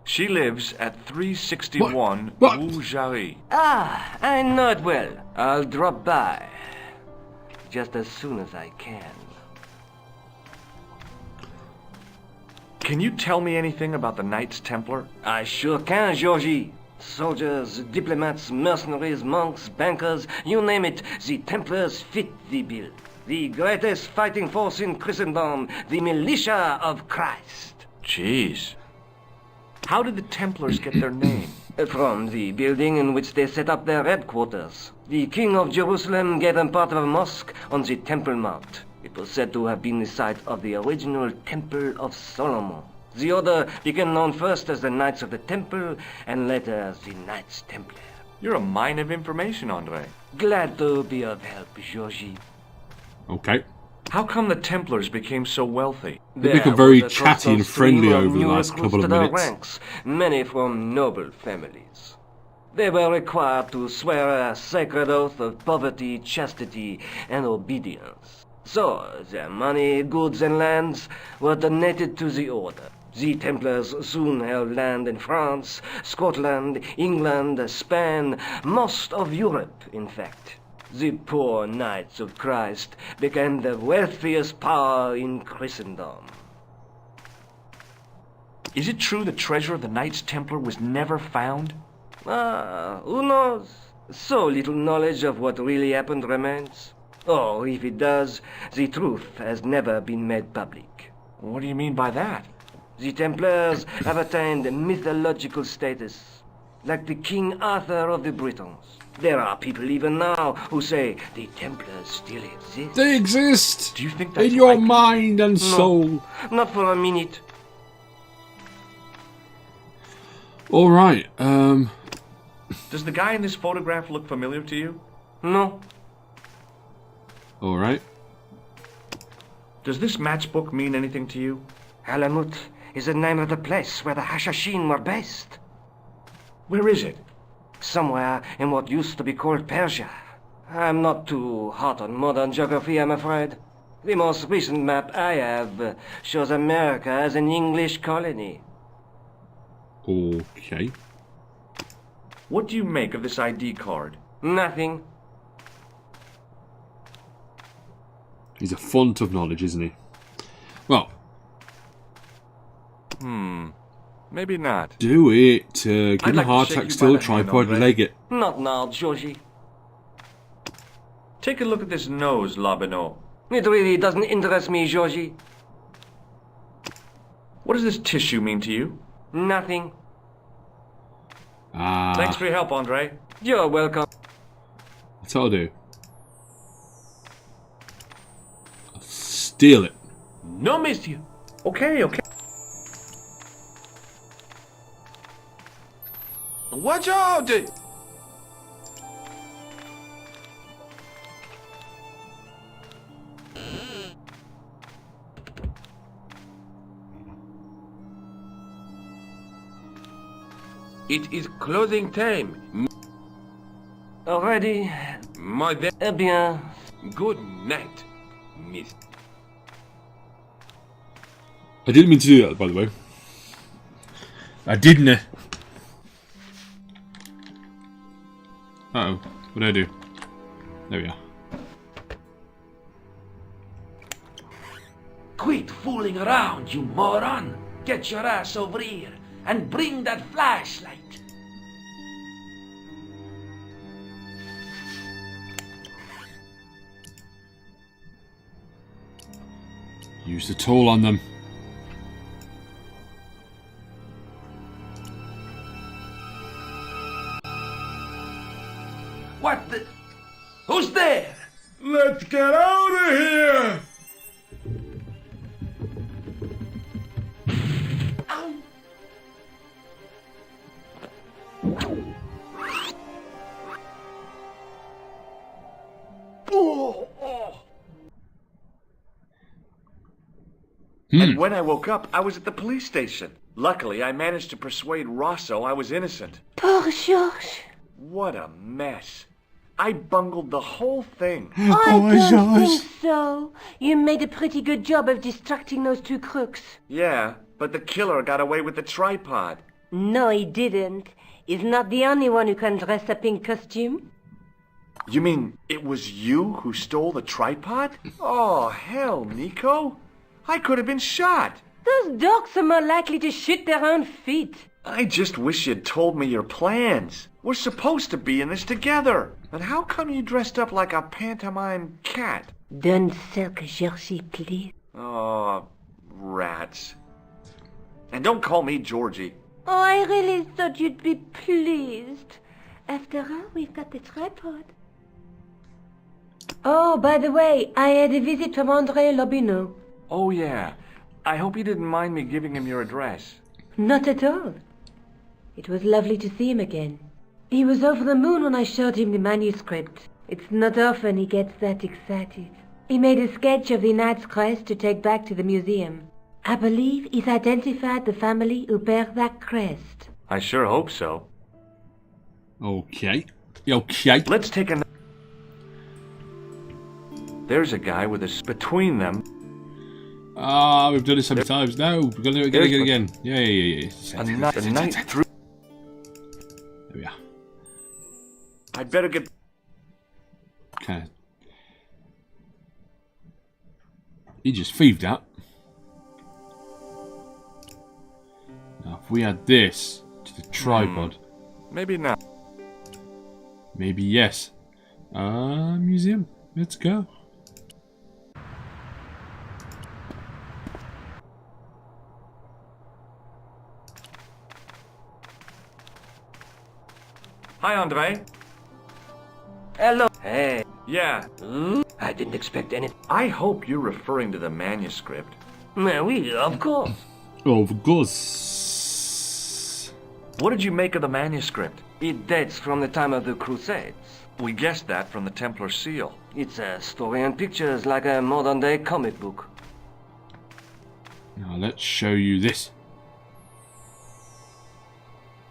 She lives at 361 Rue Jarry. Ah, I know it well. I'll drop by. Just as soon as I can. Can you tell me anything about the Knights Templar? I sure can, Georgie. Soldiers, diplomats, mercenaries, monks, bankers, you name it, the Templars fit the bill. The greatest fighting force in Christendom, the militia of Christ. Jeez. How did the Templars get their name? From the building in which they set up their headquarters. The King of Jerusalem gave them part of a mosque on the Temple Mount. It was said to have been the site of the original Temple of Solomon. The order became known first as the Knights of the Temple, and later as the Knights Templar. You're a mine of information, Andre. Glad to be of help, Georgie. Okay. How come the Templars became so wealthy? They become very chatty and friendly over the last couple of minutes. Ranks, many from noble families. They were required to swear a sacred oath of poverty, chastity, and obedience. So, their money, goods, and lands were donated to the order. The Templars soon held land in France, Scotland, England, Spain, most of Europe, in fact. The poor Knights of Christ became the wealthiest power in Christendom. Is it true the treasure of the Knights Templar was never found? Who knows? So little knowledge of what really happened remains. Or, if it does, the truth has never been made public. What do you mean by that? The Templars have attained mythological status, like the King Arthur of the Britons. There are people even now who say the Templars still exist. They exist! Do you think that's in your likely? mind and No, soul. not for a minute. Alright, Does the guy in this photograph look familiar to you? No. Alright. Does this matchbook mean anything to you? Alamut is the name of the place where the Hashashin were based. Where is it? Somewhere in what used to be called Persia. I'm not too hot on modern geography, I'm afraid. The most recent map I have shows America as an English colony. Okay. What do you make of this ID card? Nothing. He's a font of knowledge, isn't he? Well. Maybe not. Do it. Give him a like heart to shake attack, you still by the hand, tripod Andre. leg it. Not now, Georgie. Take a look at this nose, Labino. It really doesn't interest me, Georgie. What does this tissue mean to you? Nothing. Thanks for your help, Andre. You're welcome. That's what I'll do. I'll steal it. No, monsieur. Okay. What y'all do? It is closing time. Already? Eh bien. Good night, miss. I didn't mean to do that, by the way. I didn't. Uh-oh. What did I do? There we are. Quit fooling around, you moron! Get your ass over here and bring that flashlight. Use the tool on them. What the... Who's there? Let's get out of here! And when I woke up, I was at the police station. Luckily, I managed to persuade Rosso I was innocent. Poor Georges. What a mess. I bungled the whole thing. I don't think so. You made a pretty good job of distracting those two crooks. Yeah, but the killer got away with the tripod. No, he didn't. He's not the only one who can dress up in costume. You mean it was you who stole the tripod? Oh, hell, Nico. I could have been shot. Those dogs are more likely to shoot their own feet. I just wish you'd told me your plans. We're supposed to be in this together. And how come you dressed up like a pantomime cat? Don't sulk, Georgie, please. Oh, rats. And don't call me Georgie. Oh, I really thought you'd be pleased. After all, we've got the tripod. Oh, by the way, I had a visit from Andre Lobino. Oh, yeah. I hope you didn't mind me giving him your address. Not at all. It was lovely to see him again. He was over the moon when I showed him the manuscript. It's not often he gets that excited. He made a sketch of the knight's crest to take back to the museum. I believe he's identified the family who bear that crest. I sure hope so. Okay. Okay. Let's take a... There's a guy with a... Between them... Ah, we've done it so many times. No, we've got to do it again. Yeah. A night through... There we are. I'd better get... Okay. He just thieved that. Now, if we add this to the tripod... Maybe not. Maybe yes. Museum. Let's go. Hi, Andre. Hello. Hey. Yeah. I didn't expect any. I hope you're referring to the manuscript. Oui, of course. Of course. What did you make of the manuscript? It dates from the time of the Crusades. We guessed that from the Templar seal. It's a story and pictures like a modern-day comic book. Now let's show you this.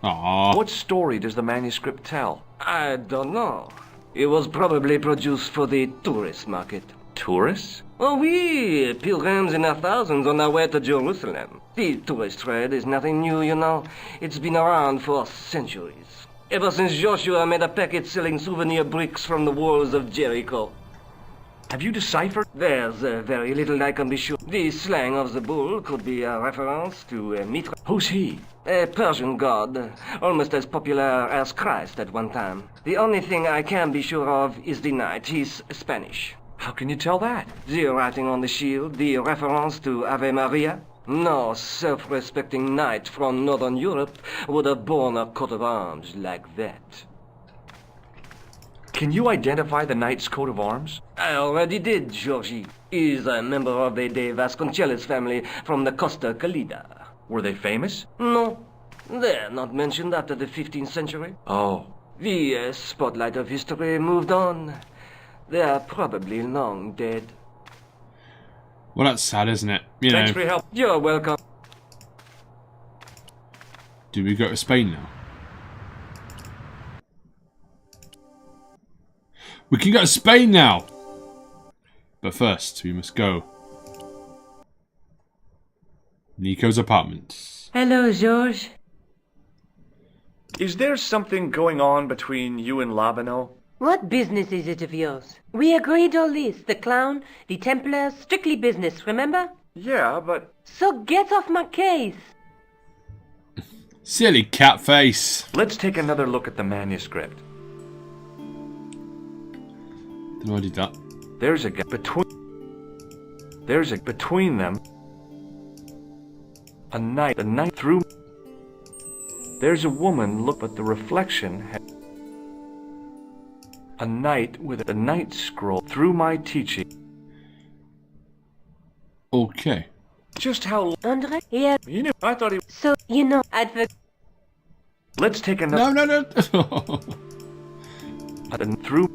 Aww. What story does the manuscript tell? I don't know. It was probably produced for the tourist market. Tourists? Oh, oui, pilgrims in their thousands on their way to Jerusalem. The tourist trade is nothing new, you know. It's been around for centuries. Ever since Joshua made a packet selling souvenir bricks from the walls of Jericho. Have you deciphered? There's very little I can be sure. The slang of the bull could be a reference to Mithra. Who's he? A Persian god, almost as popular as Christ at one time. The only thing I can be sure of is the knight. He's Spanish. How can you tell that? The writing on the shield, the reference to Ave Maria. No self-respecting knight from Northern Europe would have borne a coat of arms like that. Can you identify the knight's coat of arms? I already did, Georgie. He's a member of the De Vasconcelos family from the Costa Calida. Were they famous? No. They're not mentioned after the 15th century. Oh. The spotlight of history moved on. They're probably long dead. Well, that's sad, isn't it? Thanks for your help. You're welcome. Do we go to Spain now? We can go to Spain now! But first, we must go. Nico's apartment. Hello, George. Is there something going on between you and Labano? What business is it of yours? We agreed all this. The clown, the Templars, strictly business, remember? Yeah, but... So get off my case! Silly cat face. Let's take another look at the manuscript. Don't know I did that. There's a gap between them. A night through. There's a woman, look, but the reflection. A knight with a night scroll through my teaching. Okay. Just how... Andre? Yeah. You know, I thought he... So, you know, Let's take another... No. Through.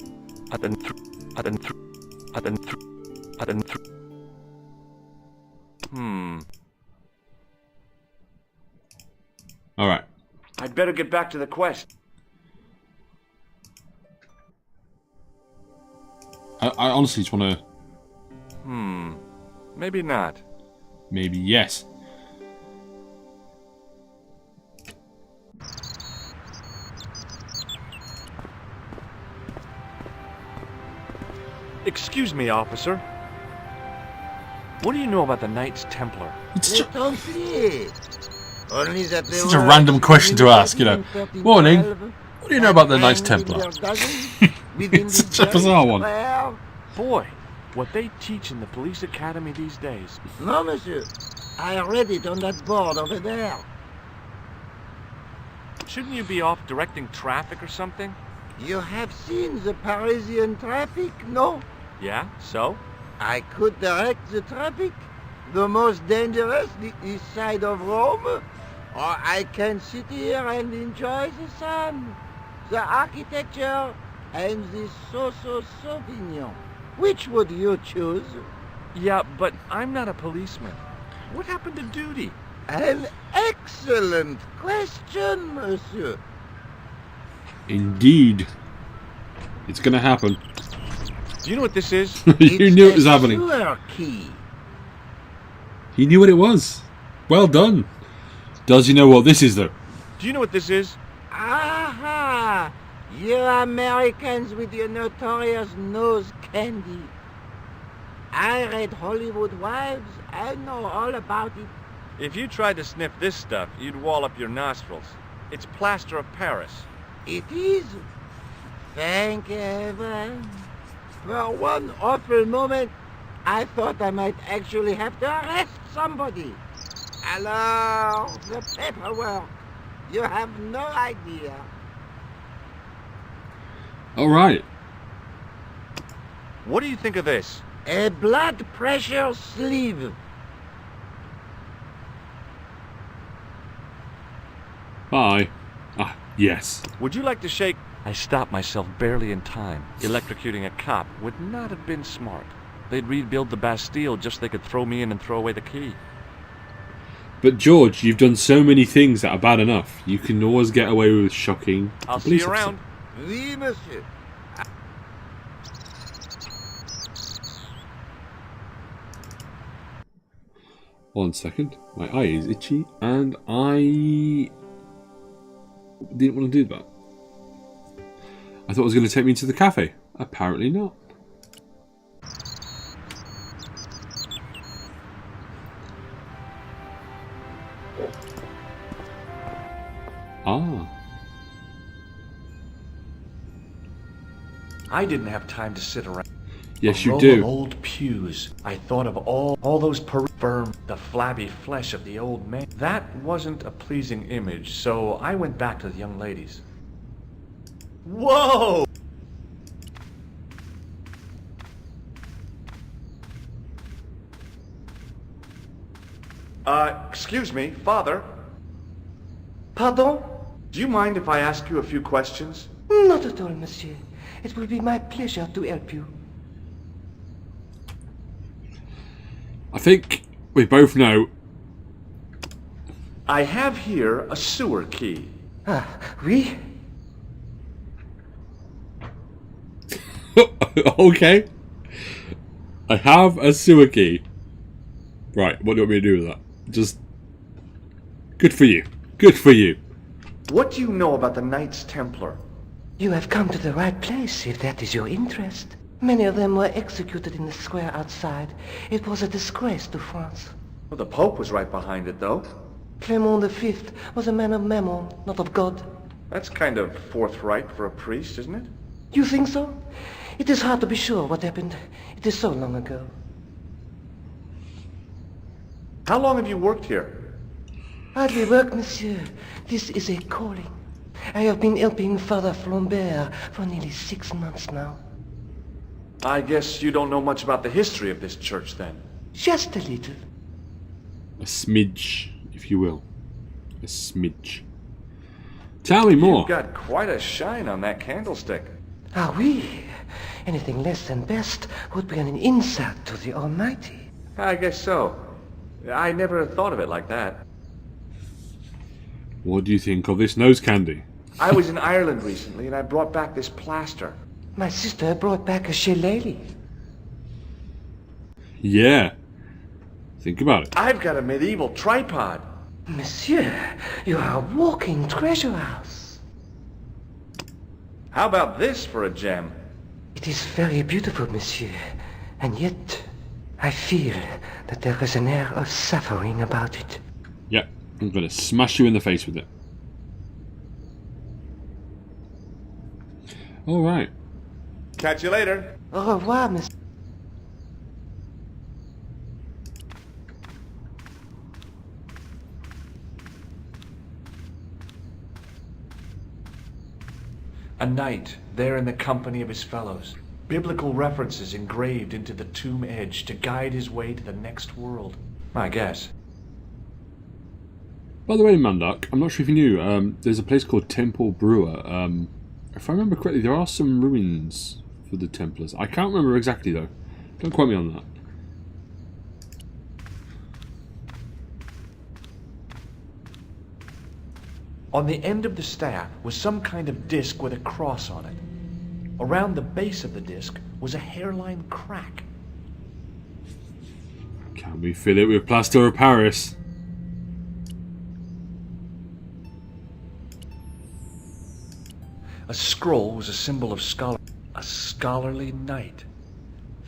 Alright. I'd better get back to the quest. I honestly just want to... Maybe not. Maybe yes. Excuse me, officer. What do you know about the Knights Templar? It's just... Only that Such a random question to ask, you know. Morning. What do you know about the Knights Templar? It's such a bizarre one. Boy, what they teach in the police academy these days. No, monsieur. I read it on that board over there. Shouldn't you be off directing traffic or something? You have seen the Parisian traffic, no? Yeah, so? I could direct the traffic. The most dangerous, the east side of Rome. Or I can sit here and enjoy the sun, the architecture, and the Sauvignon. Which would you choose? Yeah, but I'm not a policeman. What happened to duty? An excellent question, monsieur. Indeed. It's gonna happen. Do you know what this is? You knew it was happening. Sewer key. He knew what it was. Well done. Does he know what this is, though? Do you know what this is? Aha! You Americans with your notorious nose candy. I read Hollywood Wives. I know all about it. If you tried to sniff this stuff, you'd wall up your nostrils. It's plaster of Paris. It is. Thank heaven. For one awful moment, I thought I might actually have to arrest somebody. Alors, the paperwork. You have no idea. All right. What do you think of this? A blood pressure sleeve. Bye. Ah, yes. Would you like to shake? I stopped myself barely in time. Electrocuting a cop would not have been smart. They'd rebuild the Bastille just so they could throw me in and throw away the key. But George, you've done so many things that are bad enough. You can always get away with shocking. I'll see you around. Oui, monsieur. One second. My eye is itchy, and I didn't want to do that. I thought it was going to take me to the cafe. Apparently not. Ah. I didn't have time to sit around. Yes, A you row do. Of old pews. I thought of all those firm, the flabby flesh of the old man. That wasn't a pleasing image, so I went back to the young ladies. Whoa! Excuse me, Father. Pardon? Do you mind if I ask you a few questions? Not at all, monsieur. It will be my pleasure to help you. I think we both know. I have here a sewer key. Ah, oui? Okay. I have a sewer key. Right, what do you want me to do with that? Just... Good for you. Good for you. What do you know about the Knights Templar? You have come to the right place, if that is your interest. Many of them were executed in the square outside. It was a disgrace to France. Well, the Pope was right behind it, though. Clement V was a man of mammon, not of God. That's kind of forthright for a priest, isn't it? You think so? It is hard to be sure what happened. It is so long ago. How long have you worked here? Hardly work, monsieur. This is a calling. I have been helping Father Flambert for nearly 6 months now. I guess you don't know much about the history of this church, then. Just a little. A smidge, if you will. A smidge. Tell me more. You've got quite a shine on that candlestick. Ah, oui. Anything less than best would be an insult to the Almighty. I guess so. I never thought of it like that. What do you think of this nose candy? I was in Ireland recently, and I brought back this plaster. My sister brought back a shillelagh. Yeah. Think about it. I've got a medieval tripod. Monsieur, you are a walking treasure house. How about this for a gem? It is very beautiful, monsieur. And yet, I feel that there is an air of suffering about it. Yeah, I'm going to smash you in the face with it. All right. Catch you later. Au revoir, monsieur. A knight, there in the company of his fellows. Biblical references engraved into the tomb edge to guide his way to the next world. I guess. By the way, Mandark, I'm not sure if you knew, there's a place called Temple Brewer. If I remember correctly, there are some ruins for the Templars. I can't remember exactly though. Don't quote me on that. On the end of the staff was some kind of disc with a cross on it. Around the base of the disc was a hairline crack. Can we fill it with plaster of Paris? A scroll was a symbol of a scholarly knight.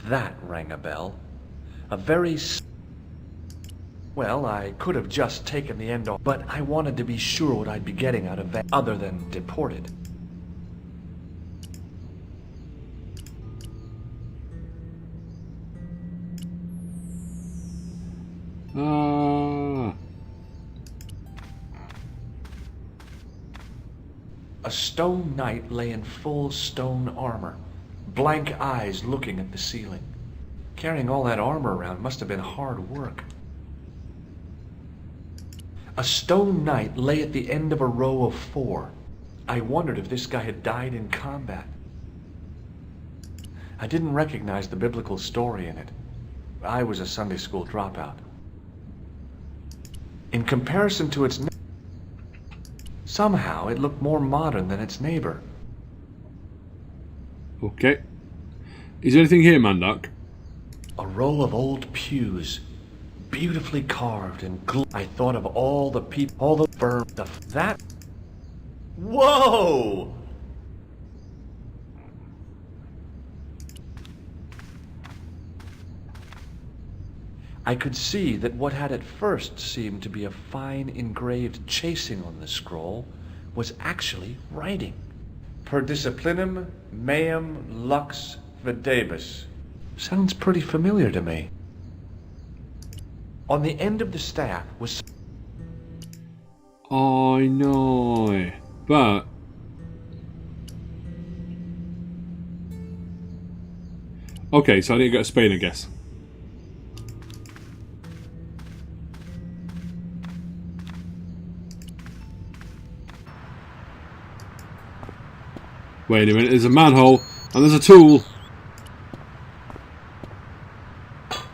That rang a bell. Well, I could have just taken the end off, but I wanted to be sure what I'd be getting out of that other than deported. A stone knight lay in full stone armor, blank eyes looking at the ceiling. Carrying all that armor around must have been hard work. A stone knight lay at the end of a row of 4. I wondered if this guy had died in combat. I didn't recognize the biblical story in it. I was a Sunday school dropout. In comparison to its somehow it looked more modern than its neighbor. Okay. Is there anything here, Manduck? A row of old pews, beautifully carved and I thought of all the people, all the firm, that. Whoa! I could see that what had at first seemed to be a fine engraved chasing on the scroll was actually writing. Per disciplinum meum lux videbus. Sounds pretty familiar to me. On the end of the staff was... I know, but... Okay, so I need to get a spade, I guess. Wait a minute, there's a manhole, and there's a tool.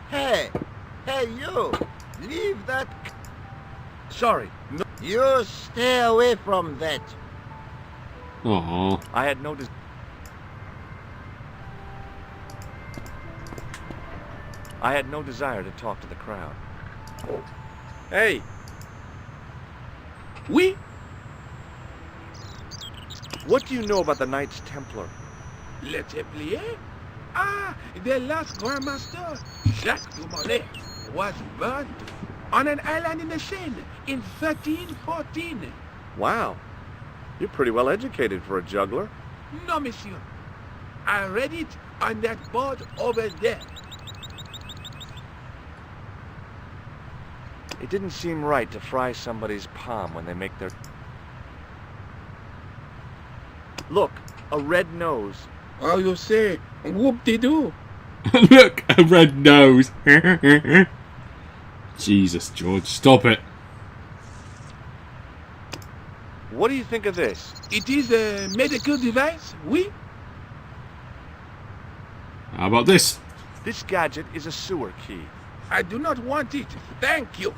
Hey, you! Leave that... Sorry, no... You stay away from that. Aww. I had no... I had no desire to talk to the crowd. Hey! Oui? What do you know about the Knights Templar? Le Templier? Ah, the last Grand Master, Jacques Dumoulin, was burned on an island in the Seine in 1314. Wow. You're pretty well educated for a juggler. No, monsieur. I read it on that board over there. It didn't seem right to fry somebody's palm when they make their... Look, a red nose. Oh, you say, whoop-de-doo. Look, a red nose. Jesus, George, stop it. What do you think of this? It is a medical device, oui? How about this? This gadget is a sewer key. I do not want it, thank you.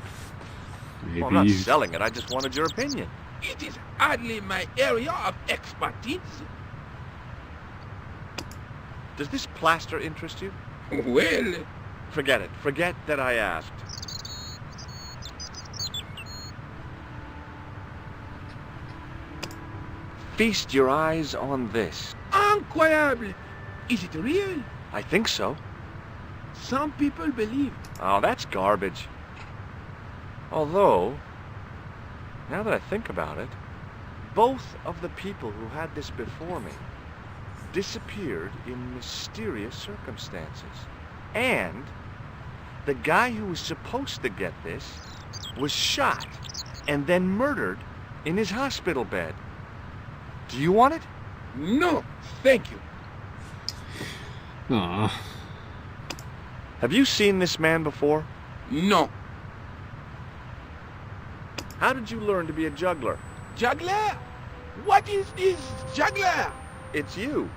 Maybe Well, I'm not selling it, I just wanted your opinion. It is hardly my area of expertise. Does this plaster interest you? Well... Forget it. Forget that I asked. Feast your eyes on this. Incroyable! Is it real? I think so. Some people believe. Oh, that's garbage. Although, now that I think about it, both of the people who had this before me disappeared in mysterious circumstances. And the guy who was supposed to get this was shot and then murdered in his hospital bed. Do you want it? No, thank you. Aww. Have you seen this man before? No. How did you learn to be a juggler? Juggler? What is this juggler? It's you.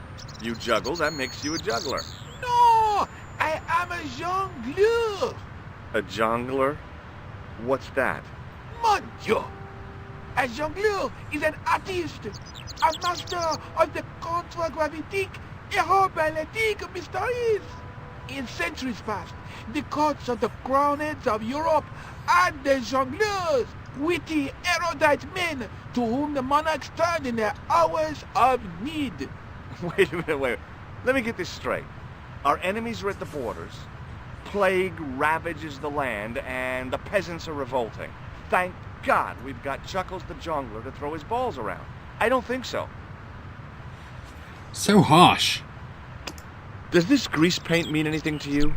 You juggle, that makes you a juggler. No, I am a jongleur. A jongler? What's that? Mon Dieu! A jongleur is an artist, a master of the contragravitic aeroballetic mysteries. In centuries past, the courts of the crowned heads of Europe had the jongleurs, witty, erudite men to whom the monarchs turned in their hours of need. Wait a minute, wait. Let me get this straight. Our enemies are at the borders, plague ravages the land, and the peasants are revolting. Thank God we've got Chuckles the Jongler to throw his balls around. I don't think so. So harsh. Does this grease paint mean anything to you?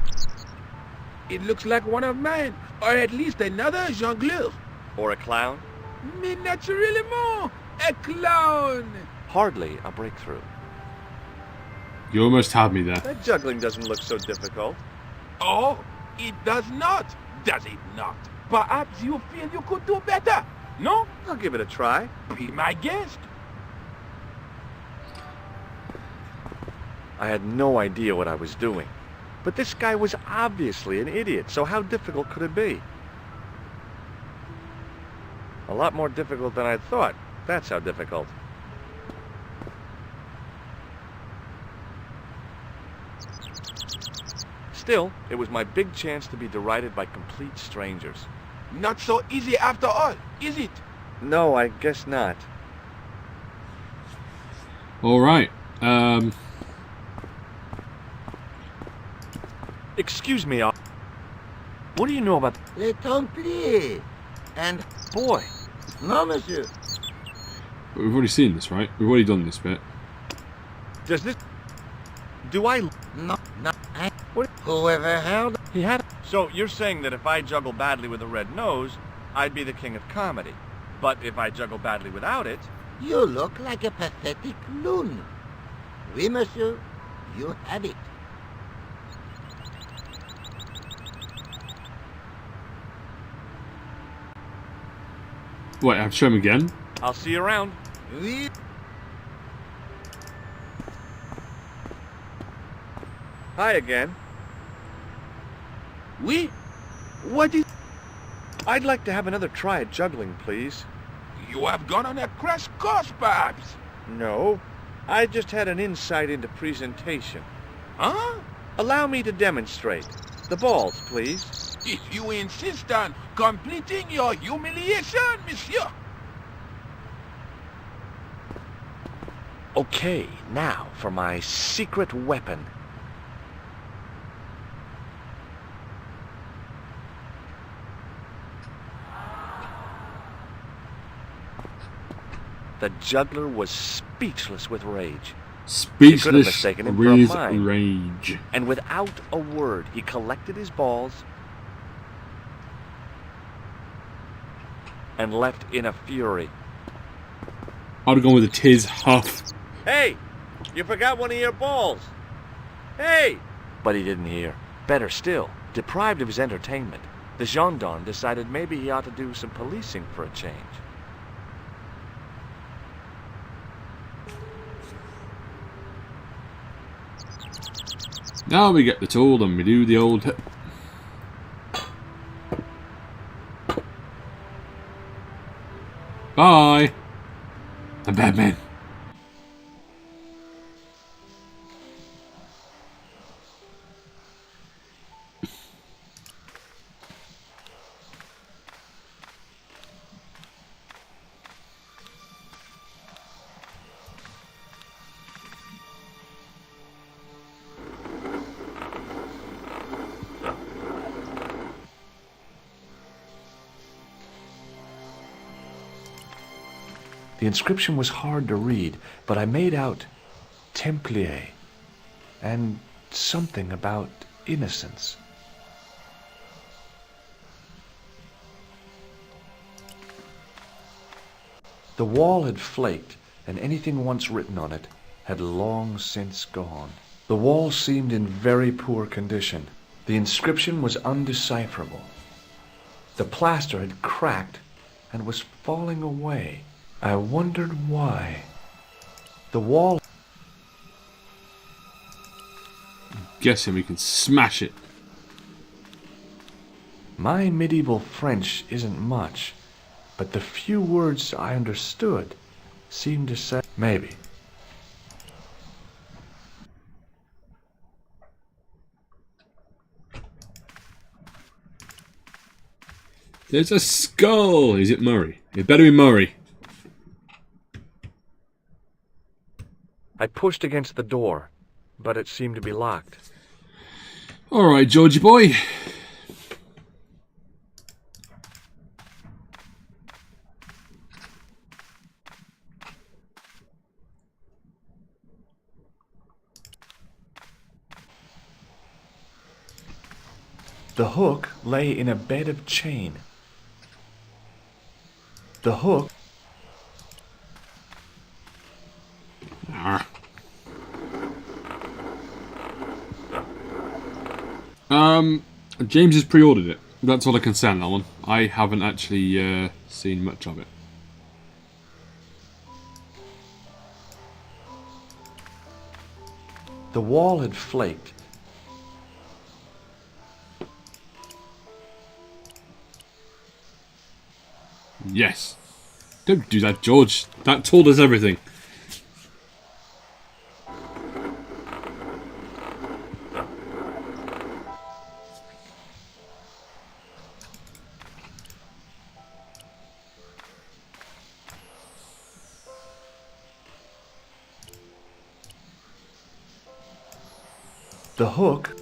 It looks like one of mine, or at least another jongleur. Or a clown? Mais naturellement, a clown. Hardly a breakthrough. You almost had me there. That juggling doesn't look so difficult. Oh, it does not, does it not? Perhaps you feel you could do better, no? I'll give it a try. Be my guest. I had no idea what I was doing. But this guy was obviously an idiot, so how difficult could it be? A lot more difficult than I thought. That's how difficult. Still, it was my big chance to be derided by complete strangers. Not so easy after all, is it? No, I guess not. All right. Excuse me, what do you know about... Les Templiers. And... Boy. No, monsieur. We've already seen this, right? We've already done this bit. Does this... Do I... No, I... What? Whoever held... He had... So you're saying that if I juggle badly with a red nose, I'd be the king of comedy. But if I juggle badly without it... You look like a pathetic loon. Oui, monsieur. You have it. Wait, I have to show him again? I'll see you around. Oui. Hi again. Oui? What is... I'd like to have another try at juggling, please. You have gone on a crash course, perhaps? No. I just had an insight into presentation. Huh? Allow me to demonstrate. The balls, please. If you insist on completing your humiliation, monsieur. Okay, now for my secret weapon. The juggler was speechless with rage. Speechless with rage. And without a word, he collected his balls and left in a fury. I'd have gone with a tiz huff. Hey! You forgot one of your balls! Hey! But he didn't hear. Better still, deprived of his entertainment, the gendarme decided maybe he ought to do some policing for a change. Now we get the tool and we do the old... Bye! I'm Batman. The inscription was hard to read, but I made out Templier and something about innocence. The wall had flaked, and anything once written on it had long since gone. The wall seemed in very poor condition. The inscription was undecipherable. The plaster had cracked and was falling away. I wondered why. The wall... guessing we can smash it. My medieval French isn't much, but the few words I understood seemed to say maybe. There's a skull! Is it Murray? It better be Murray. I pushed against the door, but it seemed to be locked. Alright, Georgie boy. The hook lay in a bed of chain. The hook... James has pre-ordered it. That's all I can say on that one. I haven't actually seen much of it. The wall had flaked. Yes. Don't do that, George. That told us everything. The hook...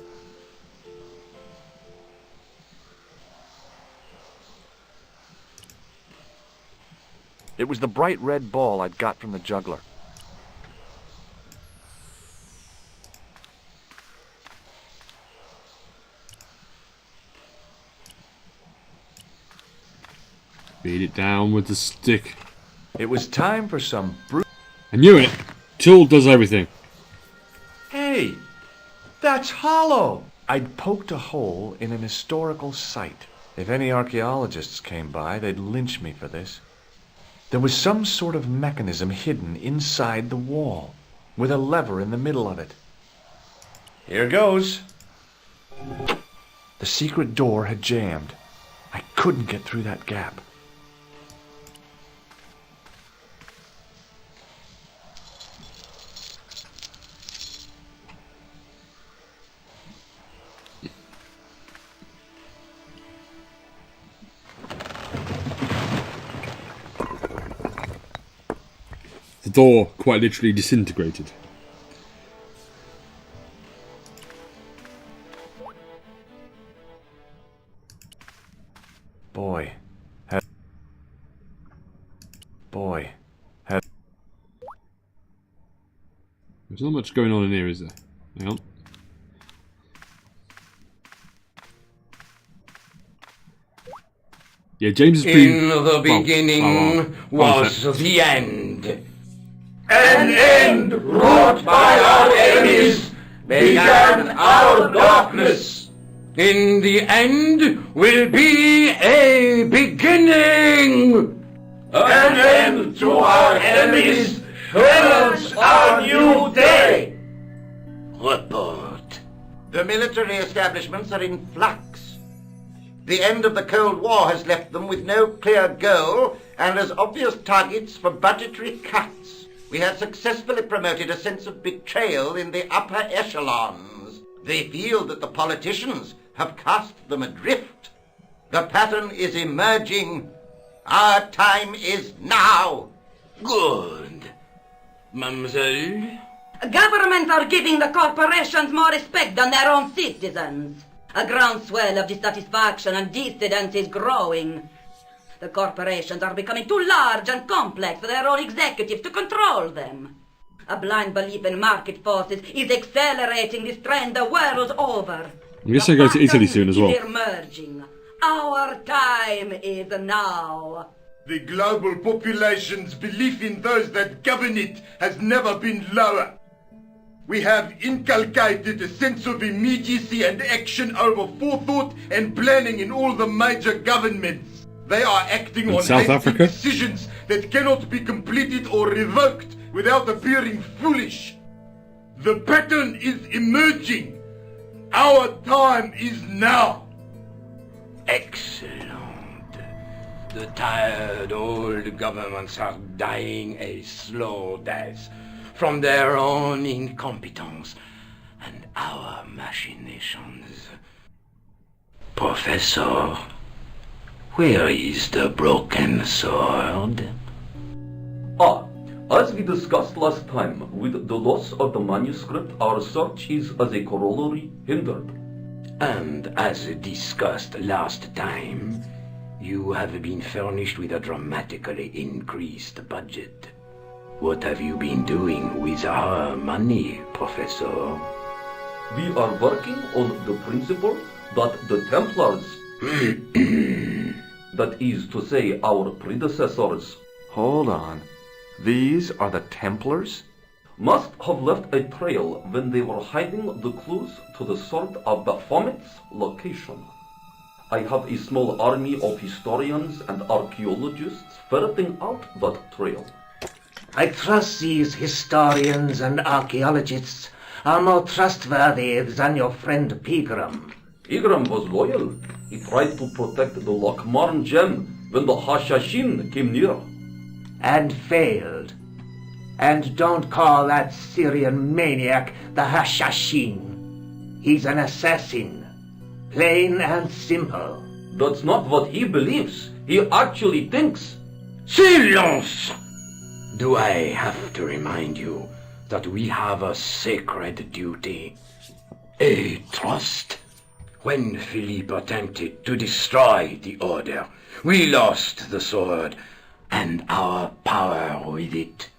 It was the bright red ball I'd got from the juggler. Beat it down with the stick. It was time for some I knew it. Tool does everything. Hey! That's hollow! I'd poked a hole in an historical site. If any archaeologists came by, they'd lynch me for this. There was some sort of mechanism hidden inside the wall, with a lever in the middle of it. Here goes. The secret door had jammed. I couldn't get through that gap. The door quite literally disintegrated. Boy. There's not much going on in here, is there? Hang on. Yeah, James has been... In the beginning was the end. An end wrought by our enemies began our darkness. In the end will be a beginning. An end to our enemies heralds our new day. Report. The military establishments are in flux. The end of the Cold War has left them with no clear goal and as obvious targets for budgetary cuts. We have successfully promoted a sense of betrayal in the upper echelons. They feel that the politicians have cast them adrift. The pattern is emerging. Our time is now. Good. Mademoiselle? Governments are giving the corporations more respect than their own citizens. A groundswell of dissatisfaction and dissidence is growing. The corporations are becoming too large and complex for their own executives to control them. A blind belief in market forces is accelerating this trend the world over. I guess I go to Italy soon as well. Is emerging. Our time is now. The global population's belief in those that govern it has never been lower. We have inculcated a sense of immediacy and action over forethought and planning in all the major governments. They are acting on hasty decisions that cannot be completed or revoked without appearing foolish. The pattern is emerging. Our time is now. Excellent. The tired old governments are dying a slow death from their own incompetence and our machinations. Professor, where is the broken sword? As we discussed last time, with the loss of the manuscript, our search is as a corollary hindered. And as discussed last time, you have been furnished with a dramatically increased budget. What have you been doing with our money, Professor? We are working on the principle that the Templars, that is to say, our predecessors, Hold on. These are the Templars? must have left a trail when they were hiding the clues to the sword of Baphomet's location. I have a small army of historians and archaeologists ferreting out that trail. I trust these historians and archaeologists are more trustworthy than your friend Pegram. Pegram was loyal. He tried to protect the Lochmarn gem when the Hashashin came near. And failed. And don't call that Syrian maniac the Hashashin. He's an assassin. Plain and simple. That's not what he believes. He actually thinks. Silence! Do I have to remind you that we have a sacred duty? A trust? When Philippe attempted to destroy the Order, we lost the sword and our power with it.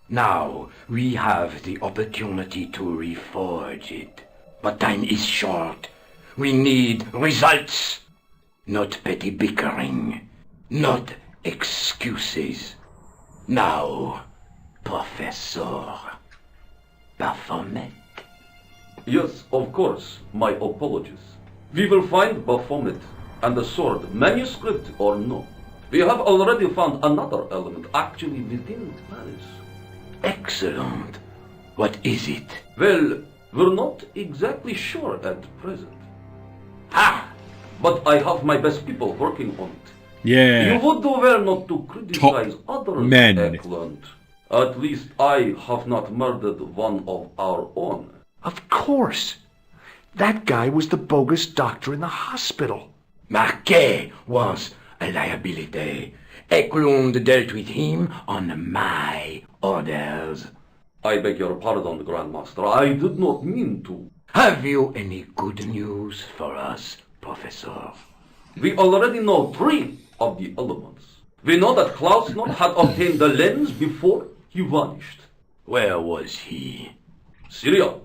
Now we have the opportunity to reforge it. But time is short. We need results. Not petty bickering. Not excuses. Now, Professor Baphomet. Yes, of course. My apologies. We will find Baphomet and the sword, manuscript or no. We have already found another element actually within Paris. Excellent. What is it? Well, we're not exactly sure at present. Ha! But I have my best people working on it. Yeah. You would do well not to criticize others, men. Eklund. At least I have not murdered one of our own. Of course. That guy was the bogus doctor in the hospital. Marquet was a liability. Eklund dealt with him on my orders. I beg your pardon, Grandmaster. I did not mean to. Have you any good news for us, Professor? We already know 3 of the elements. We know that Klausner had obtained the lens before he vanished. Where was he? Syria.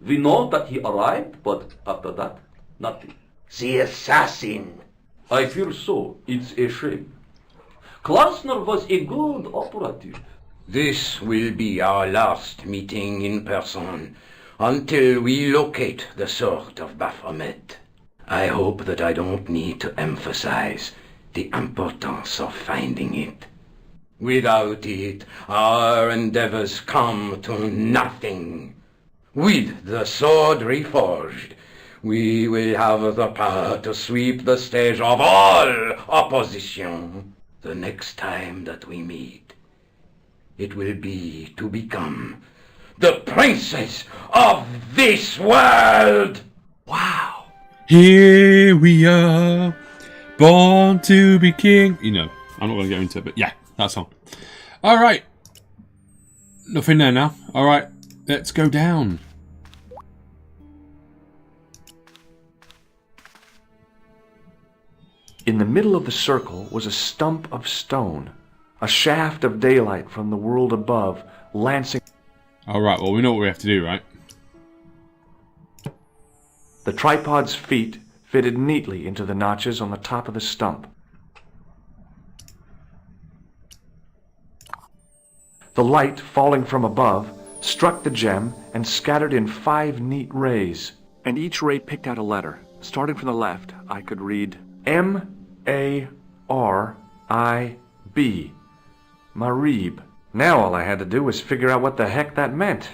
We know that he arrived, but after that, nothing. The assassin. I fear so. It's a shame. Klausner was a good operative. This will be our last meeting in person until we locate the sword of Baphomet. I hope that I don't need to emphasize the importance of finding it. Without it, our endeavors come to nothing. With the sword reforged, we will have the power to sweep the stage of all opposition the next time that we meet. It will be to become the princess of this world! Wow. Here we are, born to be king. You know, I'm not going to go into it, but yeah, that song. All right. Nothing there now. All right, let's go down. In the middle of the circle was a stump of stone, a shaft of daylight from the world above, lancing... Alright, well, we know what we have to do, right? The tripod's feet fitted neatly into the notches on the top of the stump. The light, falling from above, struck the gem and scattered in 5 neat rays, and each ray picked out a letter. Starting from the left, I could read M-A-R-I-B. Marib. Now all I had to do was figure out what the heck that meant.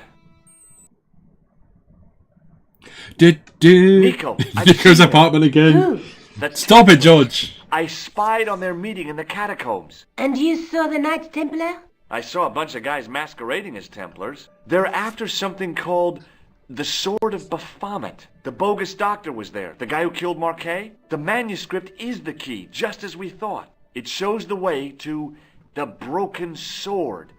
Nico, Nico's apartment again. Stop it, George. I spied on their meeting in the catacombs. And you saw the Knights Templar? I saw a bunch of guys masquerading as Templars. They're after something called the Sword of Baphomet. The bogus doctor was there, the guy who killed Marquet. The manuscript is the key, just as we thought. It shows the way to the broken sword,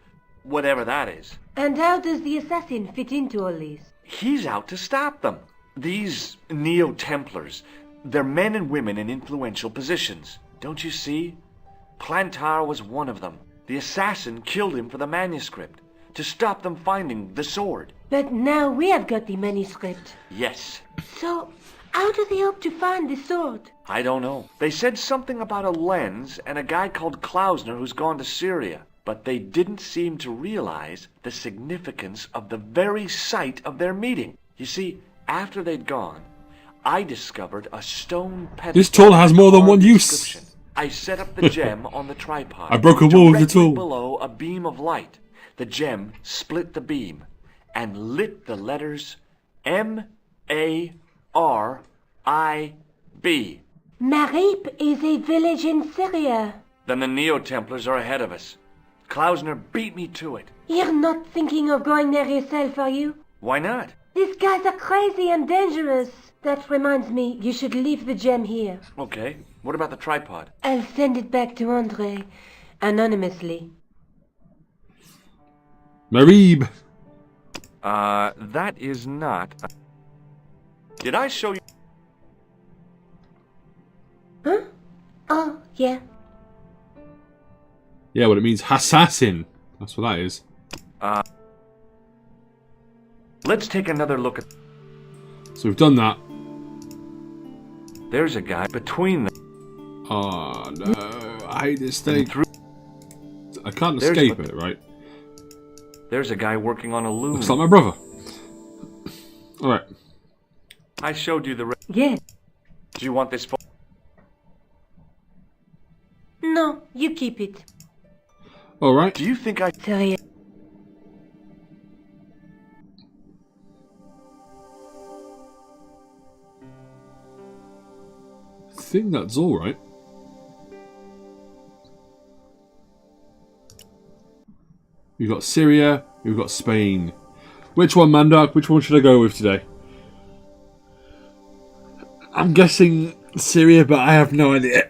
whatever that is. And how does the assassin fit into all this? He's out to stop them. These Neo-Templars, they're men and women in influential positions. Don't you see? Plantar was one of them. The assassin killed him for the manuscript, to stop them finding the sword. But now we have got the manuscript. Yes. So, how do they hope to find the sword? I don't know. They said something about a lens and a guy called Klausner who's gone to Syria. But they didn't seem to realize the significance of the very site of their meeting. You see, after they'd gone, I discovered a stone pedestal. This tool has more than one use. I set up the gem on the tripod. I broke a wall with the tool. Below a beam of light. The gem split the beam and lit the letters M-A-R-I-B. Marib is a village in Syria. Then the Neo-Templars are ahead of us. Klausner beat me to it. You're not thinking of going there yourself, are you? Why not? These guys are crazy and dangerous. That reminds me, you should leave the gem here. Okay. What about the tripod? I'll send it back to Andre, anonymously. Marib. That is not... Did I show you... Huh? Oh, yeah. Yeah, well, it means assassin. That's what that is. Let's take another look at... So we've done that. There's a guy between them. Oh, no. I hate this thing. I can't escape it, right? There's a guy working on a loom. Looks like my brother. Alright. I showed you the... Yeah. Do you want this for... No, you keep it. Alright. Do you think I... Sorry. I think that's alright. We've got Syria, we've got Spain. Which one, Mandark? Which one should I go with today? I'm guessing Syria, but I have no idea.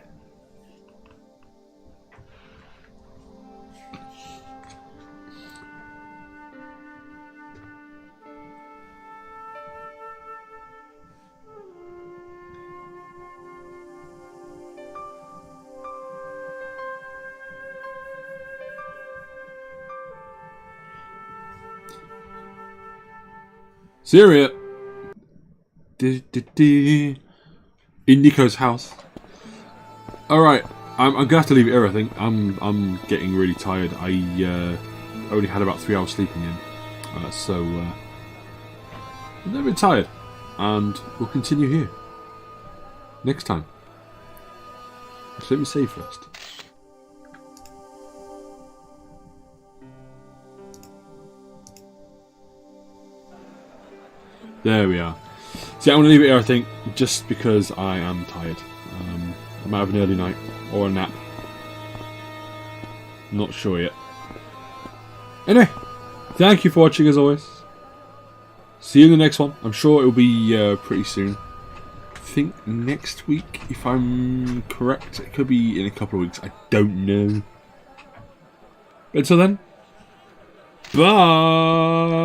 Syria. In Nico's house. Alright, I'm gonna have to leave it here, I think. I'm getting really tired. I only had about 3 hours sleeping in. So I'm a little bit tired. And we'll continue here. Next time. So let me save first. There we are. See, I'm going to leave it here, I think, just because I am tired. I might have an early night, or a nap. Not sure yet. Anyway, thank you for watching as always. See you in the next one. I'm sure it'll be pretty soon. I think next week, if I'm correct. It could be in a couple of weeks. I don't know. Until then, bye.